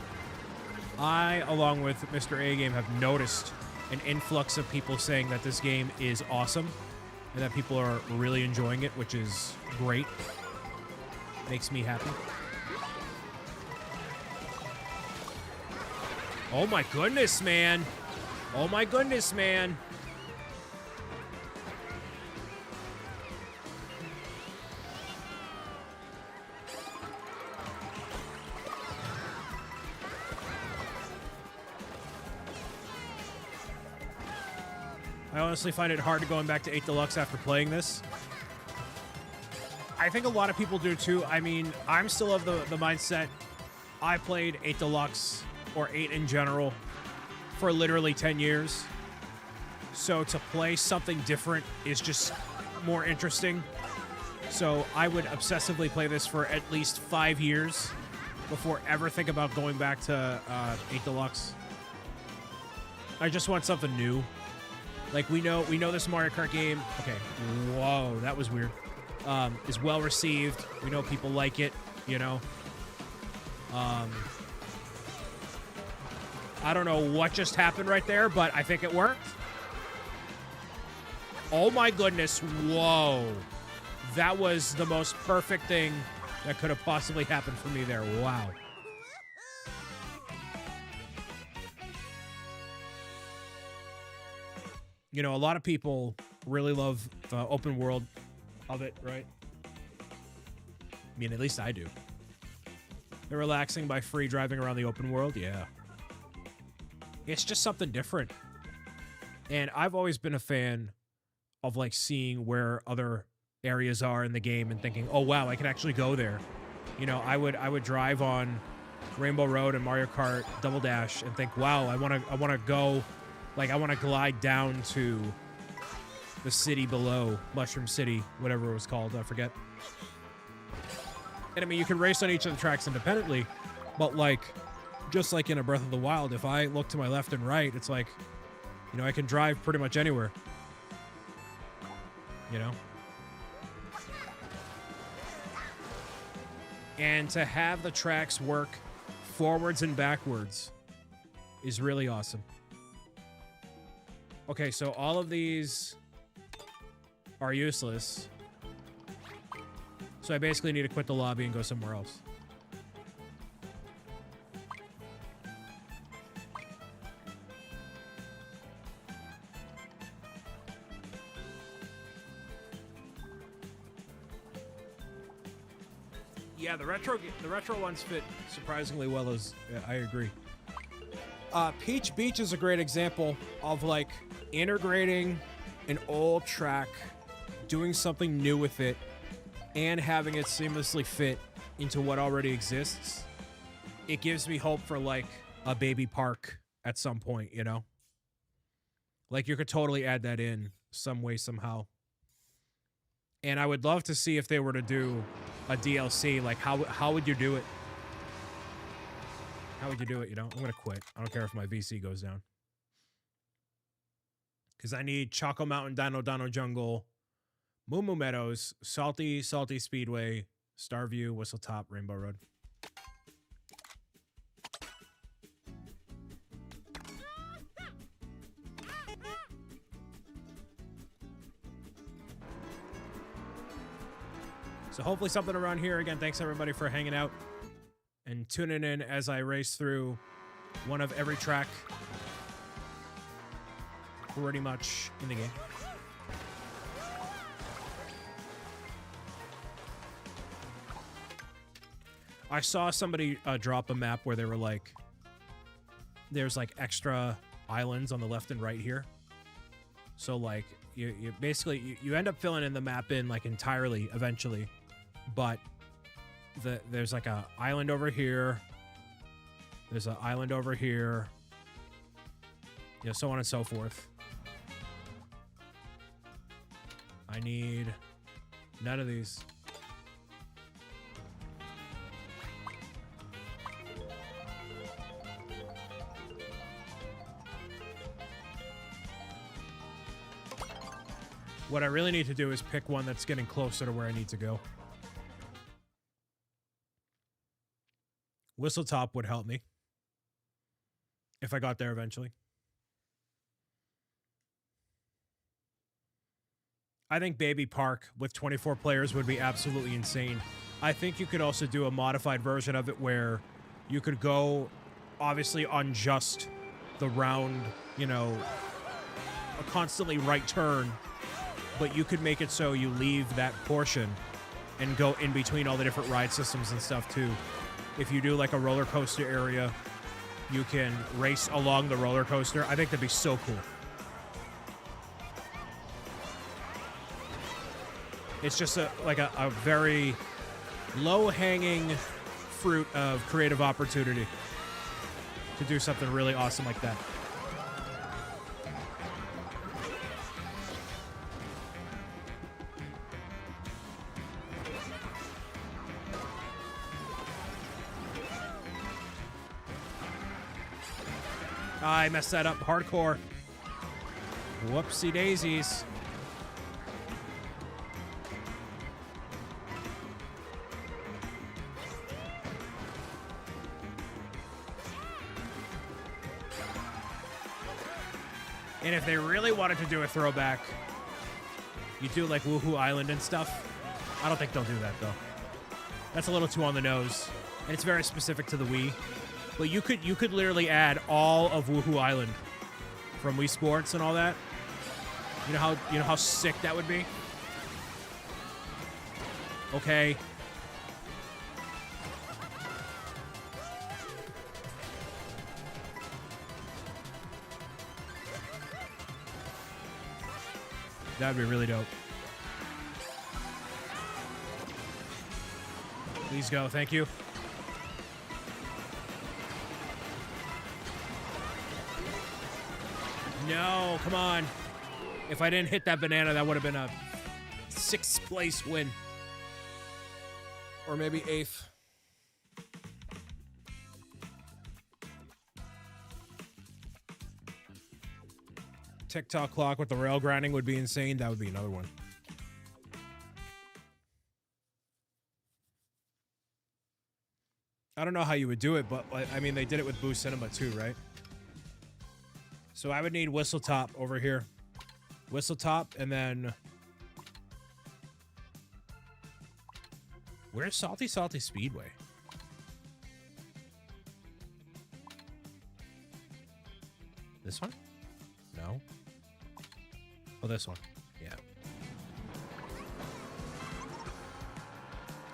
I, along with Mr. A Game, have noticed an influx of people saying that this game is awesome and that people are really enjoying it, which is great. Makes me happy. Oh my goodness, man. Oh my goodness, man. I honestly find it hard to going back to 8 Deluxe after playing this. I think a lot of people do too. I mean, I'm still of the mindset. I played 8 Deluxe or 8 in general for literally 10 years. So to play something different is just more interesting. So I would obsessively play this for at least 5 years before ever think about going back to 8 Deluxe. I just want something new. Like, we know this Mario Kart game, okay, whoa, that was weird, is well received. We know people like it, you know. I don't know what just happened right there, but I think it worked. Oh my goodness, whoa. That was the most perfect thing that could have possibly happened for me there, wow. You know, a lot of people really love the open world of it, right? I mean, at least I do. They're relaxing by free driving around the open world, yeah. It's just something different. And I've always been a fan of, like, seeing where other areas are in the game and thinking, oh, wow, I can actually go there. You know, I would drive on Rainbow Road and Mario Kart Double Dash and think, wow, I want to go... Like, I want to glide down to the city below, Mushroom City, whatever it was called, I forget. And I mean, you can race on each of the tracks independently, but like, just like in a Breath of the Wild, if I look to my left and right, it's like, you know, I can drive pretty much anywhere. You know? And to have the tracks work forwards and backwards is really awesome. Okay, so all of these are useless. So I basically need to quit the lobby and go somewhere else. Yeah, the retro ones fit surprisingly well. I agree. Peach Beach is a great example of like integrating an old track, doing something new with it, and having it seamlessly fit into what already exists. It gives me hope for like a baby park at some point, you know? Like you could totally add that in some way, somehow. And I would love to see if they were to do a DLC, like how would you do it? How would you do it, you know? I'm gonna quit. I don't care if my VC goes down. Because I need Choco Mountain, Dino Jungle, Moo Moo Meadows, Salty Speedway, Starview, Whistletop, Rainbow Road. So hopefully something around here. Again, thanks everybody for hanging out and tuning in as I race through one of every track pretty much in the game. I saw somebody drop a map where they were like, there's like extra islands on the left and right here. So like you basically, you end up filling in the map in like entirely eventually. But there's like a island over here. There's an island over here. You know, so on and so forth. I need none of these. What I really need to do is pick one that's getting closer to where I need to go. Whistletop would help me if I got there eventually. I think Baby Park with 24 players would be absolutely insane. I think you could also do a modified version of it where you could go, obviously, on just the round, you know, a constantly right turn, but you could make it so you leave that portion and go in between all the different ride systems and stuff, too. If you do like a roller coaster area, you can race along the roller coaster. I think that'd be so cool. It's just a very low-hanging fruit of creative opportunity to do something really awesome like that. I messed that up hardcore. Whoopsie daisies. And if they really wanted to do a throwback, you do like Woohoo Island and stuff. I don't think they'll do that though. That's a little too on the nose. And it's very specific to the Wii. But you could literally add all of Woohoo Island from Wii Sports and all that. You know how sick that would be? Okay. That'd be really dope. Please go, thank you. No, come on. If I didn't hit that banana, that would have been a 6th place win. Or maybe 8th. TikTok clock with the rail grinding would be insane. That would be another one. I don't know how you would do it, but I mean, they did it with Boo Cinema too, right? So I would need Whistle Top over here. Whistle Top, and then... Where's Salty Salty Speedway? This one? No. Oh, this one. Yeah.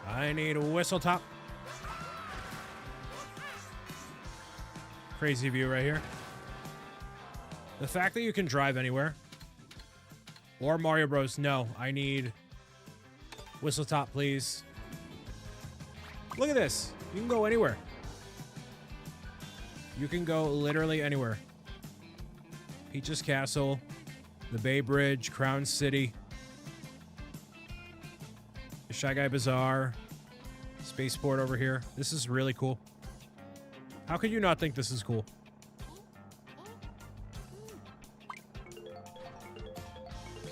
I need a Whistle Top. Crazy view right here. The fact that you can drive anywhere. Or Mario Bros. No, I need Whistle Top, please. Look at this. You can go anywhere. You can go literally anywhere. Peach's Castle, the Bay Bridge, Crown City, the Shy Guy Bazaar, Spaceport over here. This is really cool. How could you not think this is cool?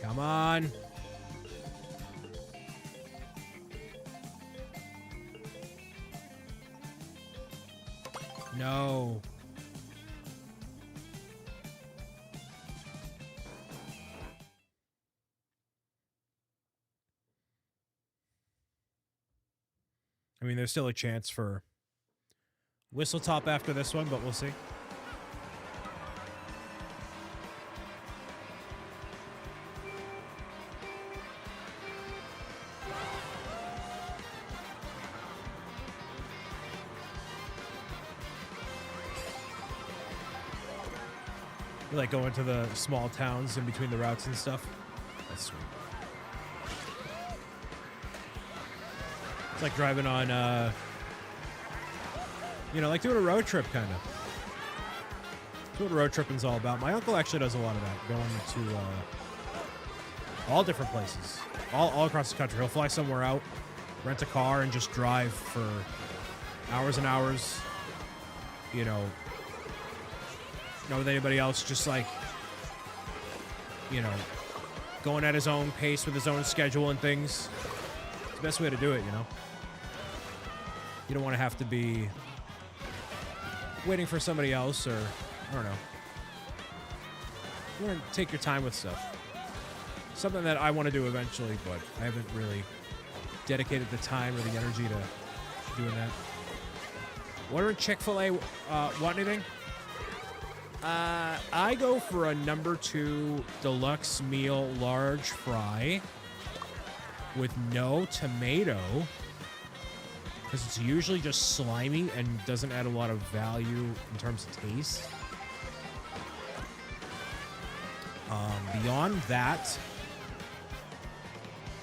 Come on. No. I mean, there's still a chance for Whistle Top after this one, but we'll see. You like going to the small towns in between the routes and stuff? That's sweet. It's like driving on, you know, like doing a road trip, kind of. That's what road tripping's all about. My uncle actually does a lot of that, going to all different places, all across the country. He'll fly somewhere out, rent a car, and just drive for hours and hours, you know, not with anybody else, just like, you know, going at his own pace with his own schedule and things. It's the best way to do it, you know? You don't want to have to be waiting for somebody else, or, I don't know. You want to take your time with stuff. Something that I want to do eventually, but I haven't really dedicated the time or the energy to doing that. Ordering Chick-fil-A, want anything? I go for a #2 deluxe meal large fry with no tomato, because it's usually just slimy and doesn't add a lot of value in terms of taste. Beyond that,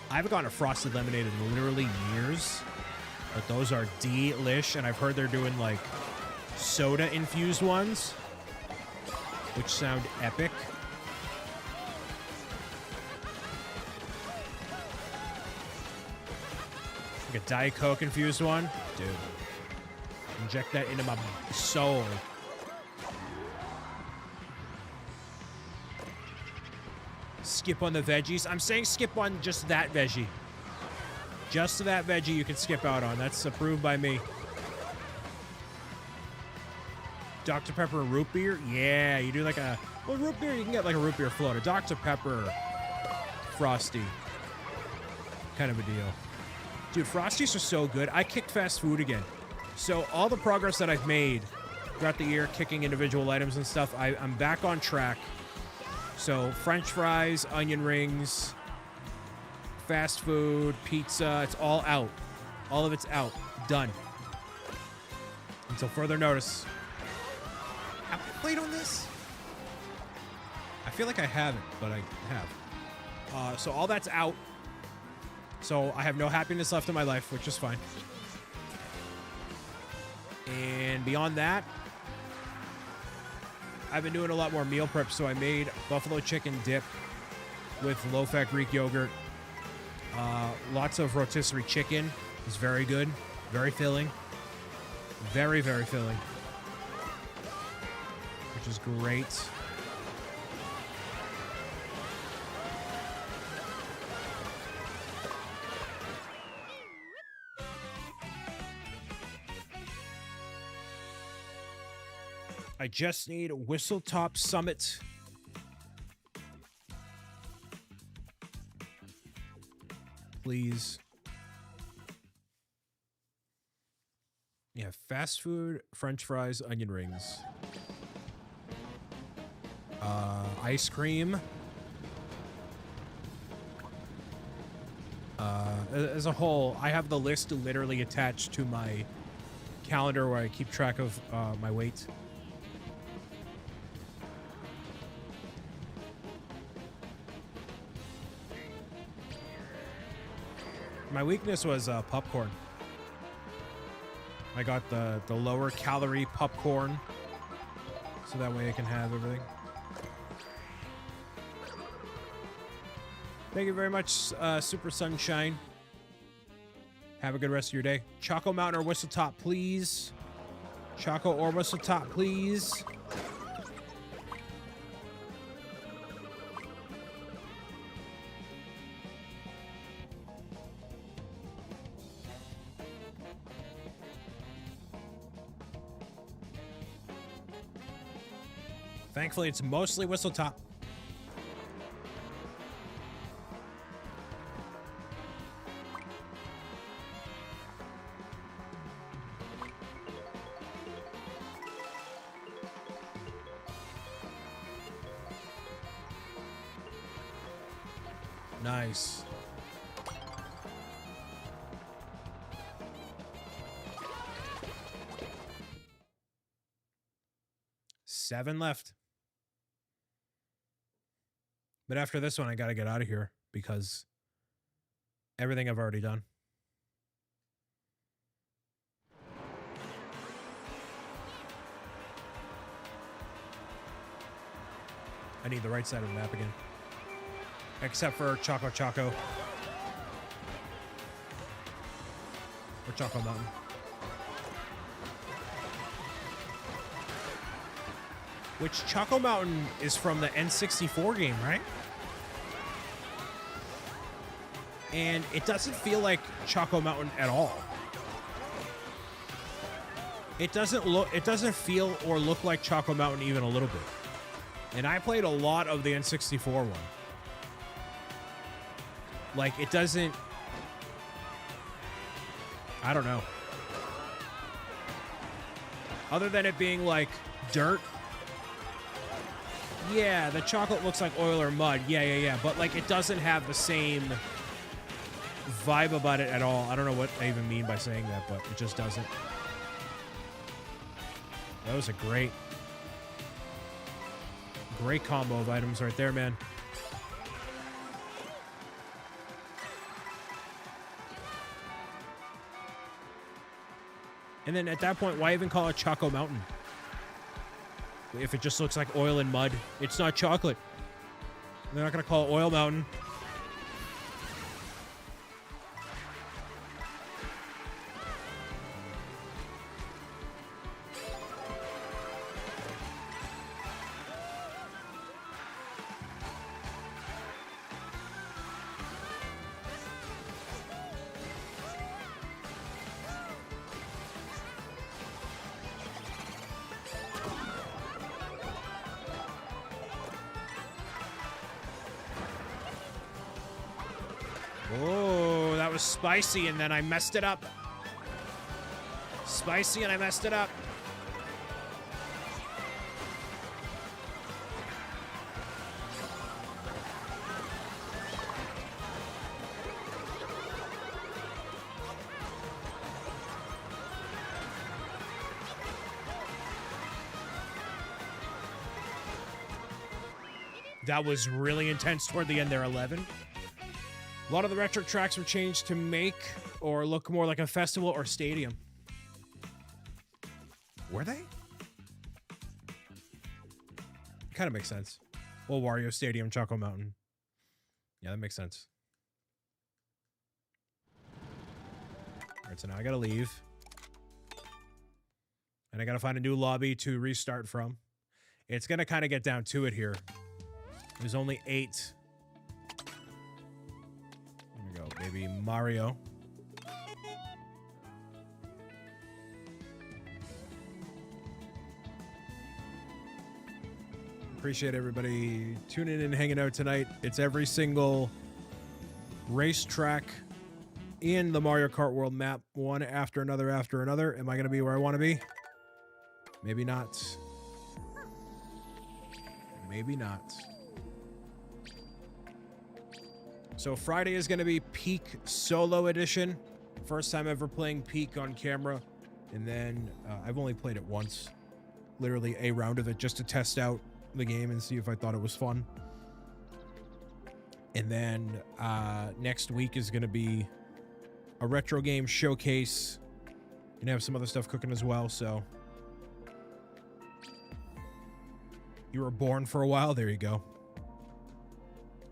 I haven't gotten a frosted lemonade in literally years, but those are delish, and I've heard they're doing like soda infused ones, which sound epic. Like a Diet Coke infused one. Dude. Inject that into my soul. Skip on the veggies. I'm saying skip on just that veggie. Just that veggie you can skip out on. That's approved by me. Dr. Pepper and root beer? Yeah, you do like a... Well, root beer, you can get like a root beer float. A Dr. Pepper Frosty. Kind of a deal. Dude, Frosties are so good. I kicked fast food again. So all the progress that I've made throughout the year, kicking individual items and stuff, I'm back on track. So French fries, onion rings, fast food, pizza, it's all out. All of it's out. Done. Until further notice. Have I played on this? I feel like I haven't, but I have. So all that's out. So I have no happiness left in my life, which is fine. And beyond that, I've been doing a lot more meal prep, so I made buffalo chicken dip with low-fat Greek yogurt. Lots of rotisserie chicken. It's very good. Very filling. Very, very filling. Which is great. I just need Whistletop Summit. Please. Yeah, fast food, French fries, onion rings. Ice cream. As a whole, I have the list literally attached to my calendar where I keep track of my weight. My weakness was popcorn. I got the lower calorie popcorn, so that way I can have everything. Thank you very much, Super Sunshine. Have a good rest of your day. Choco Mountain or Whistletop, please. Choco or Whistletop, please. Thankfully, it's mostly Whistletop. Nice. Seven left. But after this one, I gotta get out of here because everything I've already done. I need the right side of the map again. Except for Choco Choco. Or Choco Mountain. Which Choco Mountain is from the N64 game, right? And it doesn't feel like Choco Mountain at all. It doesn't feel or look like Choco Mountain even a little bit. And I played a lot of the N64 one. Like, it doesn't... I don't know. Other than it being, like, dirt. Yeah, the chocolate looks like oil or mud. Yeah. But, like, it doesn't have the same vibe about it at all. I don't know what I even mean by saying that, but it just doesn't. That was a great combo of items right there, man. And then at that point, why even call it Choco Mountain? If it just looks like oil and mud, it's not chocolate. They're not going to call it Oil Mountain. Oh, that was spicy, and then I messed it up. Spicy, and I messed it up. That was really intense toward the end there, 11. A lot of the retro tracks were changed to make or look more like a festival or stadium. Were they? Kind of makes sense. Well, Wario Stadium, Choco Mountain. Yeah, that makes sense. All right, so now I gotta leave. And I gotta find a new lobby to restart from. It's gonna kind of get down to it here. There's only 8. There we go, baby Mario. Appreciate everybody tuning in and hanging out tonight. It's every single racetrack in the Mario Kart World map, one after another after another. Am I going to be where I want to be? Maybe not. Maybe not. So Friday is going to be Peak Solo Edition. First time ever playing Peak on camera. And then I've only played it once. Literally a round of it just to test out the game and see if I thought it was fun. And then next week is going to be a retro game showcase. Gonna have some other stuff cooking as well. So you were born for a while. There you go.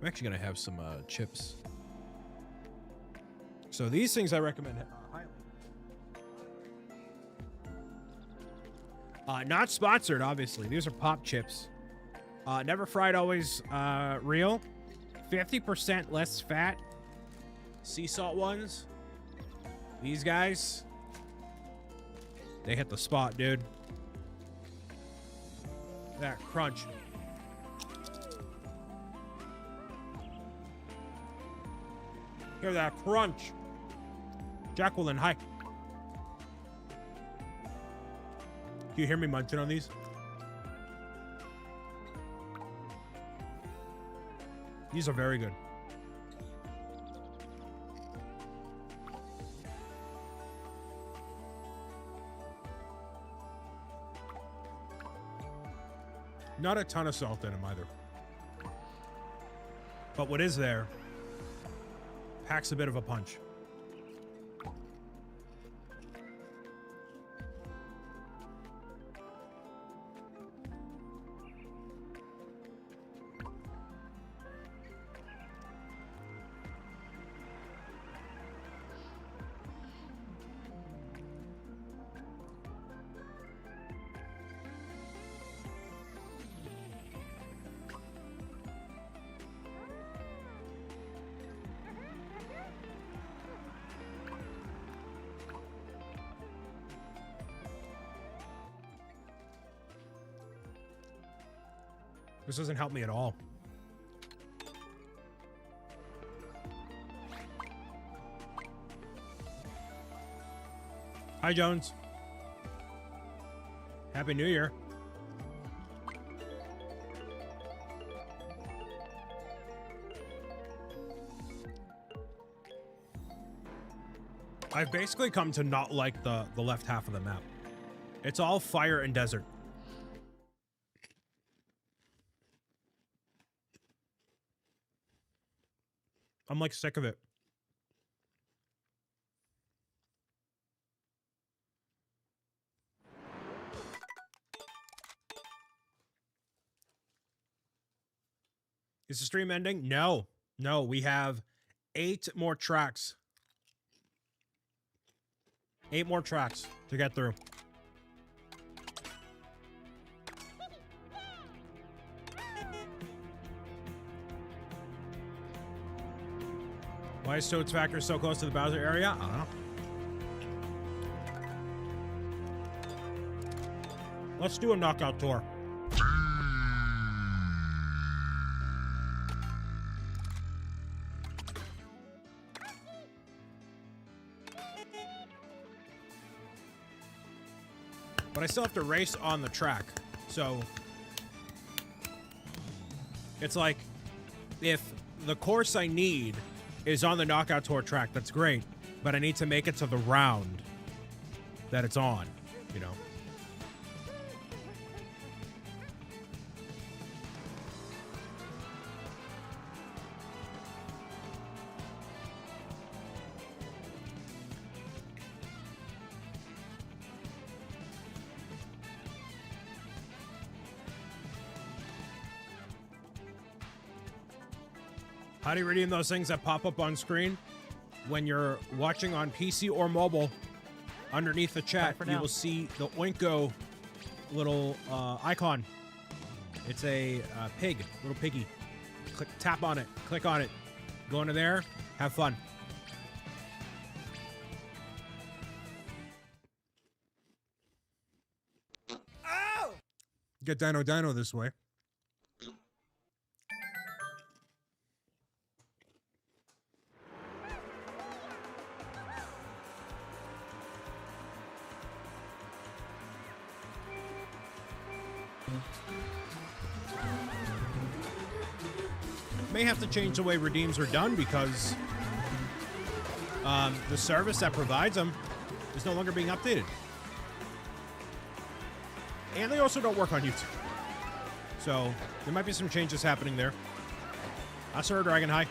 I'm actually gonna have some chips. So these things I recommend highly. Not sponsored, obviously. These are pop chips. Never fried, always real. 50% less fat. Sea salt ones. These guys, they hit the spot, dude. That crunch. Hear that crunch. Jacqueline, hi. Do you hear me munching on these? These are very good. Not a ton of salt in them either. But what is there packs a bit of a punch. This doesn't help me at all. Hi, Jones. Happy New Year. I've basically come to not like the left half of the map. It's all fire and desert. I'm like sick of it. Is the stream ending? No. No, we have 8 more tracks. 8 more tracks to get through. Why is Toad's Factory so close to the Bowser area? I don't know. Let's do a knockout tour. But I still have to race on the track. So it's like if the course I need is on the knockout tour track, that's great, but I need to make it to the round that it's on, you know. How do you redeem those things that pop up on screen when you're watching on PC or mobile? Underneath the chat, you will see the Oinko little icon. It's a pig, little piggy. Tap on it, click on it, go into there, have fun. Oh! Get Dino this way. May have to change the way redeems are done because the service that provides them is no longer being updated. And they also don't work on YouTube. So there might be some changes happening there. Sir Dragon, hi.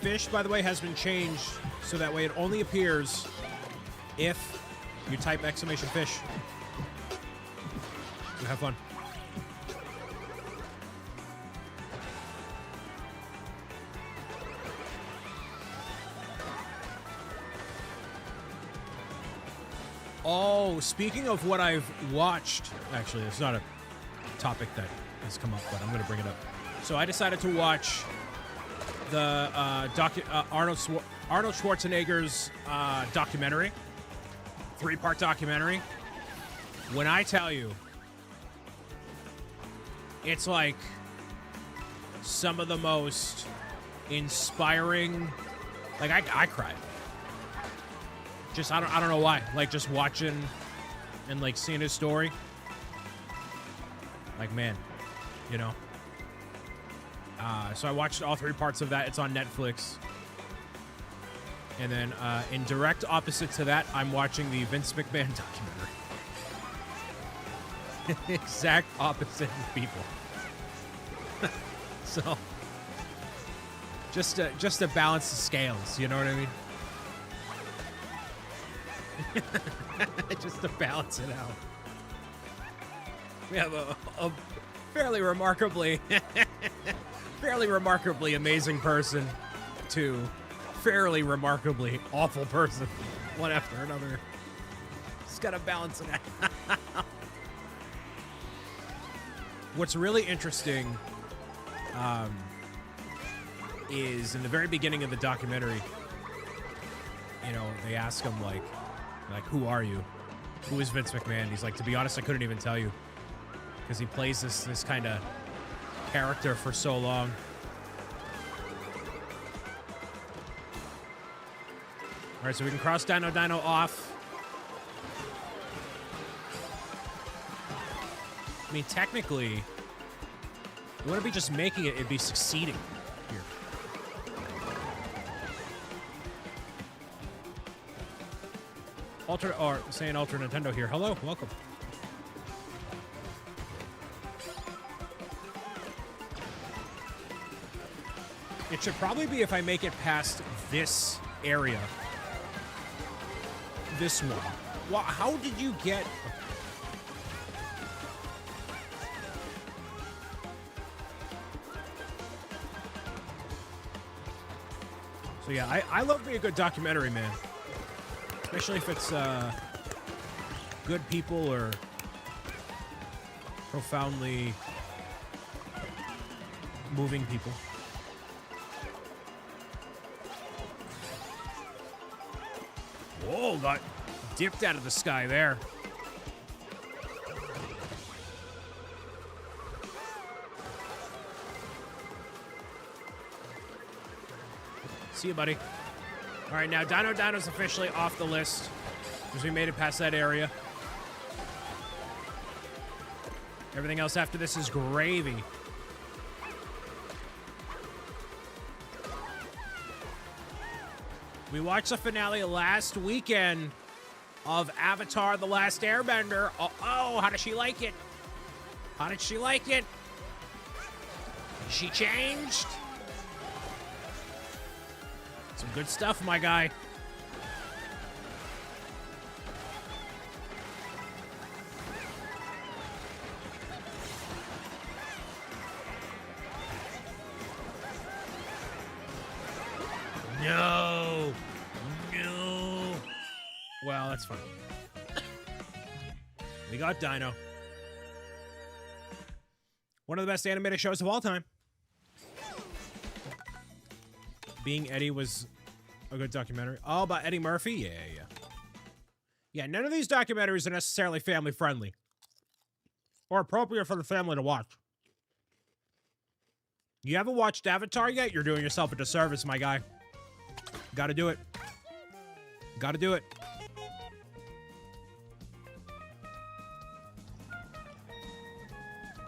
Fish, by the way, has been changed so that way it only appears if you type exclamation fish. So have fun. Oh, speaking of what I've watched, actually, it's not a topic that has come up, but I'm going to bring it up. So I decided to watch the Arnold Schwarzenegger's documentary, 3-part documentary. When I tell you, it's like some of the most inspiring, like I cried. Just, I don't know why. Like, just watching and, like, seeing his story. Like, man, you know. So I watched all 3 parts of that. It's on Netflix. And then, in direct opposite to that, I'm watching the Vince McMahon documentary. Exact opposite of people. So, just to balance the scales, you know what I mean? Just to balance it out. We have a fairly remarkably amazing person to fairly remarkably awful person, one after another. Just gotta balance it out. What's really interesting is in the very beginning of the documentary, you know, they ask him like, who are you? Who is Vince McMahon? He's like, to be honest, I couldn't even tell you. Because he plays this kind of character for so long. All right, so we can cross Dino off. I mean, technically, it wouldn't be just making it, it'd be succeeding here. Saying Ultra Nintendo here. Hello, welcome. It should probably be if I make it past this area. This one. Well, how did you get... So yeah, I love me a good documentary, man. Especially if it's good people or profoundly moving people. Whoa, got dipped out of the sky there. See you, buddy. All right, now Dino's officially off the list because we made it past that area. Everything else after this is gravy. We watched the finale last weekend of Avatar: The Last Airbender. Oh, how does she like it? How did she like it? She changed? Some good stuff, my guy. No. No. Well, that's fine. We got Dino. One of the best animated shows of all time. Being Eddie was a good documentary. Oh, about Eddie Murphy? Yeah. Yeah, none of these documentaries are necessarily family friendly. Or appropriate for the family to watch. You haven't watched Avatar yet? You're doing yourself a disservice, my guy. Gotta do it. Gotta do it.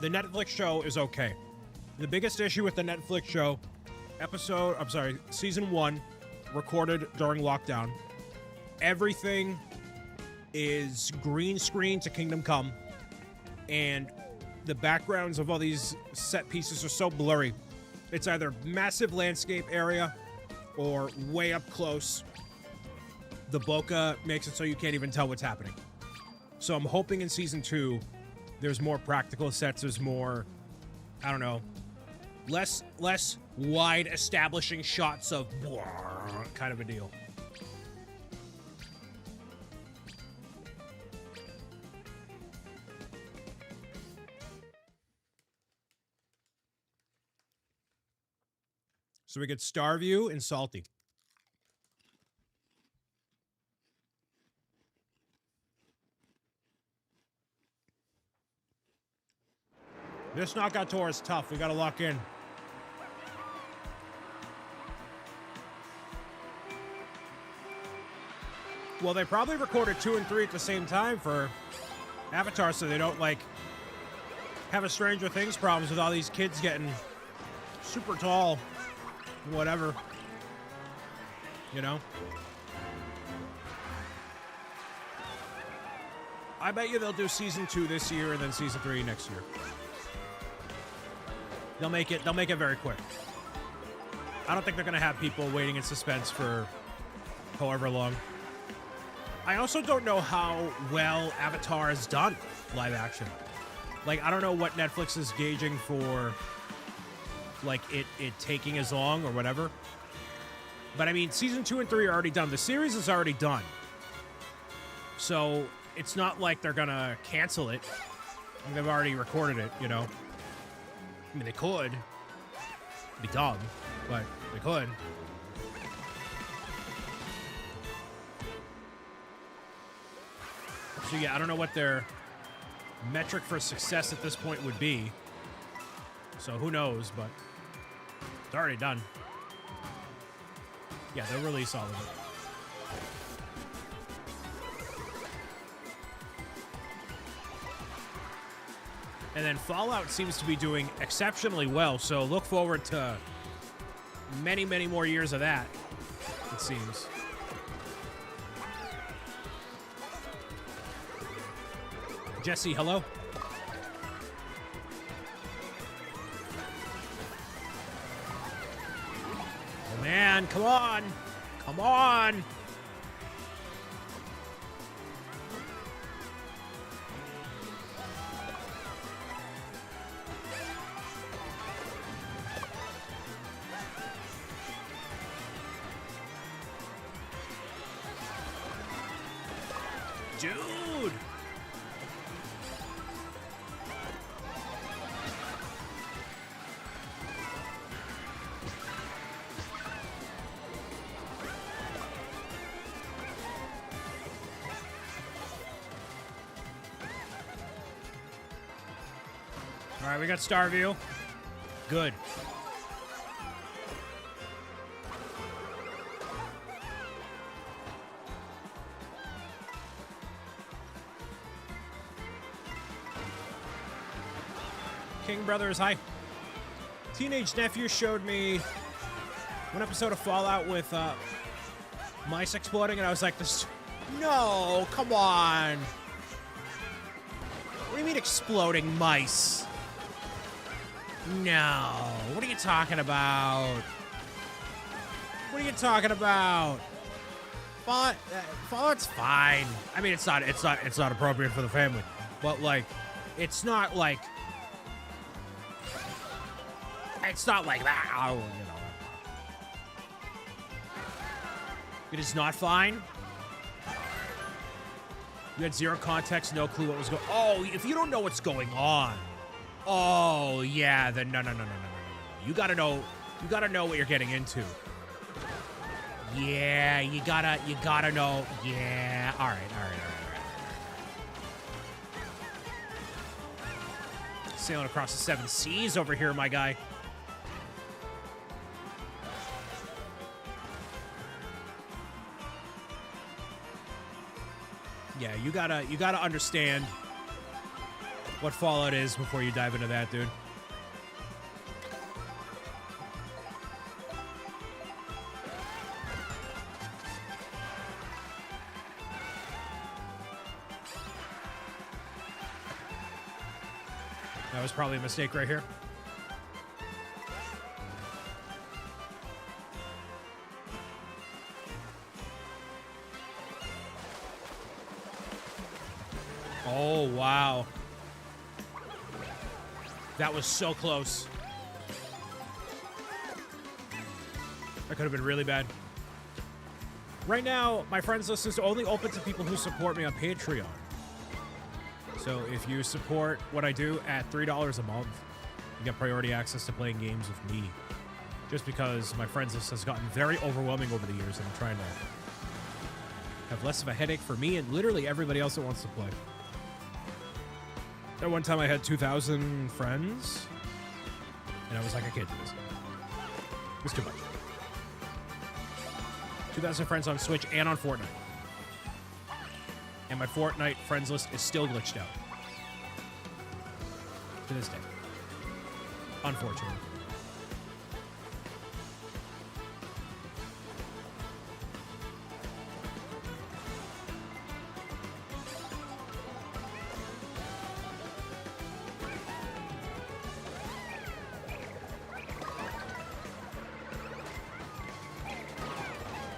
The Netflix show is okay. The biggest issue with the Netflix show, season 1, recorded during lockdown. Everything is green screen to Kingdom Come, and the backgrounds of all these set pieces are so blurry. It's either massive landscape area or way up close. The bokeh makes it so you can't even tell what's happening. So I'm hoping in season 2 there's more practical sets, there's more, I don't know, less wide establishing shots of kind of a deal. So we get Starview and Salty. This knockout tour is tough. We got to lock in. Well, they probably recorded 2 and 3 at the same time for Avatar, so they don't, like, have a Stranger Things problems with all these kids getting super tall, whatever, you know? I bet you they'll do season 2 this year and then season 3 next year. They'll make it very quick. I don't think they're gonna have people waiting in suspense for however long. I also don't know how well Avatar has done live action. Like, I don't know what Netflix is gauging for, like, it taking as long or whatever. But I mean, season 2 and 3 are already done. The series is already done. So it's not like they're gonna cancel it. I mean, they've already recorded it, you know? I mean, they could. It'd be dumb, but they could. So yeah, I don't know what their metric for success at this point would be. So who knows, but it's already done. Yeah, they'll release all of it. And then Fallout seems to be doing exceptionally well, so look forward to many, many more years of that, it seems. Jesse, hello? Oh man, come on! Come on! Dude! All right, we got Starview. Good. King Brothers, hi. Teenage nephew showed me one episode of Fallout with mice exploding, and I was like, "This, no, come on. What do you mean exploding mice? No, what are you talking about? What are you talking about? Fallout's fine. I mean, it's not appropriate for the family, but like, it's not like that. Oh, you know. It is not fine. You had zero context, no clue what was going. Oh, if you don't know what's going on. Oh yeah, then no. You gotta know. You gotta know what you're getting into. Yeah, you gotta know. Yeah. All right. Sailing across the 7 seas over here, my guy. Yeah, you gotta understand what Fallout is before you dive into that, dude. That was probably a mistake right here. Oh, wow. That was so close. That could have been really bad. Right now, my friends list is only open to people who support me on Patreon. So if you support what I do at $3 a month, you get priority access to playing games with me. Just because my friends list has gotten very overwhelming over the years, and I'm trying to have less of a headache for me and literally everybody else that wants to play. At one time, I had 2,000 friends, and I was like, I can't do this. It's too much. 2,000 friends on Switch and on Fortnite. And my Fortnite friends list is still glitched out. To this day. Unfortunately.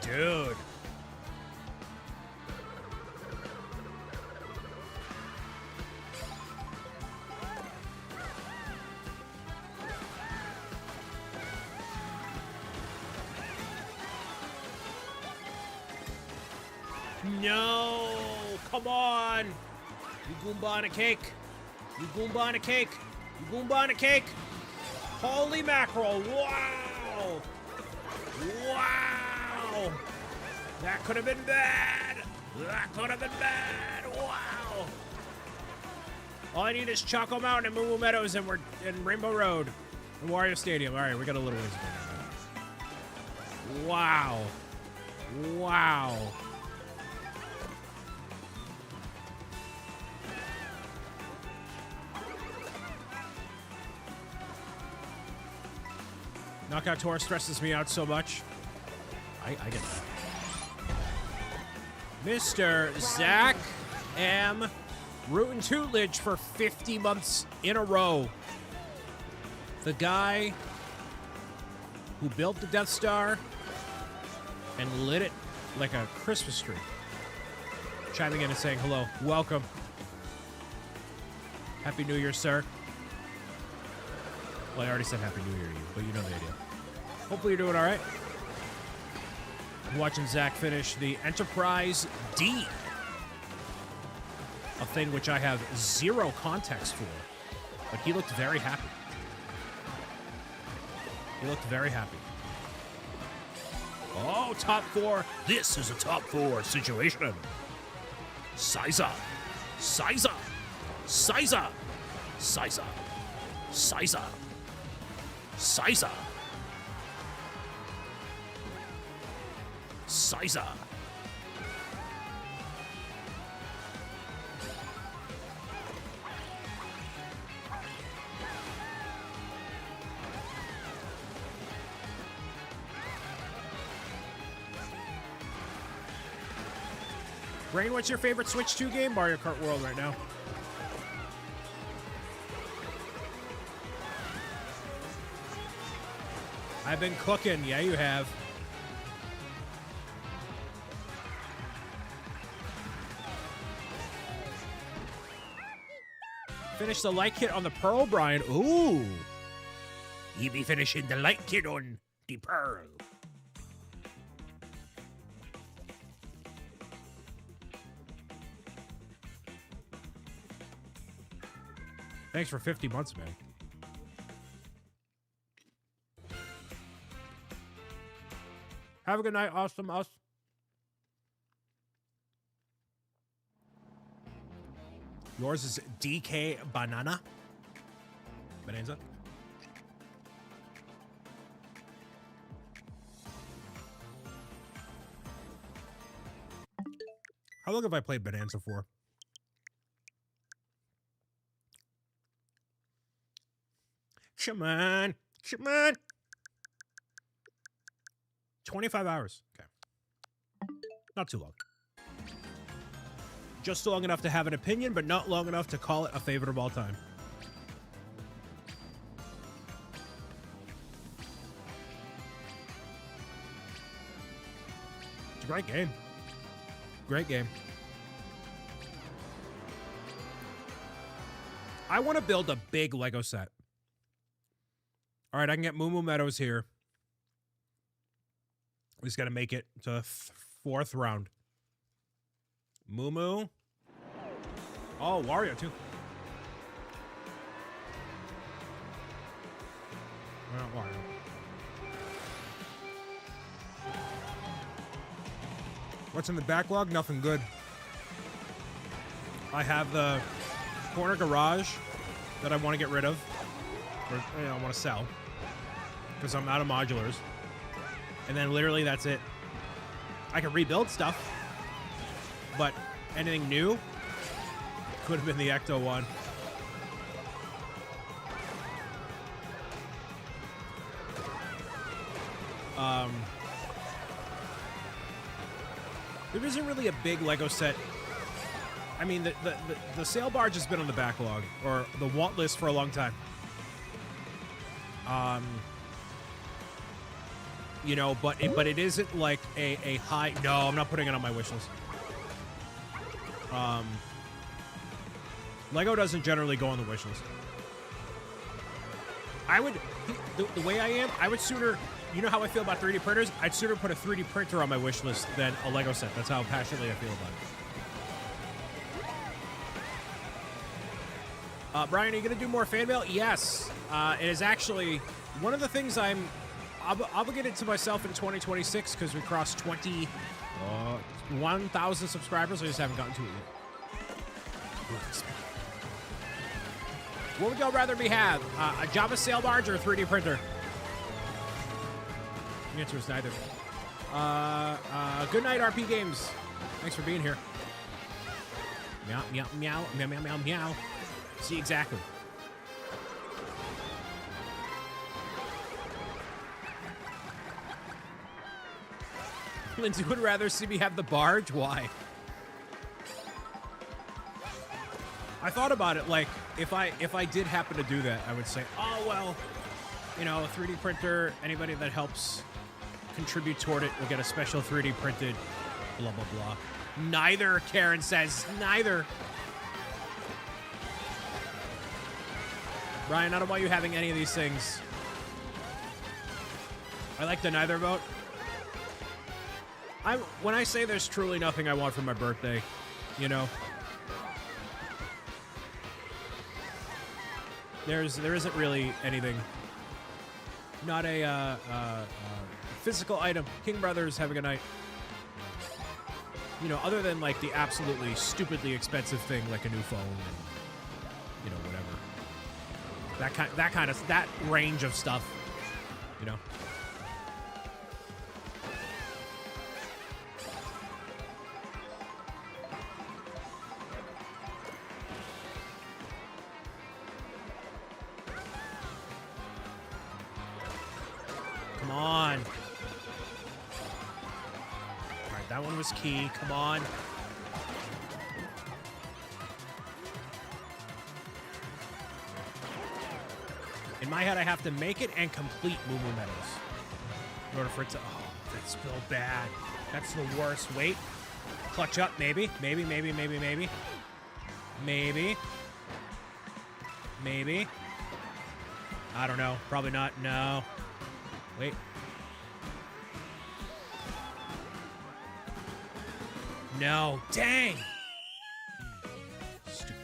Dude. No! Come on! You Goomba on a cake! You Goomba on a cake! You Goomba on a cake! Holy mackerel! Wow! Wow! That could have been bad! That could have been bad! Wow! All I need is Choco Mountain and Moo Moo Meadows, and we're in Rainbow Road and Wario Stadium. All right, we got a little ways to go. Wow! Wow! Knockout Tour stresses me out so much. I get that. Mr. Zach M. Rootin' Tootledge for 50 months in a row. The guy who built the Death Star and lit it like a Christmas tree. Chiming in and saying hello. Welcome. Happy New Year, sir. Well, I already said Happy New Year to you, but you know the idea. Hopefully you're doing all right. I'm watching Zach finish the Enterprise D. A thing which I have zero context for. But he looked very happy. He looked very happy. Oh, top 4. This is a top 4 situation. Size up. Size up. Size up. Size up. Size up. Sizer. Sizer. Brain, what's your favorite Switch 2 game? Mario Kart World right now. I've been cooking. Yeah, you have. Finish the light kit on the Pearl, Brian. Ooh. You be finishing the light kit on the Pearl. Thanks for 50 months, man. Have a good night, awesome us. Yours is DK Banana. Bonanza. How long have I played Bonanza for? Come on. Come on. 25 hours. Okay. Not too long. Just long enough to have an opinion, but not long enough to call it a favorite of all time. It's a great game. Great game. I want to build a big Lego set. All right, I can get Moo Moo Meadows here. We just got to make it to the fourth round. Moo Moo. Oh, Wario, too. Wario. What's in the backlog? Nothing good. I have the corner garage that I want to get rid of. Or, I want to sell. Because I'm out of modulars. And then literally that's it. I can rebuild stuff. But anything new could have been the Ecto one. There isn't really a big Lego set. I mean, the sail barge has been on the backlog, or the want list for a long time. You know, but it isn't like a high. No, I'm not putting it on my wish list. Lego doesn't generally go on the wish list. I would, the way I am, I would sooner. You know how I feel about 3D printers? I'd sooner put a 3D printer on my wish list than a Lego set. That's how passionately I feel about it. Brian, are you going to do more fan mail? Yes. It is actually one of the things I'm obligated to myself in 2026 because we crossed 1,000 subscribers. I just haven't gotten to it yet. What would y'all rather me have? A Java sail barge or a 3D printer? The answer is neither. Good night, RP Games. Thanks for being here. Meow, meow, meow, meow, meow, meow, meow. See, exactly. Lindsay would rather see me have the barge. Why? I thought about it. Like, if I did happen to do that, I would say, oh well, you know, a 3D printer. Anybody that helps contribute toward it will get a special 3D printed. Blah blah blah. Neither. Karen says neither. Ryan, I don't want you having any of these things. I like the neither vote. When I say there's truly nothing I want for my birthday, you know, there isn't really anything. Not a physical item. King Brothers, have a good night. You know, other than like the absolutely stupidly expensive thing like a new phone and, you know, whatever. That range of stuff, you know. Come on. All right, that one was key. Come on. In my head, I have to make it and complete Moo Moo Meadows in order for it to... Oh, that's so bad. That's the worst. Wait. Clutch up, maybe. Maybe. I don't know. Probably not. No. Wait. No. Dang. Stupid.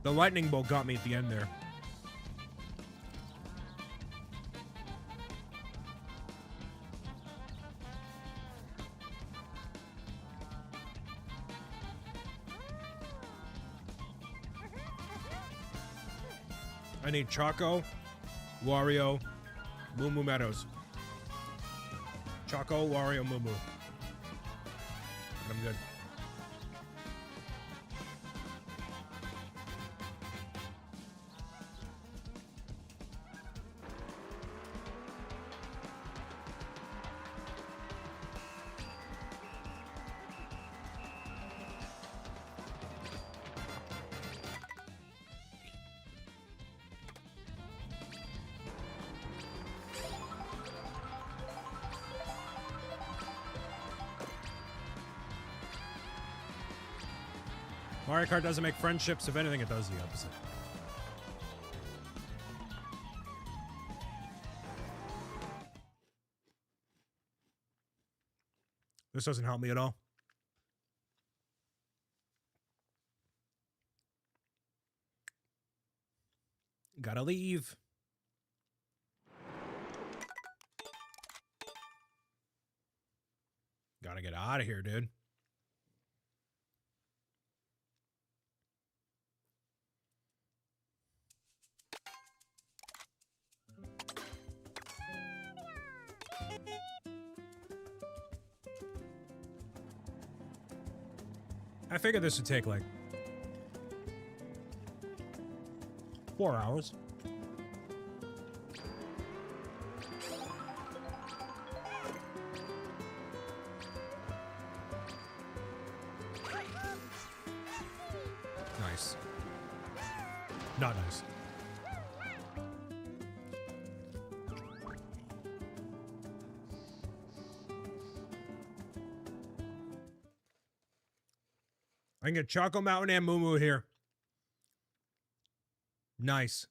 The lightning bolt got me at the end there. I need Choco, Wario, Moo Moo Meadows. Choco, Wario, Moo Moo. And I'm good. Mario Kart doesn't make friendships. If anything, it does the opposite. This doesn't help me at all. Gotta leave. Gotta get out of here, dude. I figured this would take like 4 hours. Nice. Not nice. I can get Choco Mountain and Moo Moo here. Nice.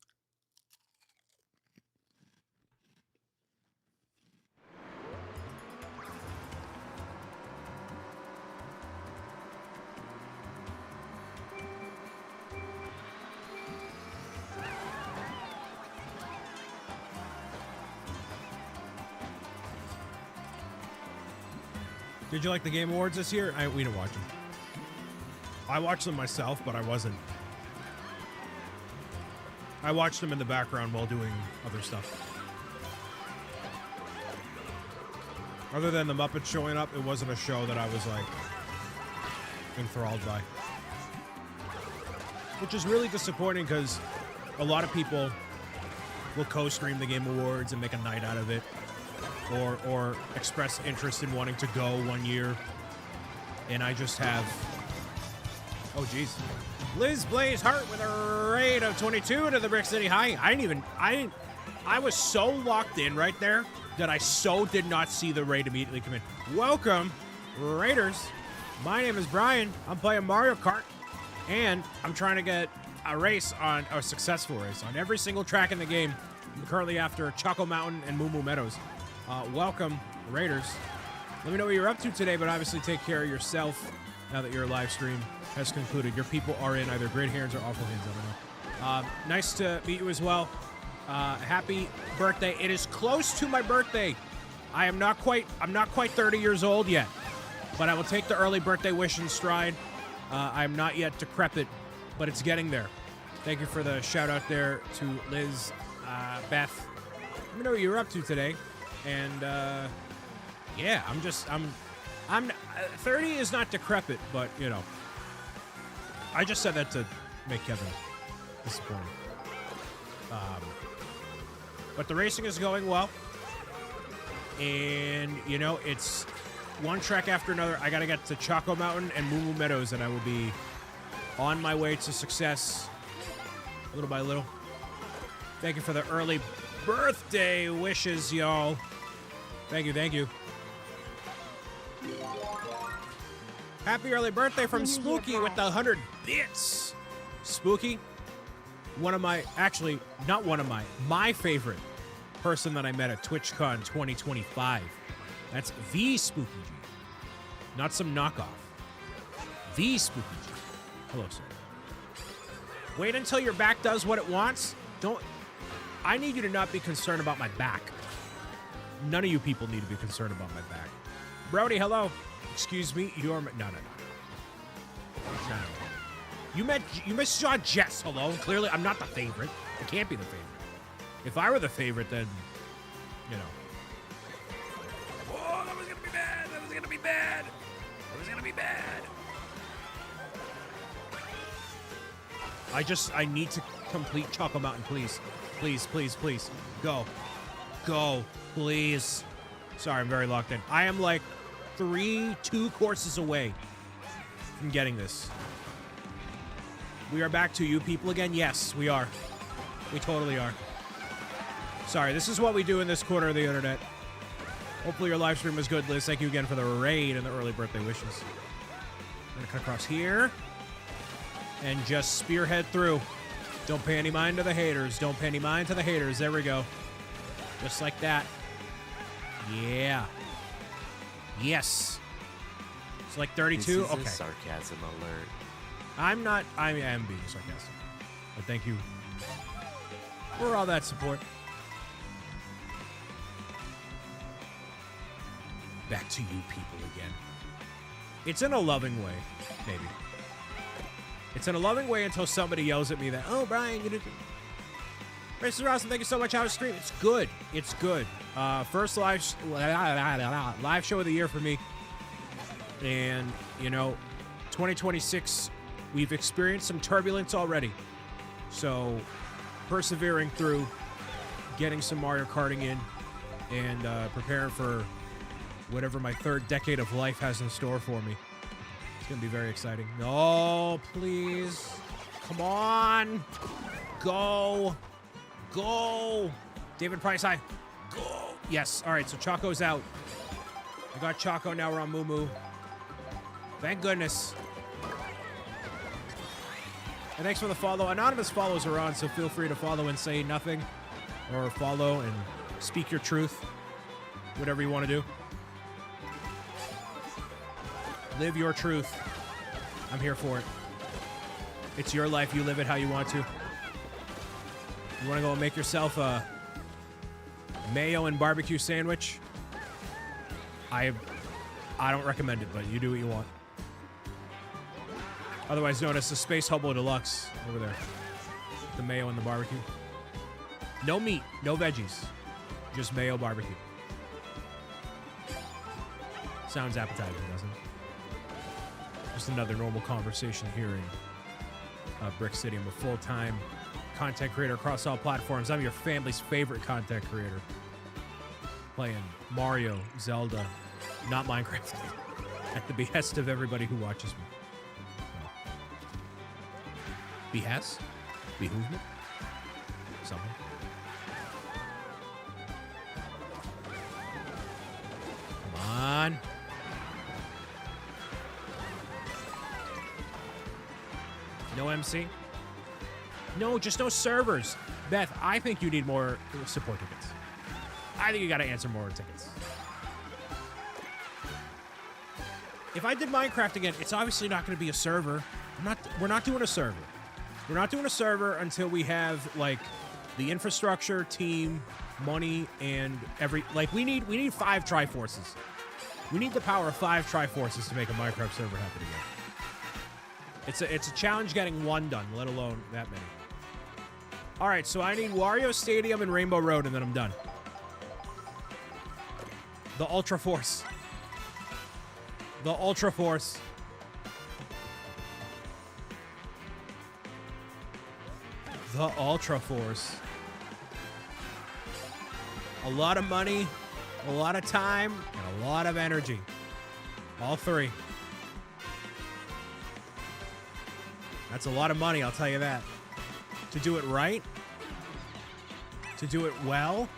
Did you like the Game Awards this year? We didn't watch them. I watched them myself, but I wasn't. I watched them in the background while doing other stuff. Other than the Muppets showing up, it wasn't a show that I was like enthralled by. Which is really disappointing because a lot of people will co-stream the Game Awards and make a night out of it, or express interest in wanting to go one year, and I just have. Oh, geez. Liz Blaze Hart with a rate of 22 to the Brick City High. I was so locked in right there that I so did not see the raid immediately come in. Welcome, Raiders. My name is Brian. I'm playing Mario Kart, and I'm trying to get a race on, a successful race on every single track in the game. I'm currently after Choco Mountain and Moo Moo Meadows. Welcome, Raiders. Let me know what you're up to today, but obviously take care of yourself now that your live stream has concluded. Your people are in either great hands or awful hands. I don't know. Nice to meet you as well. Happy birthday. It is close to my birthday. I'm not quite 30 years old yet, but I will take the early birthday wish in stride. I'm not yet decrepit, but it's getting there. Thank you for the shout out there to Liz, Beth. Let me know what you're up to today. And yeah, I'm 30 is not decrepit, but you know, I just said that to make Kevin disappointed. But the racing is going well, and you know, it's one track after another. I gotta get to Choco Mountain and Moo Moo Meadows, and I will be on my way to success, little by little. Thank you for the early birthday wishes, y'all. Thank you, thank you. Happy early birthday from Spooky with the 100 bits. Spooky, my favorite person that I met at TwitchCon 2025. That's the Spooky G. Not some knockoff. The Spooky G. Hello, sir. Wait until your back does what it wants. Don't... I need you to not be concerned about my back. None of you people need to be concerned about my back. Brody, hello. Excuse me, you're... No. You missaw Jess, hello. Clearly, I'm not the favorite. I can't be the favorite. If I were the favorite, then, you know. Oh, that was gonna be bad. That was gonna be bad. That was gonna be bad. I need to complete Choco Mountain, please. Please, please, please. Go. Go, please. Sorry, I'm very locked in. I am like 2 courses away from getting this. We are back to you people again? Yes, we are. We totally are. Sorry, this is what we do in this corner of the internet. Hopefully your live stream was good, Liz. Thank you again for the raid and the early birthday wishes. I'm gonna cut across here and just spearhead through. Don't pay any mind to the haters. Don't pay any mind to the haters. There we go. Just like that. Yeah. Yes. It's like 32. This is okay. a sarcasm alert. I am being sarcastic. But thank you for all that support. Back to you people again. It's in a loving way, maybe. It's in a loving way until somebody yells at me that, oh, Brian, you didn't... Mr. Rawson, thank you so much. How was stream? It's good. It's good. First live show of the year for me. And, you know, 2026, we've experienced some turbulence already. So, persevering through, getting some Mario Karting in, and preparing for whatever my third decade of life has in store for me. It's going to be very exciting. No, please. Come on. Go. Go. David Price, hi. Go. Yes. All right, so Choco's out. I got Choco, now we're on Moo Moo. Thank goodness. And thanks for the follow. Anonymous follows are on, so feel free to follow and say nothing. Or follow and speak your truth. Whatever you want to do. Live your truth. I'm here for it. It's your life. You live it how you want to. You want to go and make yourself a mayo and barbecue sandwich? I don't recommend it, but you do what you want. Otherwise known as the Space Hobo Deluxe over there. The mayo and the barbecue. No meat, no veggies. Just mayo barbecue. Sounds appetizing, doesn't it? Just another normal conversation here in Brick City. I'm a full-time content creator across all platforms. I'm your family's favorite content creator. Playing Mario, Zelda, not Minecraft. At the behest of everybody who watches me. Behest? Behoovement? Something. Come on. No MC? No, just no servers. Beth, I think you need more support tickets. I think you gotta answer more tickets. If I did Minecraft again, it's obviously not gonna be a server. We're not doing a server. We're not doing a server until we have, like, the infrastructure, team, money, and we need 5 Triforces. We need the power of 5 Triforces to make a Minecraft server happen again. It's a challenge getting 1 done, let alone that many. All right, so I need Wario Stadium and Rainbow Road, and then I'm done. The Ultra Force. The Ultra Force. The Ultra Force. A lot of money, a lot of time, and a lot of energy. All 3. That's a lot of money, I'll tell you that. To do it right, to do it well.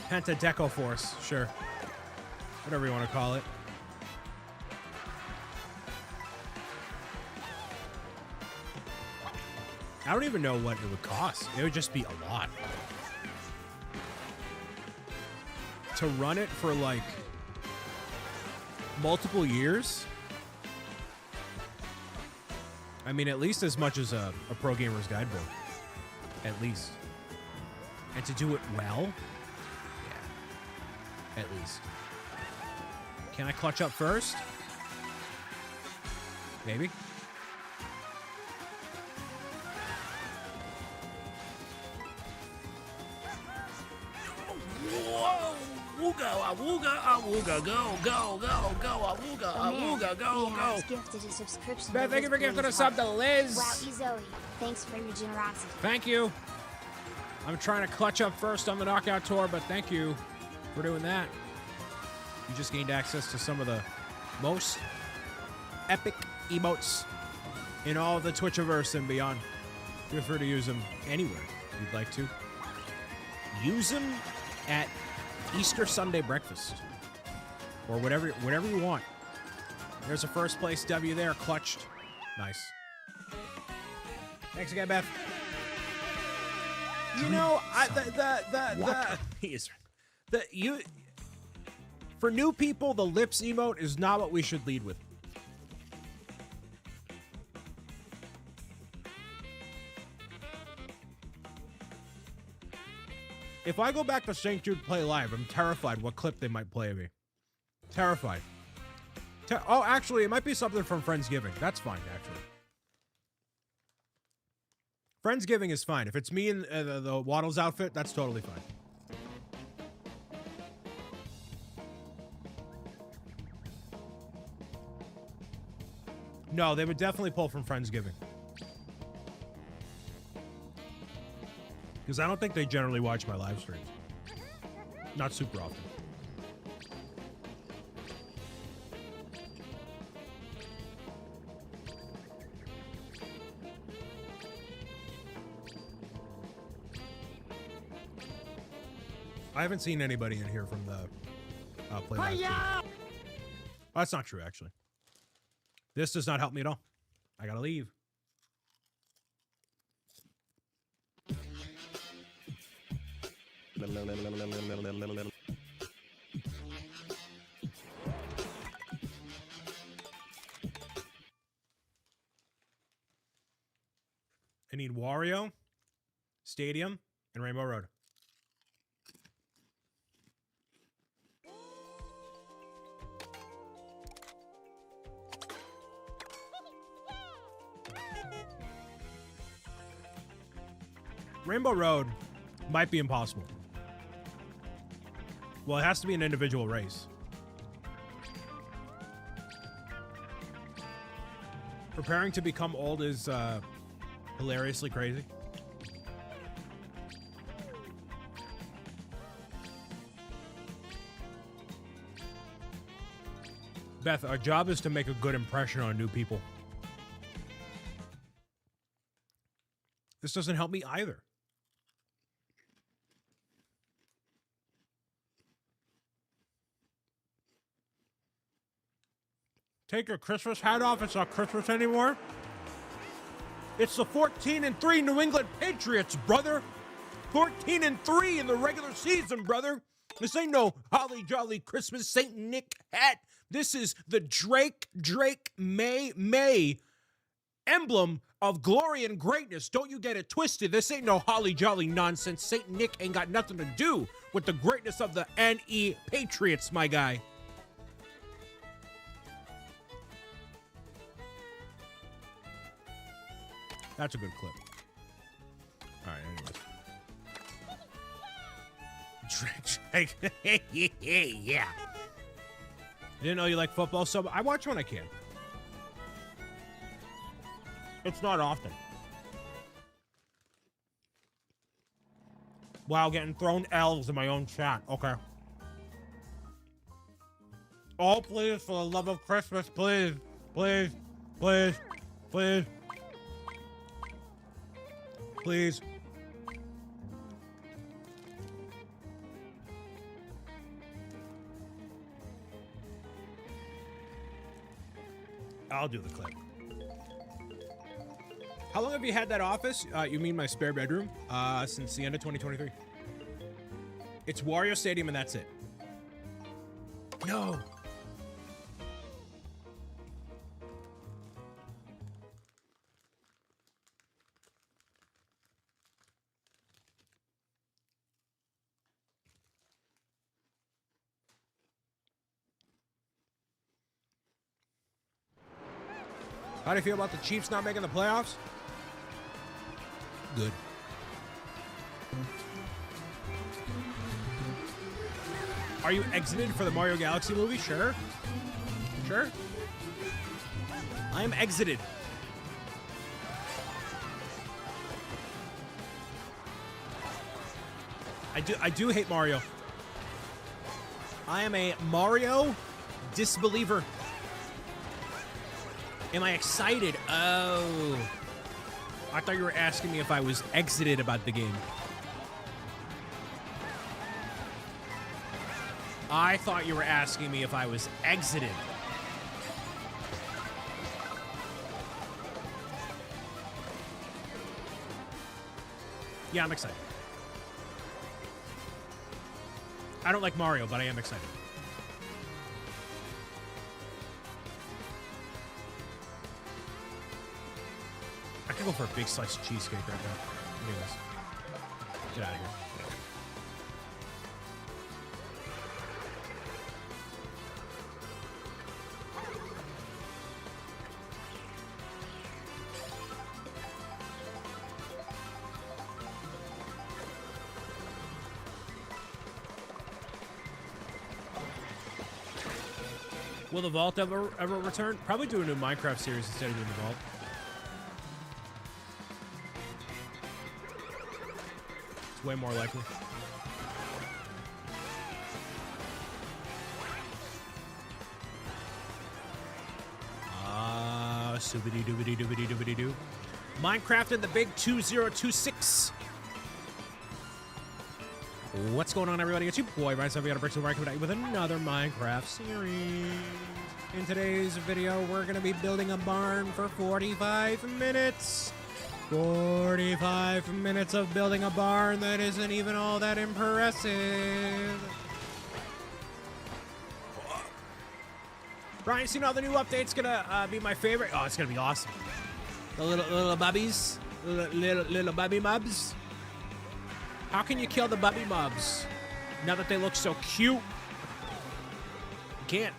Penta Deco Force, sure. Whatever you want to call it. I don't even know what it would cost. It would just be a lot. To run it for, like, multiple years I mean, at least as much as a Pro Gamer's Guidebook. At least. And to do it well? Yeah. At least. Can I clutch up first? Maybe. Whoa! Awooga, awooga, awooga, go, go, go, go, awooga, awooga, go, go. Gifted a subscription. Beth, thank you for gifting a sub to Liz. Wow, Zoe, thanks for your generosity. Thank you. I'm trying to clutch up first on the Knockout Tour, but thank you for doing that. You just gained access to some of the most epic emotes in all of the Twitchiverse and beyond. Feel free to use them anywhere you'd like to. Use them at Easter Sunday breakfast or whatever you want. There's a first place W there, clutched. Nice. Thanks again, Beth. You know, for new people, the lips emote is not what we should lead with. If I go back to St. Jude Play Live, I'm terrified what clip they might play of me. Terrified. Oh, actually, it might be something from Friendsgiving. That's fine, actually. Friendsgiving is fine. If it's me in the Waddles outfit, that's totally fine. No, they would definitely pull from Friendsgiving. Because I don't think they generally watch my live streams. Not super often. I haven't seen anybody in here from the Play Live team. Oh, that's not true, actually. This does not help me at all. I gotta leave. I need Wario, Stadium, and Rainbow Road. Rainbow Road might be impossible. Well, it has to be an individual race. Preparing to become old is hilariously crazy. Beth, our job is to make a good impression on new people. This doesn't help me either. Take your Christmas hat off. It's not Christmas anymore. It's the 14-3 New England Patriots, brother. 14-3 in the regular season, brother. This ain't no holly jolly Christmas Saint Nick hat. This is the Drake May emblem of glory and greatness. Don't you get it twisted. This ain't no holly jolly nonsense. Saint Nick ain't got nothing to do with the greatness of the NE Patriots, my guy. That's a good clip. All right, anyways. Drake. Yeah. Didn't know you like football, so I watch when I can. It's not often. Wow, getting thrown L's in my own chat. Okay. Oh, please, for the love of Christmas, please. Please. Please. Please. Please. I'll do the clip. How long have you had that office? You mean my spare bedroom? Since the end of 2023. It's Wario Stadium and that's it. No. How do you feel about the Chiefs not making the playoffs? Good. Are you exited for the Mario Galaxy movie? Sure. Sure. I am exited. I do hate Mario. I am a Mario disbeliever. Am I excited? Oh. I thought you were asking me if I was exited about the game. I thought you were asking me if I was exited. Yeah, I'm excited. I don't like Mario, but I am excited. I could go for a big slice of cheesecake right now. Anyways, get out of here. Will the Vault ever return? Probably do a new Minecraft series instead of doing the Vault. It's way more likely. Soobity doobity doobity doobity doo. Minecraft and the big 2026. What's going on, everybody? It's your boy, Brian Saviano, BricksOBrian, coming at you with another Minecraft series. In today's video, we're going to be building a barn for 45 minutes. 45 minutes of building a barn that isn't even all that impressive. Brian, seen all the new updates? Gonna be my favorite. Oh, it's gonna be awesome. The little bubbies, little bubby mobs. How can you kill the bubby mobs now that they look so cute? You can't.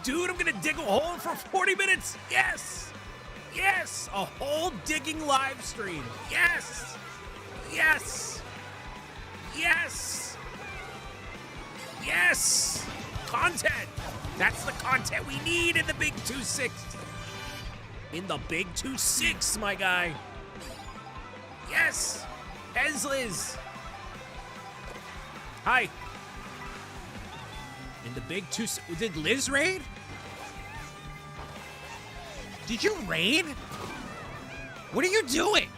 Dude, I'm gonna dig a hole for 40 minutes. Yes, yes, a whole digging live stream. Yes, yes, yes, yes. Content. That's the content we need in the big 2-6. In the big 2-6, my guy. Yes. Liz. Hi. In the big 2... Did Liz raid? Did you raid? What are you doing?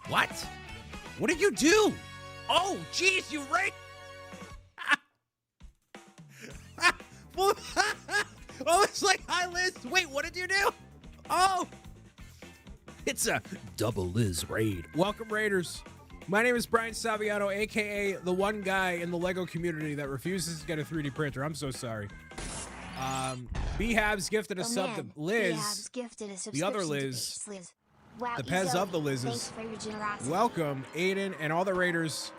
What? What did you do? Oh, jeez, you raid... Oh, it's like, hi, Liz. Wait, what did you do? Oh, it's a double Liz raid. Welcome, Raiders. My name is Brian Saviano, a.k.a. the one guy in the LEGO community that refuses to get a 3D printer. I'm so sorry. B-Habs gifted a sub to Liz. The other Liz. Wow, the Pez of the Liz's. Thanks for your generosity. Welcome, Aiden, and all the Raiders.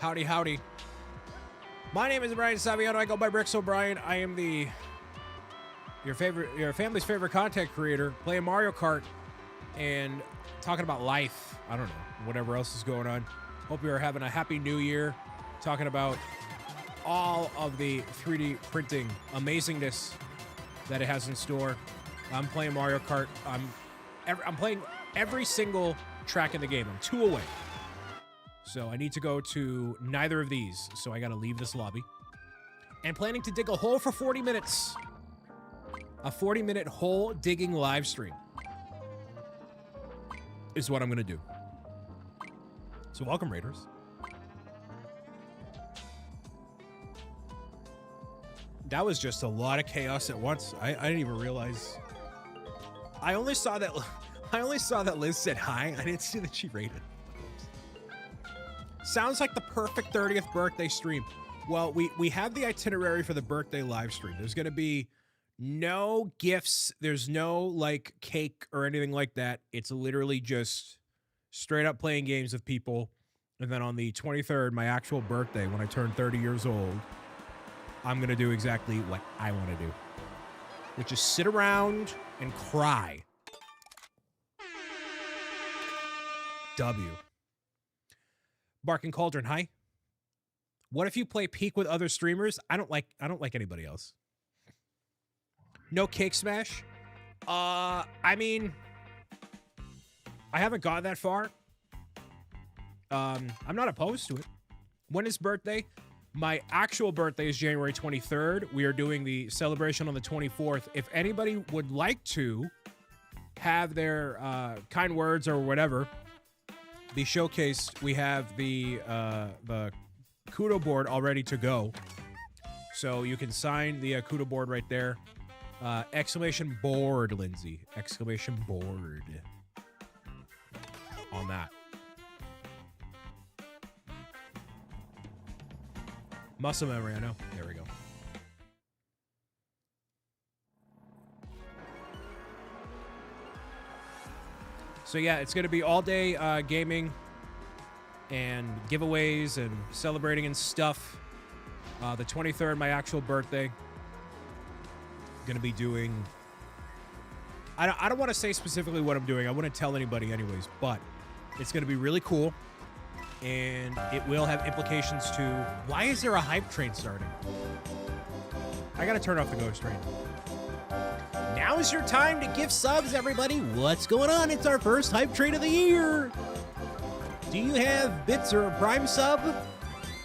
Howdy, howdy. My name is Brian Saviano. I go by BricksOBrian. I am your family's favorite content creator, playing Mario Kart and talking about life. I don't know, whatever else is going on. Hope you are having a happy new year. Talking about all of the 3D printing amazingness that it has in store. I'm playing Mario Kart. I'm playing every single track in the game. I'm 2 away. So I need to go to neither of these. So I got to leave this lobby. And planning to dig a hole for 40 minutes. A 40-minute hole digging live stream is what I'm going to do. So welcome, Raiders. That was just a lot of chaos at once. I didn't even realize. I only saw that Liz said hi. I didn't see that she raided. Sounds like the perfect 30th birthday stream. Well, we have the itinerary for the birthday live stream. There's going to be no gifts. There's no like cake or anything like that. It's literally just straight up playing games with people. And then on the 23rd, my actual birthday, when I turn 30 years old, I'm going to do exactly what I want to do. which is sit around and cry. W. Barking Cauldron, hi. What if you play Peak with other streamers? I don't like anybody else. No Cake Smash? I mean, I haven't gone that far. I'm not opposed to it. When is birthday? My actual birthday is January 23rd. We are doing the celebration on the 24th. If anybody would like to have their kind words or whatever be showcased, we have the Kudo board all ready to go. So you can sign the Kudo board right there. Exclamation board, Lindsay. Exclamation board. On that. Muscle memory, I know. There we go. So yeah, it's going to be all day gaming and giveaways and celebrating and stuff. The 23rd, my actual birthday. Going to be doing... I don't want to say specifically what I'm doing. I wouldn't tell anybody anyways, but it's going to be really cool. And it will have implications to... Why is there a hype train starting? I gotta turn off the ghost train. Now is your time to gift subs, everybody. What's going on? It's our first hype train of the year. Do you have bits or a prime sub?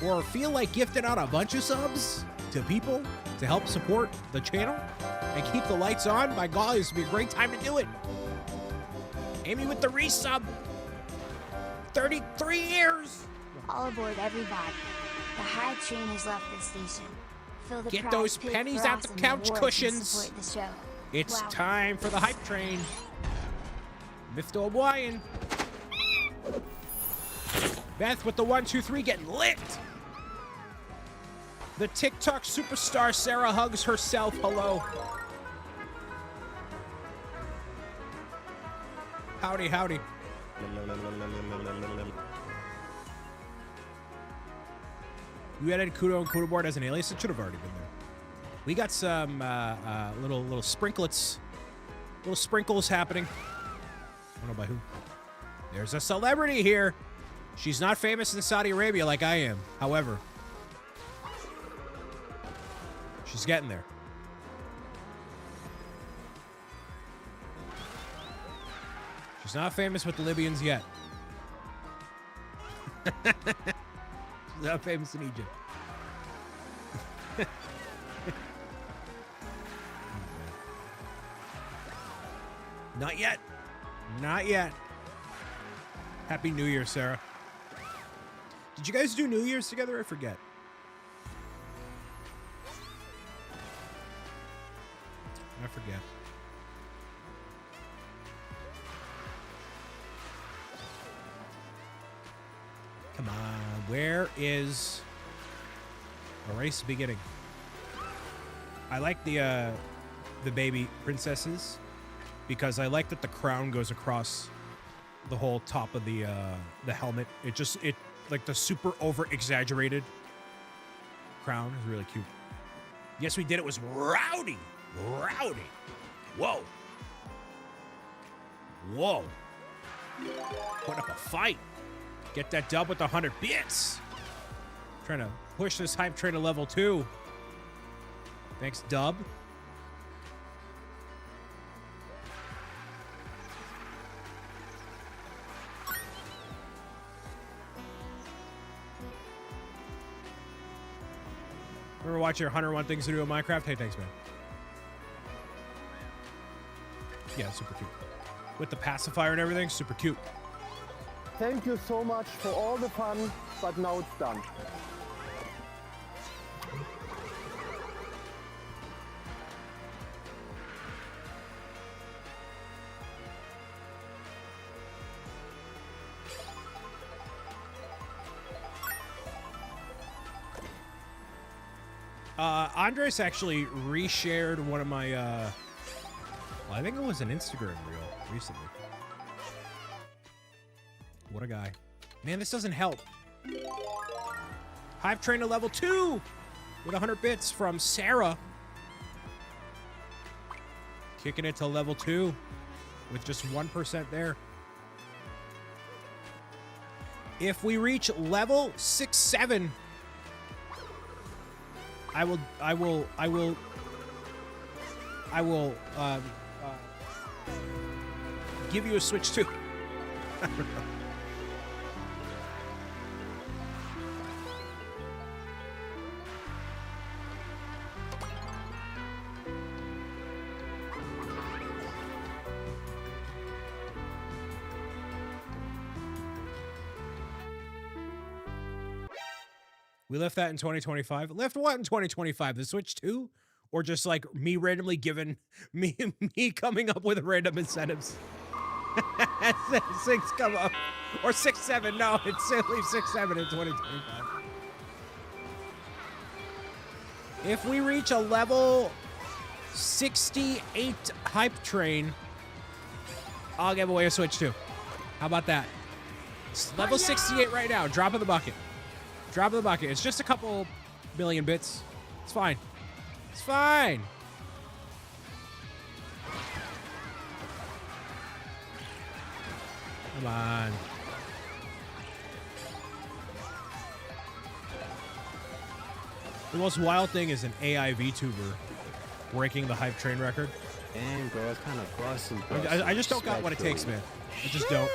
Or feel like gifting out a bunch of subs to people to help support the channel and keep the lights on? My God, this would be a great time to do it. Amy with the resub. 33 years. All aboard, everybody. The hype train has left the station. Fill the Get those pennies out the couch cushions. It's time for the hype train. Mr. O'Brien. Beth with the 1, 2, 3 getting lit. The TikTok superstar Sarah hugs herself. Hello. Howdy, howdy. You added Kudo and Kudo board as an alias? It should have already been there. We got some little sprinklets, little sprinkles happening. I don't know by who. There's a celebrity here. She's not famous in Saudi Arabia like I am. However, she's getting there. She's not famous with the Libyans yet. She's not famous in Egypt. Not yet. Not yet. Happy New Year, Sarah. Did you guys do New Year's together? I forget. I forget. Come on. Where is a race beginning? I like the baby princesses because I like that the crown goes across the whole top of the helmet. It like the super over exaggerated crown is really cute. Yes, we did. It was rowdy. Rowdy. Whoa. Whoa. Put up a fight. Get that dub with 100 bits. Trying to push this hype train to level 2. Thanks, Dub. Remember watching your 101 Things to Do in Minecraft? Hey, thanks, man. Yeah, super cute. With the pacifier and everything, super cute. Thank you so much for all the fun, but now it's done. Andres actually reshared one of my, well, I think it was an Instagram reel recently. What a guy. Man, this doesn't help. Hive train to level 2 with 100 bits from Sarah. Kicking it to level 2 with just 1% there. If we reach level 6-7, I will give you a Switch 2. I don't know. We left that in 2025. Left what in 2025? The Switch 2? Or just like me randomly giving me coming up with random incentives? 6 come up. Or 6-7. No, it's simply 6-7 in 2025. If we reach a level 68 hype train, I'll give away a Switch 2. How about that? It's level 68 right now. Drop in the bucket. Drop in the bucket. It's just a couple million bits. It's fine. It's fine. Come on. The most wild thing is an AI VTuber breaking the hype train record. Dang, bro, it's kind of busting. I just don't got what it takes, man. I just don't.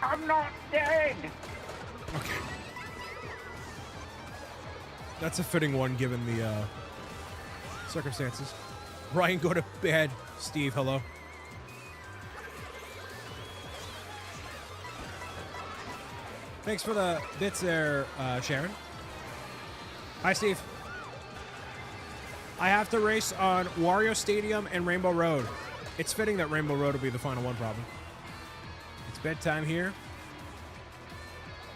I'm not dead! Okay. That's a fitting one given the circumstances. Ryan, go to bed. Steve, hello. Thanks for the bits there, Sharon. Hi, Steve. I have to race on Wario Stadium and Rainbow Road. It's fitting that Rainbow Road will be the final one, probably. It's bedtime here.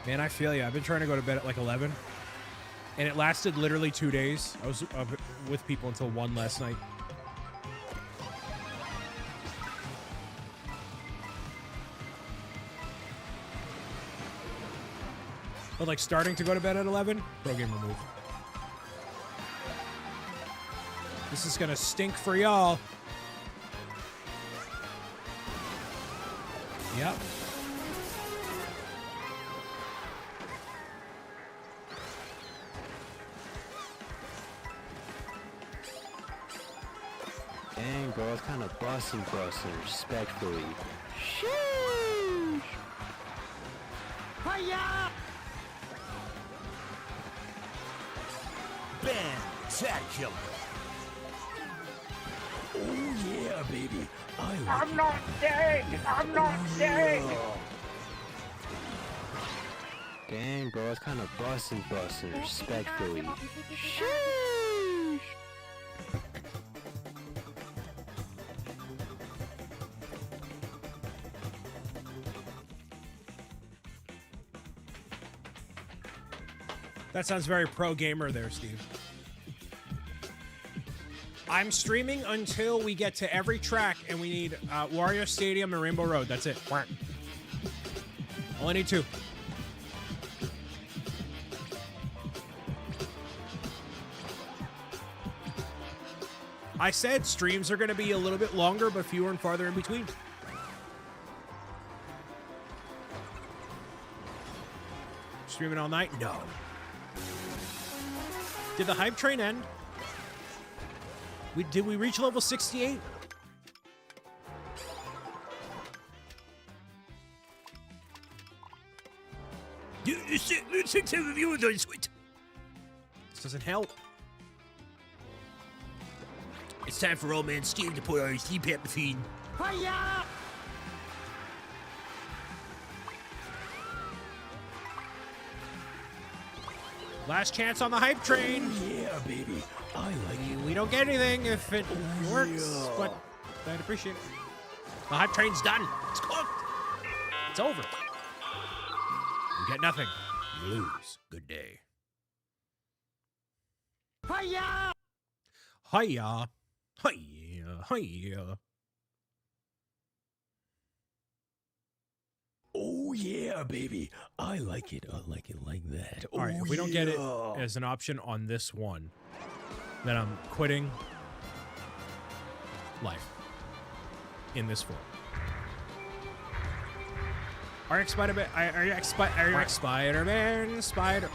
Man, I feel you. I've been trying to go to bed at like 11. And it lasted literally 2 days. I was with people until 1 last night. But like starting to go to bed at 11, pro gamer move. This is gonna stink for y'all. Yep. Dang, bro, it's kind of busting, respectfully. Sheesh! Hiya! Spectacular! Oh yeah, baby. I'm not dead! I'm not dead! Dang, bro, it's kind of busting, respectfully. Sheesh! That sounds very pro gamer there, Steve. I'm streaming until we get to every track, and we need Wario Stadium and Rainbow Road. That's it. Only need 2. I said streams are going to be a little bit longer, but fewer and farther in between. Streaming all night? No. Did the hype train end? Did we reach level 68? This doesn't help. It's time for old man Steve to put our sleep at the feed. Hiya! Last chance on the hype train. Yeah, baby. I like it. We don't get anything if it works, but I'd appreciate it. The hype train's done. It's cooked. It's over. We get nothing. lose. Good day. Hiya! Hiya. Hiya. Hiya. Oh yeah, baby. I like it. I like it like that. All right, if we don't get it as an option on this one, then I'm quitting life in this form. Are you Spider-Man? Are you Spider-Man? Spider.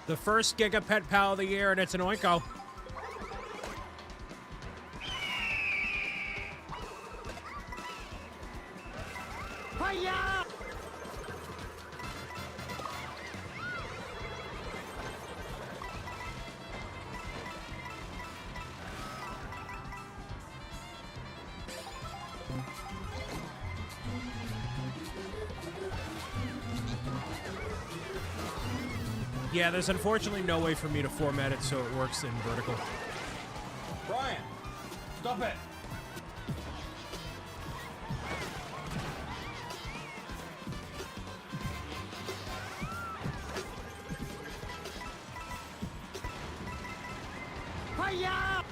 The first Giga Pet Pal of the year, and it's an Oinko. Hiya! Yeah, there's unfortunately no way for me to format it so it works in vertical. Brian, stop it. Hiya!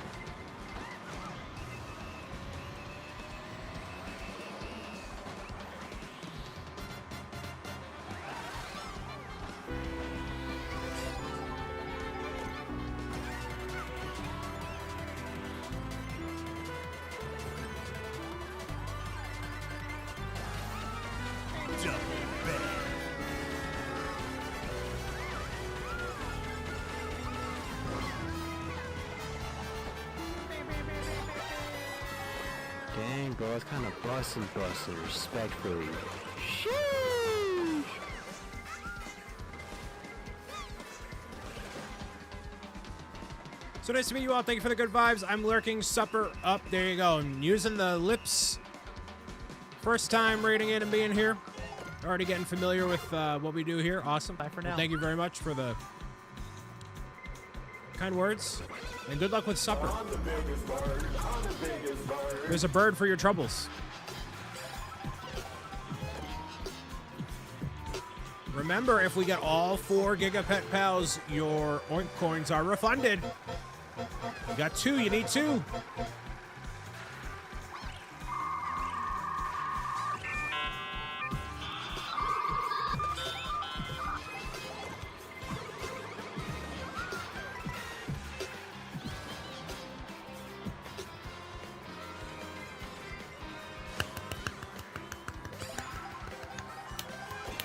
Double bang. Dang, bro, it's kind of bussin', respectfully. Sheesh. So nice to meet you all. Thank you for the good vibes. I'm lurking. Supper up. There you go. I'm using the lips. First time rating in and being here. Already getting familiar with what we do here. Awesome. Bye for now. Well, thank you very much for the kind words. And good luck with supper. There's a bird for your troubles. Remember, if we get all 4 Giga Pet Pals, your Oink coins are refunded. You got 2, you need 2.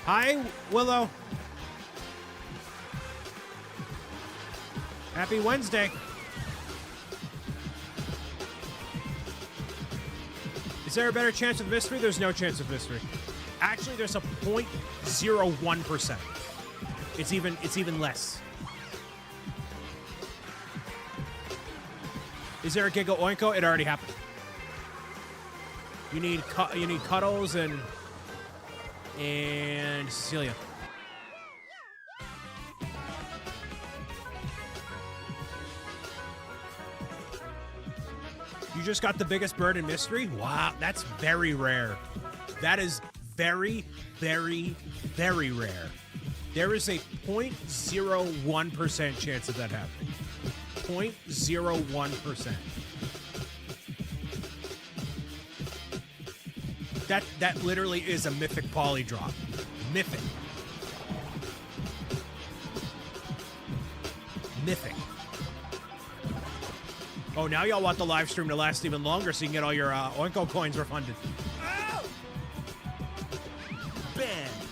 Hi, Willow. Happy Wednesday. Is there a better chance of mystery? There's no chance of mystery. Actually, there's a 0.01%. It's even less. Is there a Giga Oinko? It already happened. You need Cuddles and Cecilia. You just got the biggest bird in mystery? Wow, that's very rare. That is very, very, very rare. There is a 0.01% chance of that happening. 0.01%. That literally is a mythic poly drop. Mythic. Mythic. Oh, now y'all want the live stream to last even longer so you can get all your Oinko coins refunded.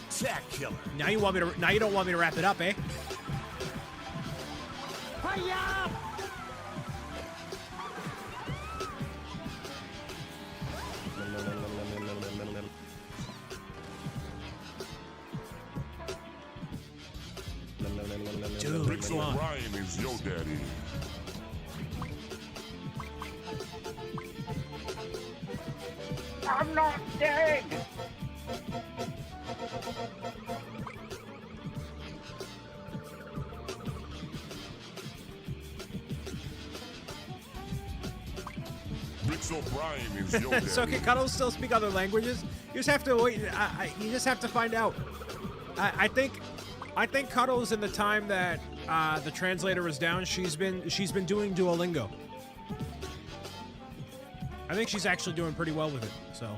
Spectacular. Now you want me to? Now you don't want me to wrap it up, eh? Hiya! Dude, come on. BricksOBrian is your daddy. I'm not dead! BricksO'Brian is your So daddy. can Cuddles still speak other languages? You just have to wait. You just have to find out. I think Cuddles, in the time that the translator was down, she's been doing Duolingo. I think she's actually doing pretty well with it. So.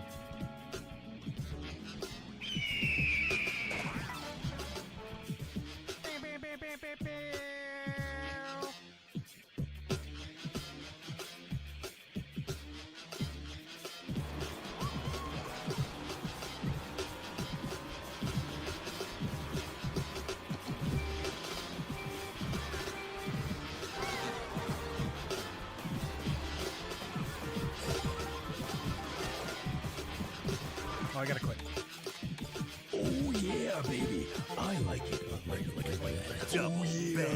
I gotta quit. Oh yeah, baby. I like it. I like it. Oh yeah.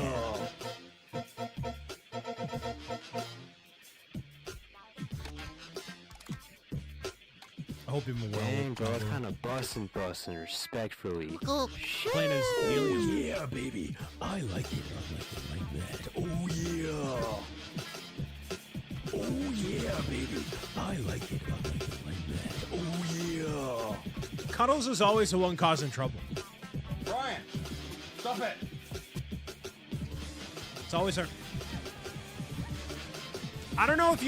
I hope you're well. Dang, bro, kind of bussin', respectfully. Playing as Oh aliens. yeah, baby. I like it. Like that. Oh yeah. Oh yeah, baby. I like it. Like that. Oh yeah. Cuddles is always the one causing trouble. Brian, stop it. It's always her. I don't know if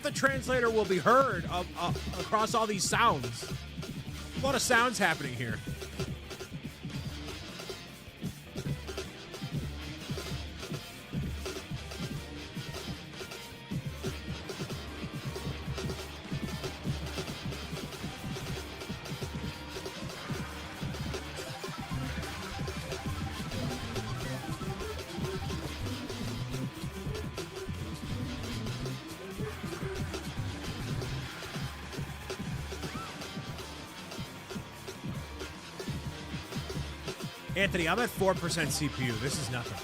the translator will be heard across all these sounds. A lot of sounds happening here. Anthony, I'm at 4% CPU. This is nothing.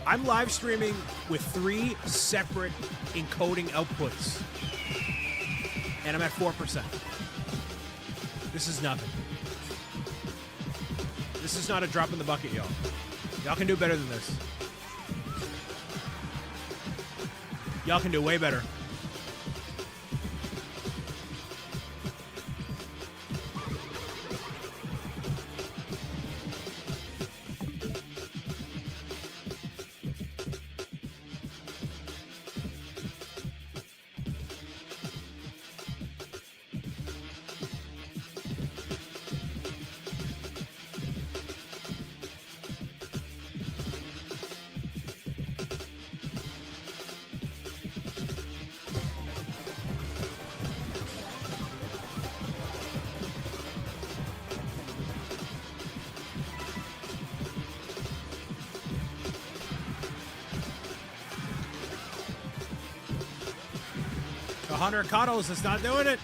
I'm live streaming with 3 separate encoding outputs. And I'm at 4%. This is nothing. This is not a drop in the bucket, y'all. Y'all can do better than this. Y'all can do way better. The Hunter Cuddles is not doing it.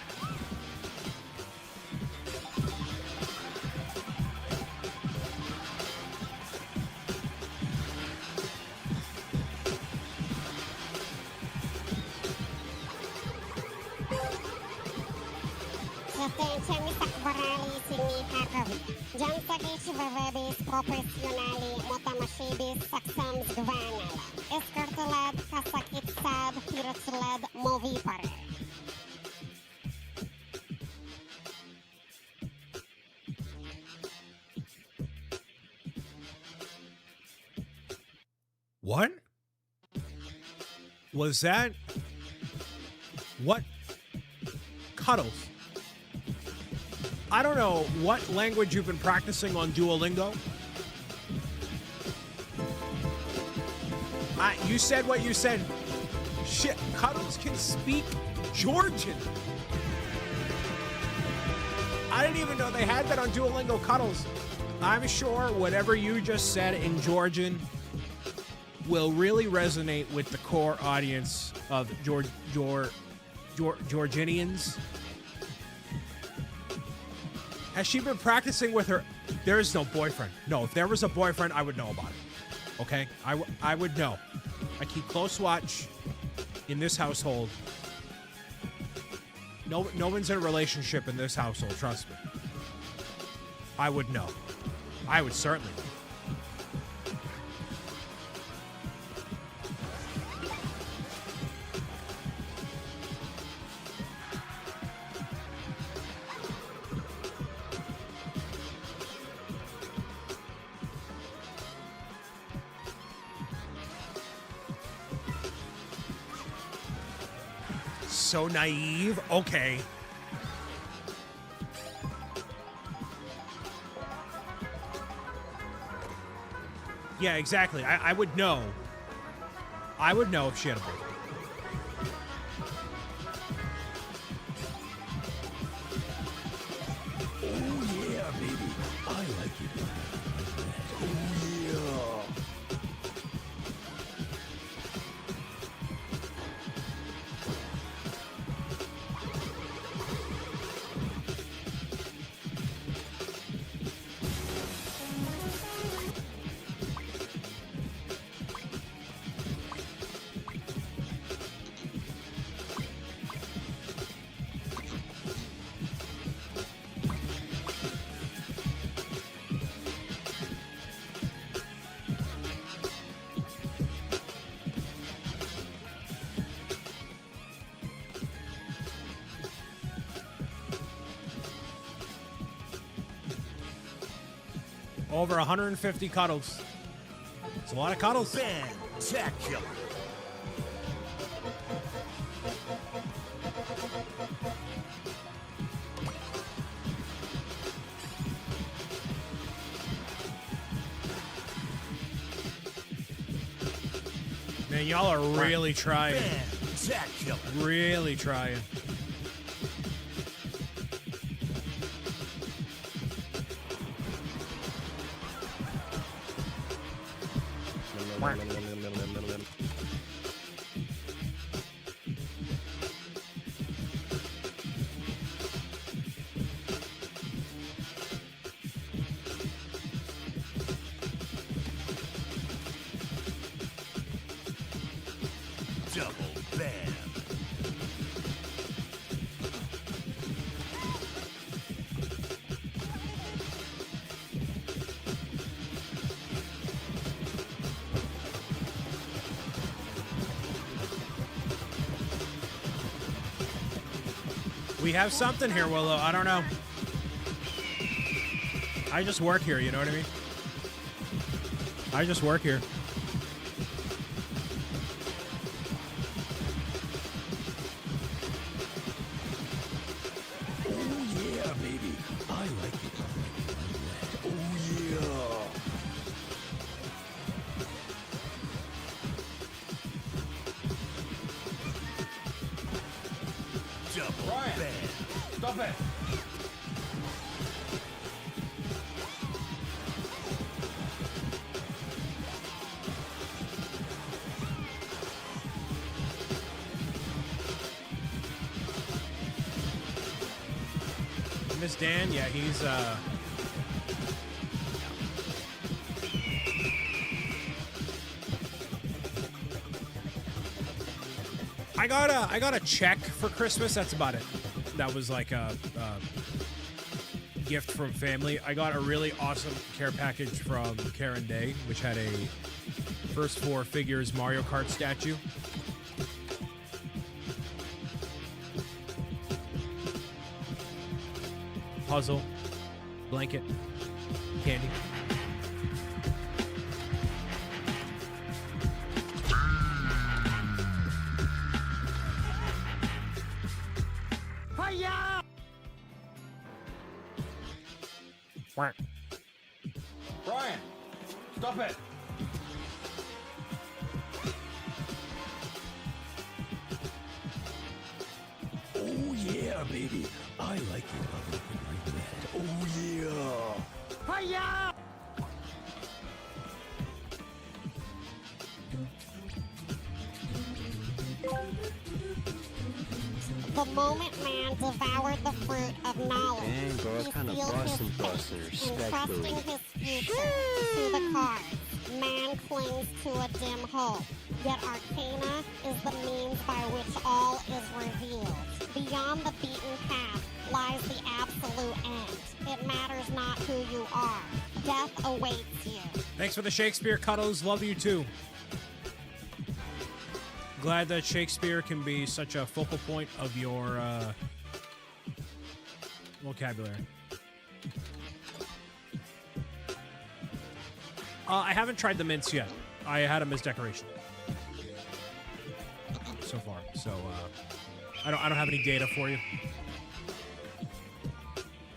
Sostenčami sa kvarali significavi. Jan sa gečivavebis profesionali motamashibis saksam zgvanala. Eskartolad kasakit sad pirotsled movipare. What? Was that? What? Cuddles. I don't know what language you've been practicing on Duolingo. You said what you said. Shit, Cuddles can speak Georgian. I didn't even know they had that on Duolingo. Cuddles. I'm sure whatever you just said in Georgian will really resonate with the core audience of Georgianians. Has she been practicing with her? There is no boyfriend. No, if there was a boyfriend, I would know about it. Okay? I would know. I keep close watch in this household. No one's in a relationship in this household, trust me. I would know. I would certainly know. So naive. Okay. Yeah, exactly. I would know. I would know if she had a boyfriend. Oh yeah, baby. I like it. Oh yeah. Over 150 cuddles. It's a lot of cuddles. Fantacular. Man, y'all are really trying. Fantacular. Really trying. Double bam. We have something here, Willow. I don't know. I just work here, you know what I mean? I just work here. Oh yeah, baby. I like it. Oh yeah. Double Brian. bam. Stop it. Miss Dan, yeah, he's I got a check for Christmas. That's about it. That was like a gift from family. I got a really awesome care package from Karen Day, which had a first four figures Mario Kart statue. Puzzle, blanket, candy. Hiya! Brian, stop it. Oh yeah, baby. I like it. Like that. Oh yeah. Hiya! The moment man devoured the fruit of knowledge, Dang, bro, he kind of sealed his busting, fate, respectfully. entrusting his future to the cards. Man clings to a dim hope, yet arcana is the means by which all is revealed. Beyond the beaten path lies the absolute end. It matters not who you are. Death awaits you. Thanks for the Shakespeare cuddles. Love you too. Glad that Shakespeare can be such a focal point of your vocabulary. I haven't tried the mints yet. I had them as decoration so far, so I don't have any data for you.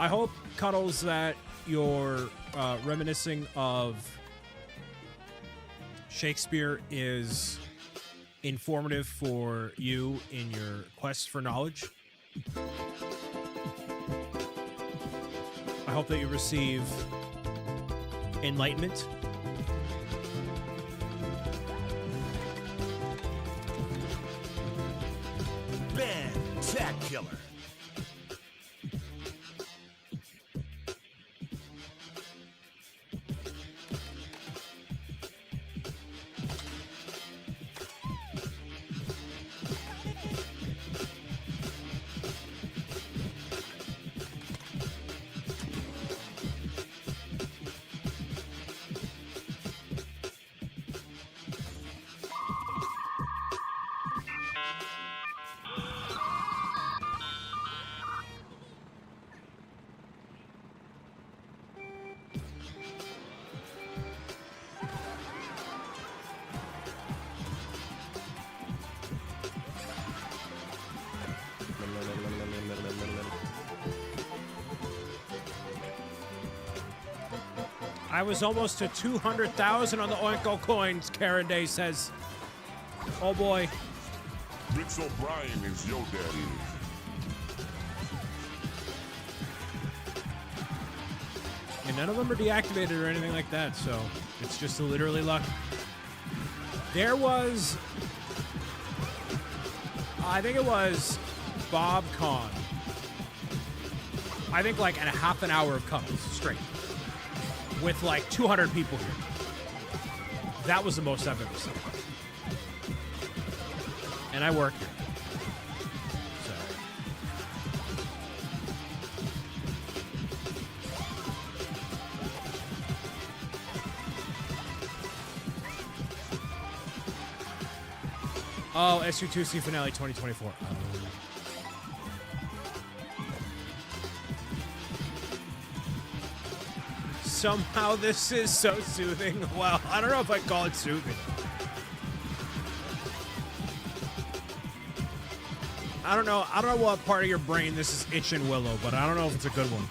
I hope, Cuddles, that you're reminiscing of Shakespeare is informative for you in your quest for knowledge. I hope that you receive enlightenment. Spectacular. I was almost to 200,000 on the Oinko coins, Karen Day says. Oh boy. BricksOBrian is your daddy. And none of them are deactivated or anything like that, so it's just literally luck. There was, I think it was Bob Con. I think like a half an hour of cuddles straight. With like 200 people here. That was the most I've ever seen. And I work here. So. Oh, SU2C finale 2024. Somehow this is so soothing. Well, I don't know if I'd call it soothing. I don't know what part of your brain this is itching, Willow, but I don't know if it's a good one.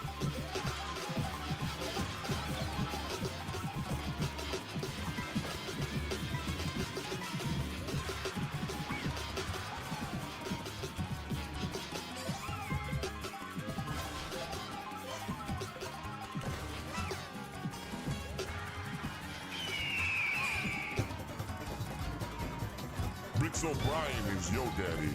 BricksOBrian is your daddy.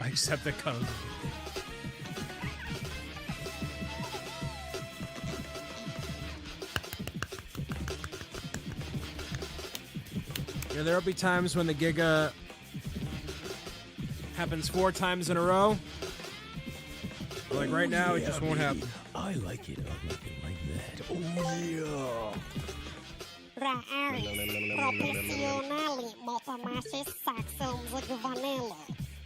I accept the code. Yeah, there'll be times when the Giga happens 4 times in a row. But like right now, it just won't happen. I like it. I like it like that. Oh yeah. Raaris, professionali, motomašis saksum zagvanelo.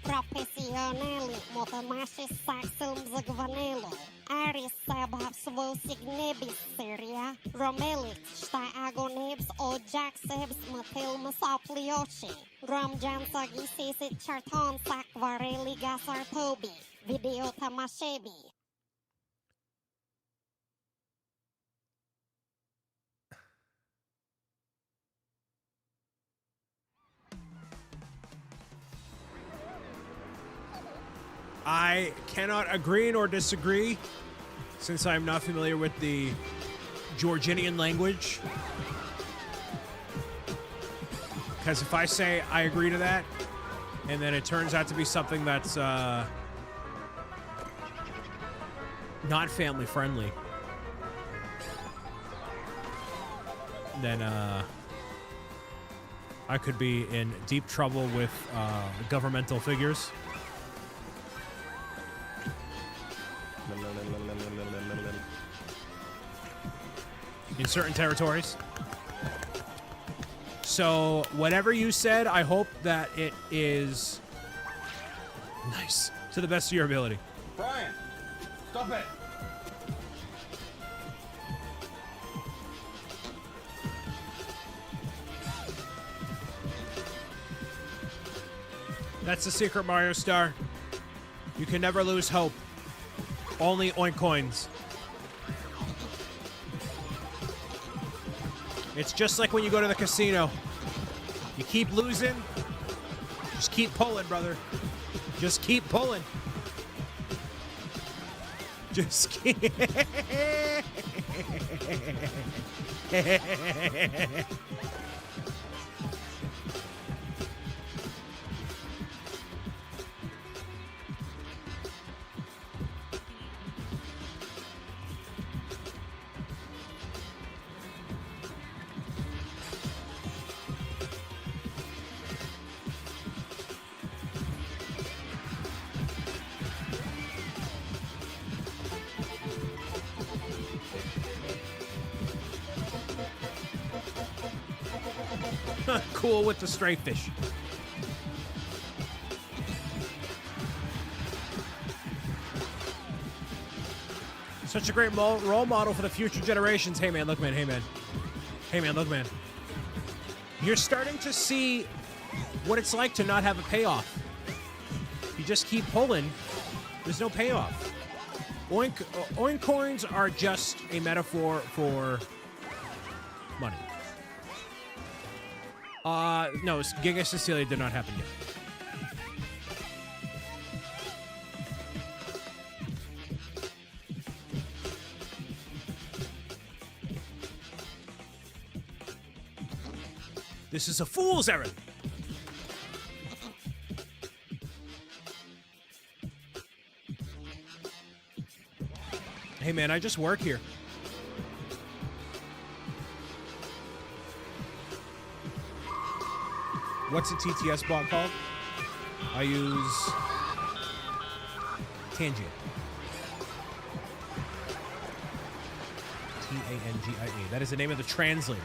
Professionali, motomašis saksum zagvanelo. Aris sabab svosig nebis seria. Romelit, šta agonebs o jaksebs matilmas aplioshi. Ramjan sagisesit charton sakvareli gasartobi. Video tamashebi. I cannot agree nor disagree, since I'm not familiar with the Georgian language. Because if I say I agree to that, and then it turns out to be something that's not family friendly, then I could be in deep trouble with governmental figures. In certain territories. So, whatever you said, I hope that it is nice to the best of your ability. Brian, stop it. That's the secret, Mario Star. You can never lose hope. Only oink coins. It's just like when you go to the casino. You keep losing. Just keep pulling, brother. Just keep pulling. Just keep... Cool with the stray fish. Such a great role model for the future generations. Hey man, look man, hey man. Hey man, look man. You're starting to see what it's like to not have a payoff. You just keep pulling, there's no payoff. Oink coins are just a metaphor for money. No, Giga Cecilia did not happen yet. This is a fool's errand. Hey man, I just work here. What's a TTS bot called? I use Tangia. Tangia. That is the name of the translator.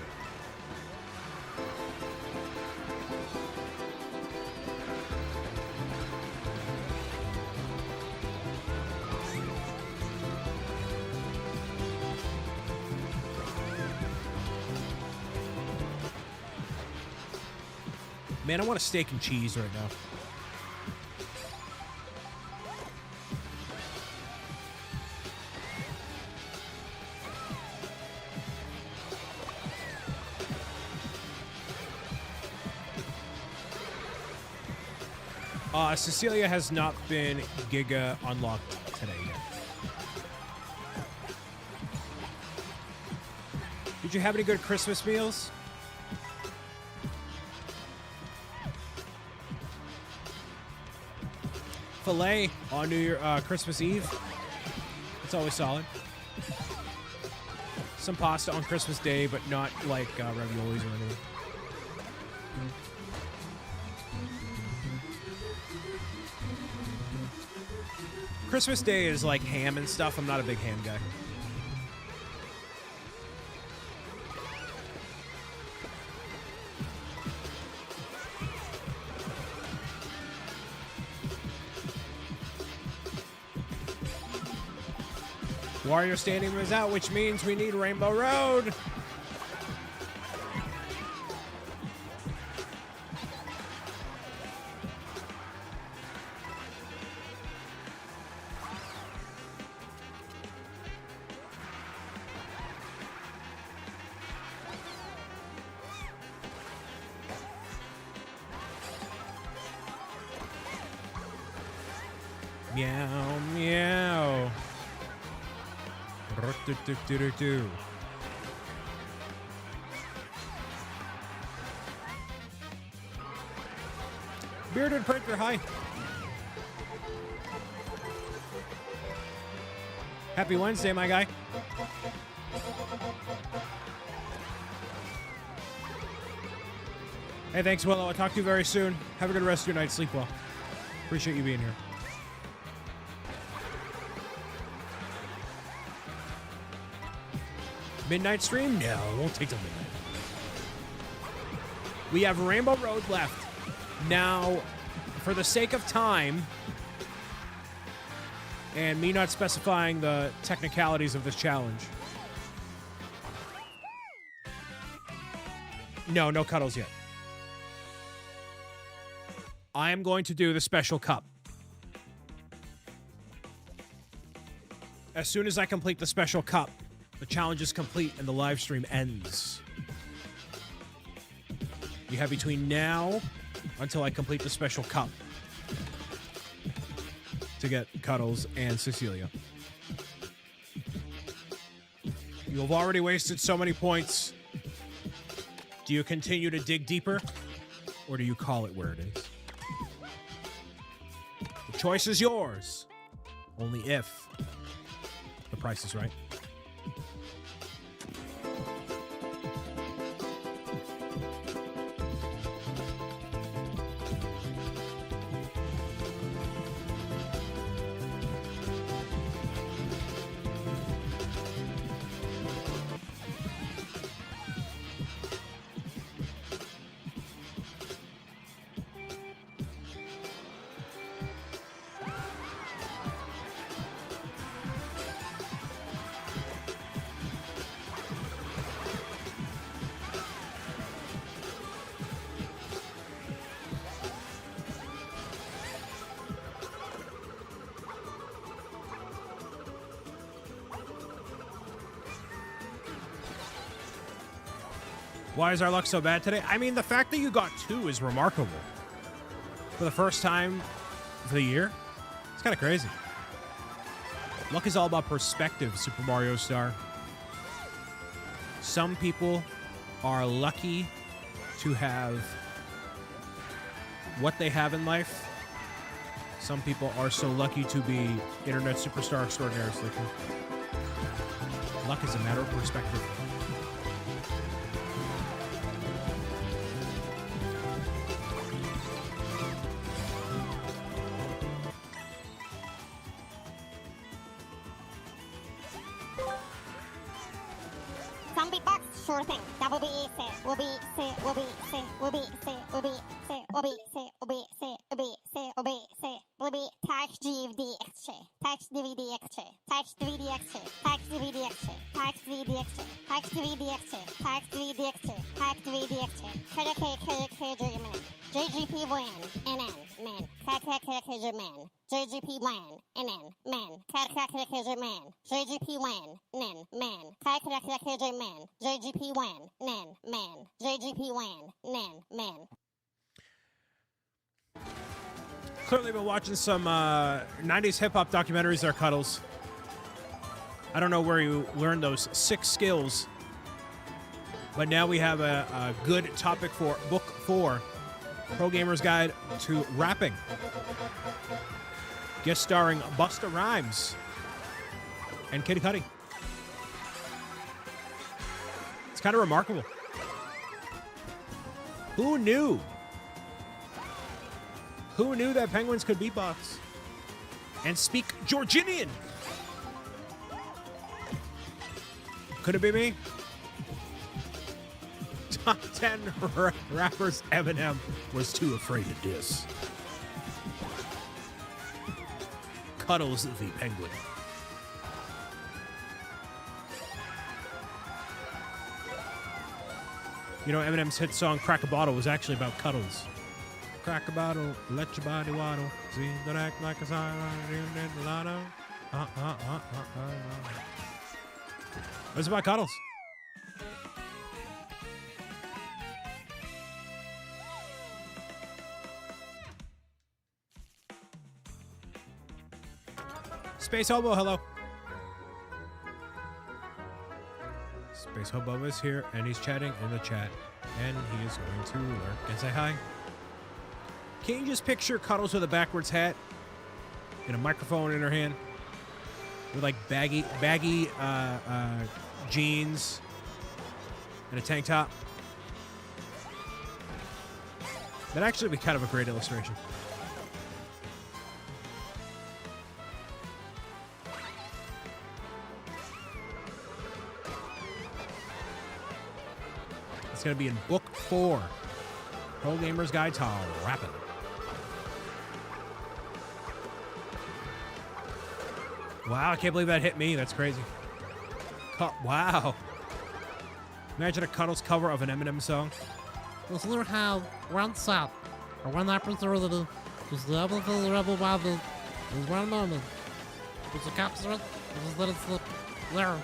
Man, I want a steak and cheese right now. Cecilia has not been Giga unlocked today yet. Did you have any good Christmas meals? Filet on New Year, Christmas Eve. It's always solid. Some pasta on Christmas Day, but not like raviolis or anything. Christmas Day is like ham and stuff. I'm not a big ham guy. Wario Stadium is out, which means we need Rainbow Road. Meow, meow. Do. Bearded Printer, hi. Happy Wednesday, my guy. Hey, thanks, Willow. I'll talk to you very soon. Have a good rest of your night. Sleep well. Appreciate you being here. Midnight stream? No, it won't take till midnight. We have Rainbow Road left. Now, for the sake of time, and me not specifying the technicalities of this challenge. No cuddles yet. I am going to do the special cup. As soon as I complete the special cup, the challenge is complete and the live stream ends. You have between now until I complete the special cup to get Cuddles and Cecilia. You have already wasted so many points. Do you continue to dig deeper, or do you call it where it is? The choice is yours, only if the price is right. Why is our luck so bad today? I mean, the fact that you got 2 is remarkable. For the first time for the year, it's kind of crazy. Luck is all about perspective, Super Mario Star. Some people are lucky to have what they have in life. Some people are so lucky to be internet superstar extraordinaires. Luck is a matter of perspective. Some beatbox, sure thing. That will be say, will be say, will be say, will be say, will be say, will be say, will be say, will be say, will be say, will be tax DVD extra, tax DVD extra, tax DVD extra, tax DVD extra, tax DVD extra, tax DVD extra, tax DVD extra, tax DVD extra. KJP man, NN man, KJP man, JGP man, NN man, KJP man, JGP man, NN man, KJP man, JGP man, NN man, JGP man, NN man. Clearly been watching some 90s hip-hop documentaries there, Cuddles. I don't know where you learned those 6 skills, but now we have a good topic for Book 4, Pro Gamer's Guide to Rapping. Guest starring Busta Rhymes and Kid Cudi. It's kind of remarkable. Who knew? Who knew that penguins could beatbox and speak Georgian? Could it be me? Top 10 rappers Eminem was too afraid to diss. Cuddles the penguin. You know, Eminem's hit song Crack a Bottle was actually about Cuddles. Crack a bottle, let your body waddle. See, don't act like a siren in the lotto. It was about Cuddles. Space Hobo, hello. Space Hobo is here, and he's chatting in the chat, and he is going to lurk and say hi. Can you just picture Cuddles with a backwards hat and a microphone in her hand? with like baggy jeans and a tank top. That'd actually be kind of a great illustration. It's going to be in Book 4. Pro Gamer's Guide to Rapping. Wow, I can't believe that hit me. That's crazy. Wow. Imagine a Cuddles cover of an Eminem song. This little how one shot, or one opportunity, is the able to the rebel battle is one moment. It's a capture it, just let it slip. There.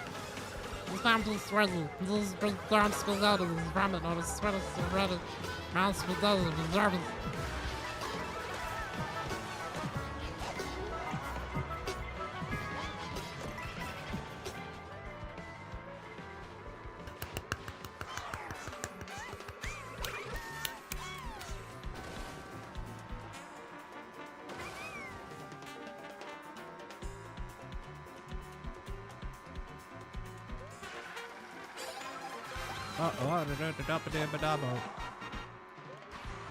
This time to sweaty. This is big darn spilled out of this vomit on his sweater so ready. Mouse for dozen observant.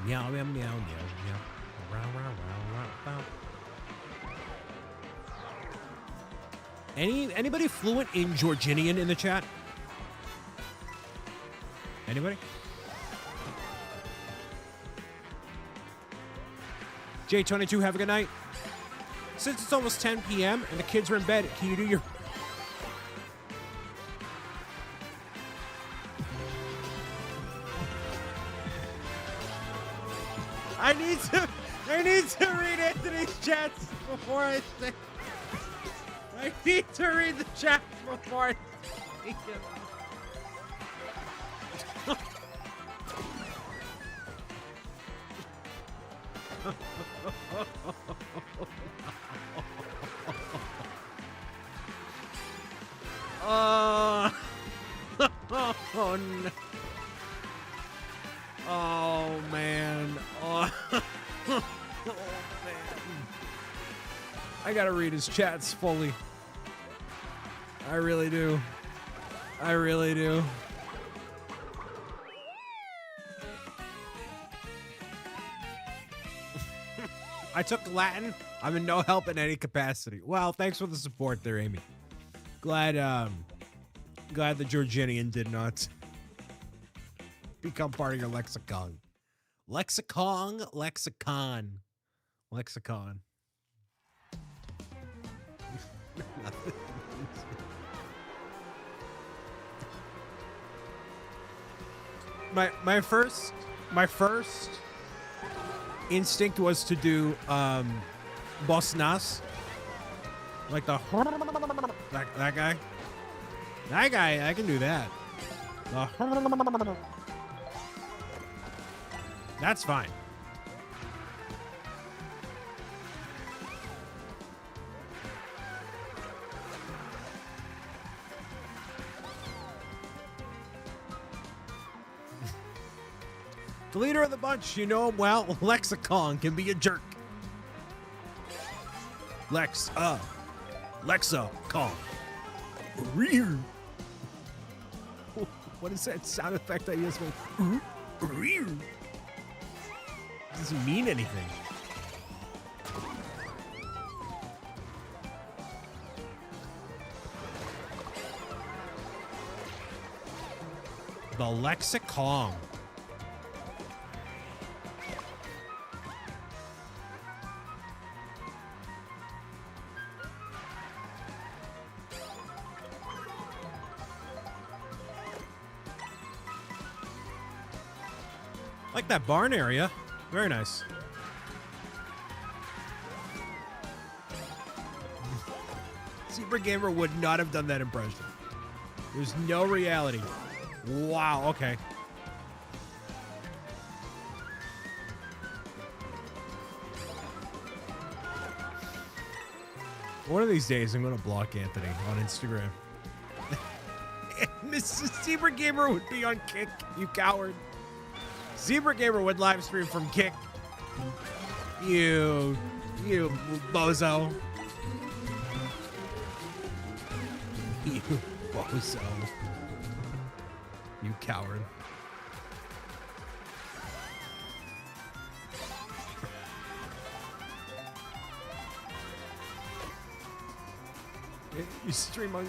Meow, meow, meow, meow, meow. Row, row, row, row, row. Anybody fluent in Georginian in the chat? Anybody? J22, have a good night. Since it's almost 10 p.m. and the kids are in bed, can you do your... I need to read Anthony's chats before I say... I need to read the chats before I speak it. Oh no. Oh man. Oh man. I gotta read his chats fully. I really do. I really do. I took Latin. I'm in no help in any capacity. Well, thanks for the support there, Amy. Glad the Georginian did not become part of your lexicon. Lexicon. My first instinct was to do Boss Nas, like the that guy. That guy, I can do that. That's fine. The leader of the bunch, you know him well. Lexicon can be a jerk. Lexicon. Rear. What is that sound effect I use? Rear. Doesn't mean anything. The Lexicon. Like that barn area. Very nice. Zebra Gamer would not have done that impression. There's no reality. Wow, okay. One of these days, I'm going to block Anthony on Instagram. And this Zebra Gamer would be on Kick, you coward. Zebra Gamer would live stream from Kick. You bozo. You bozo. You coward. You stream on...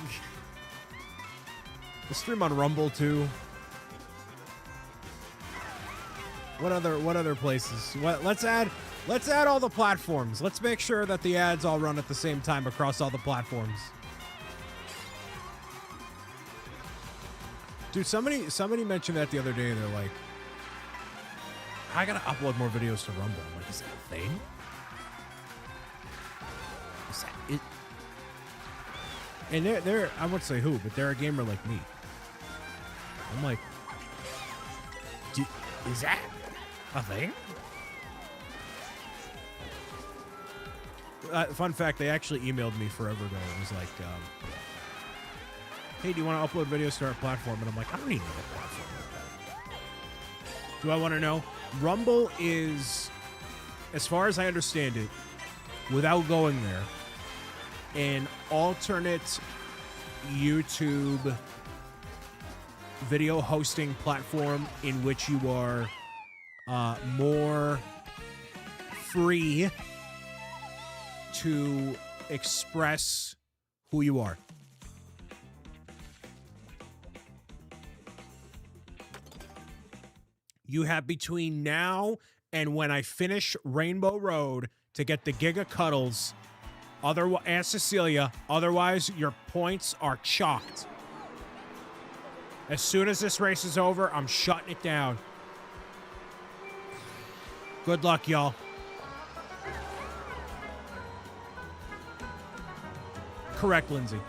You stream on Rumble, too. What other places? Let's add all the platforms. Let's make sure that the ads all run at the same time across all the platforms. Dude, somebody mentioned that the other day. They're like, I gotta upload more videos to Rumble. I'm like, is that a thing? Is that it? And they're I won't say who, but they're a gamer like me. I'm like, is that a thing? Fun fact, they actually emailed me forever ago. It was like, hey, do you want to upload videos to our platform? And I'm like, I don't need another platform like that. Do I want to know? Rumble is, as far as I understand it, without going there, an alternate YouTube video hosting platform in which you are more free to express who you are. You have between now and when I finish Rainbow Road to get the Giga Cuddles and Cecilia, otherwise your points are chalked. As soon as this race is over, I'm shutting it down. Good luck, y'all. Correct, Lindsay.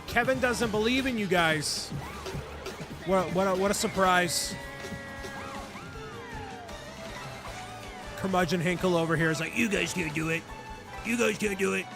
Kevin doesn't believe in you guys. What a surprise. Curmudgeon Hinkle over here is like, you guys can't do it. You guys can't do it.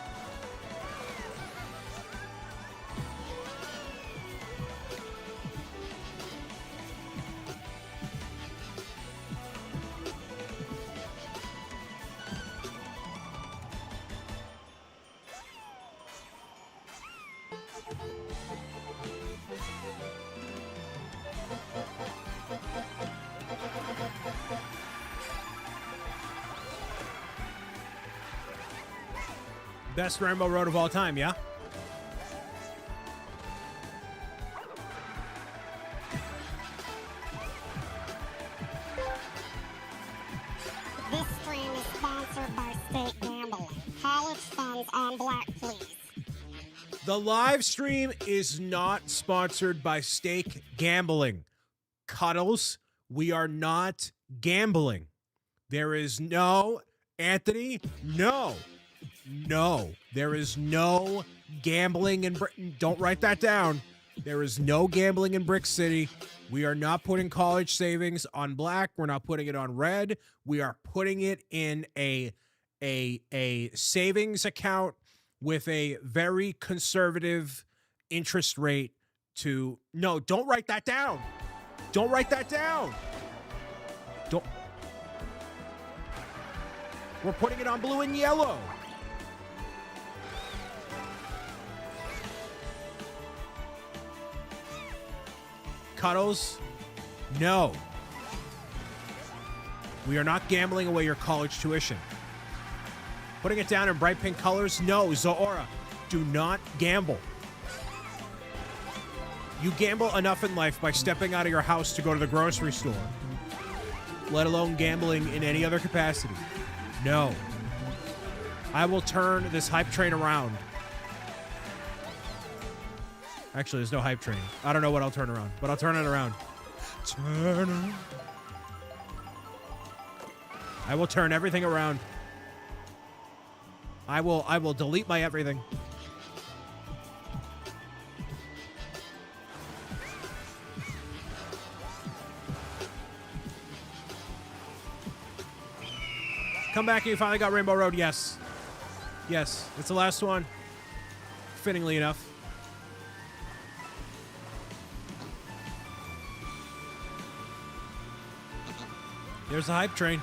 Best Rainbow Road of all time, yeah? This stream is sponsored by State Gambling. College funds on black, please. The live stream is not sponsored by Stake Gambling. Cuddles, we are not gambling. There is no, Anthony, no, there is no gambling in Britain. Don't write that down. There is no gambling in Brick City. We are not putting college savings on black. We're not putting it on red. We are putting it in a savings account with a very conservative interest rate to... No, don't write that down. Don't write that down. Don't... We're putting it on blue and yellow. Cuddles, no. We are not gambling away your college tuition. Putting it down in bright pink colors, no. Zahora, do not gamble. You gamble enough in life by stepping out of your house to go to the grocery store, let alone gambling in any other capacity. No. I will turn this hype train around. Actually, there's no hype train. I don't know what I'll turn around, but I'll turn it around. Turn around. I will turn everything around. I will delete my everything. Come back and you finally got Rainbow Road. Yes. Yes, it's the last one. Fittingly enough. There's the hype train.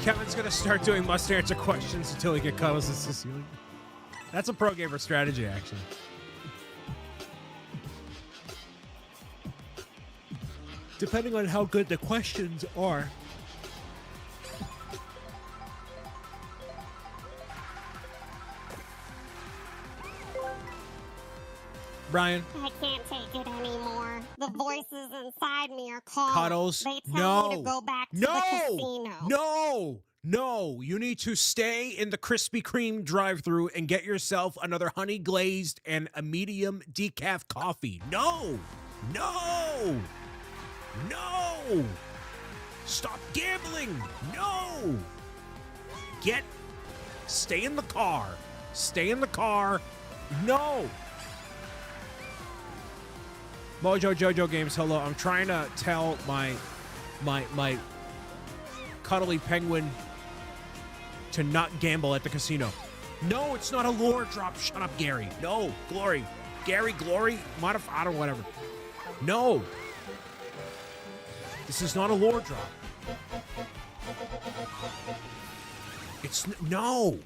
Kevin's gonna start doing must answer questions until he get cuddles in the ceiling. That's a pro gamer strategy, actually. Depending on how good the questions are. Brian. I can't take it anymore. The voices inside me are calling. Cuddles. They tell me to go back to the casino. No, you need to stay in the Krispy Kreme drive-thru and get yourself another honey glazed and a medium decaf coffee. No. Stop gambling. No. Stay in the car. No. Mojo Jojo Games, hello. I'm trying to tell my cuddly penguin to not gamble at the casino. No, it's not a lure drop. Shut up, Gary. No, Glory. Gary, Glory, modify, I don't know, whatever. No. This is not a lure drop. No.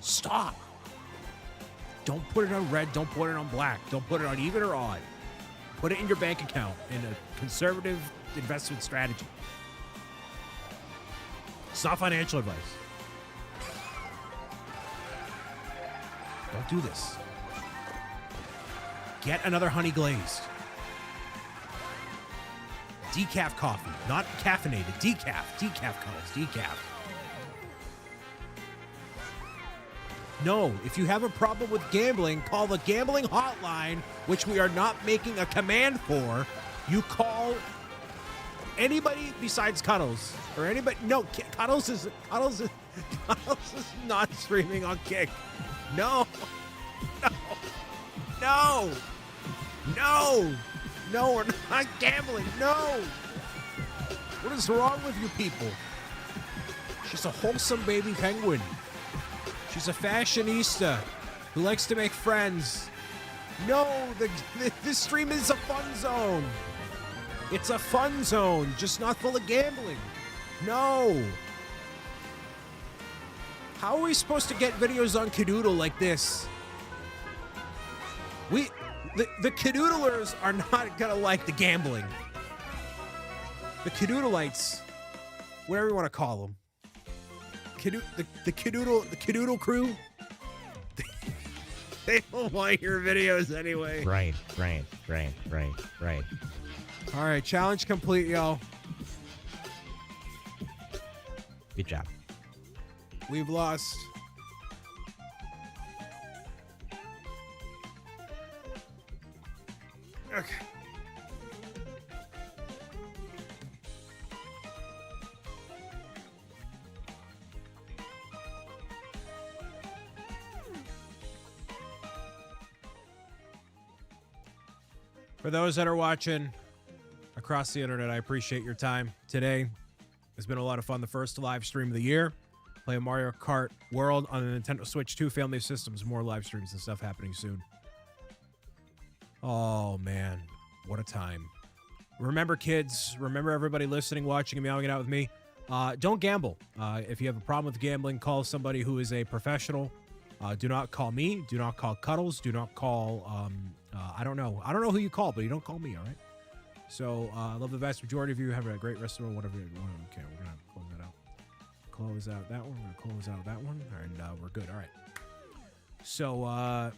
Stop. Don't put it on red. Don't put it on black. Don't put it on even or odd. Put it in your bank account in a conservative investment strategy. It's not financial advice. Don't do this. Get another honey glazed. Decaf coffee, not caffeinated. Decaf colors, decaf. No, if you have a problem with gambling, call the gambling hotline, which we are not making a command for. You call anybody besides Cuddles or anybody. No, Cuddles is not streaming on Kick. No, we're not gambling. No. What is wrong with you people? She's a wholesome baby penguin. She's a fashionista who likes to make friends. No, this stream is a fun zone. It's a fun zone, just not full of gambling. No. How are we supposed to get videos on Cadoodle like this? The Cadoodlers are not gonna like the gambling. The Cadoodleites, whatever you want to call them. The Cadoodle crew. They don't want your videos anyway. Right. All right, challenge complete, y'all. Good job. We've lost. Okay. For those that are watching across the internet, I appreciate your time today. It's been a lot of fun. The first live stream of the year. Play Mario Kart World on the Nintendo Switch 2 family of systems. More live streams and stuff happening soon. Oh, man. What a time. Remember, kids. Remember, everybody listening, watching, and meowing it out with me. Don't gamble. If you have a problem with gambling, call somebody who is a professional. Do not call me. Do not call Cuddles. Do not call... I don't know. I don't know who you call, but you don't call me, all right? So, I love the vast majority of you. Have a great rest of the world, whatever you want. Okay, we're going to close that out. Close out that one. We're going to close out that one. And we're good. All right. So,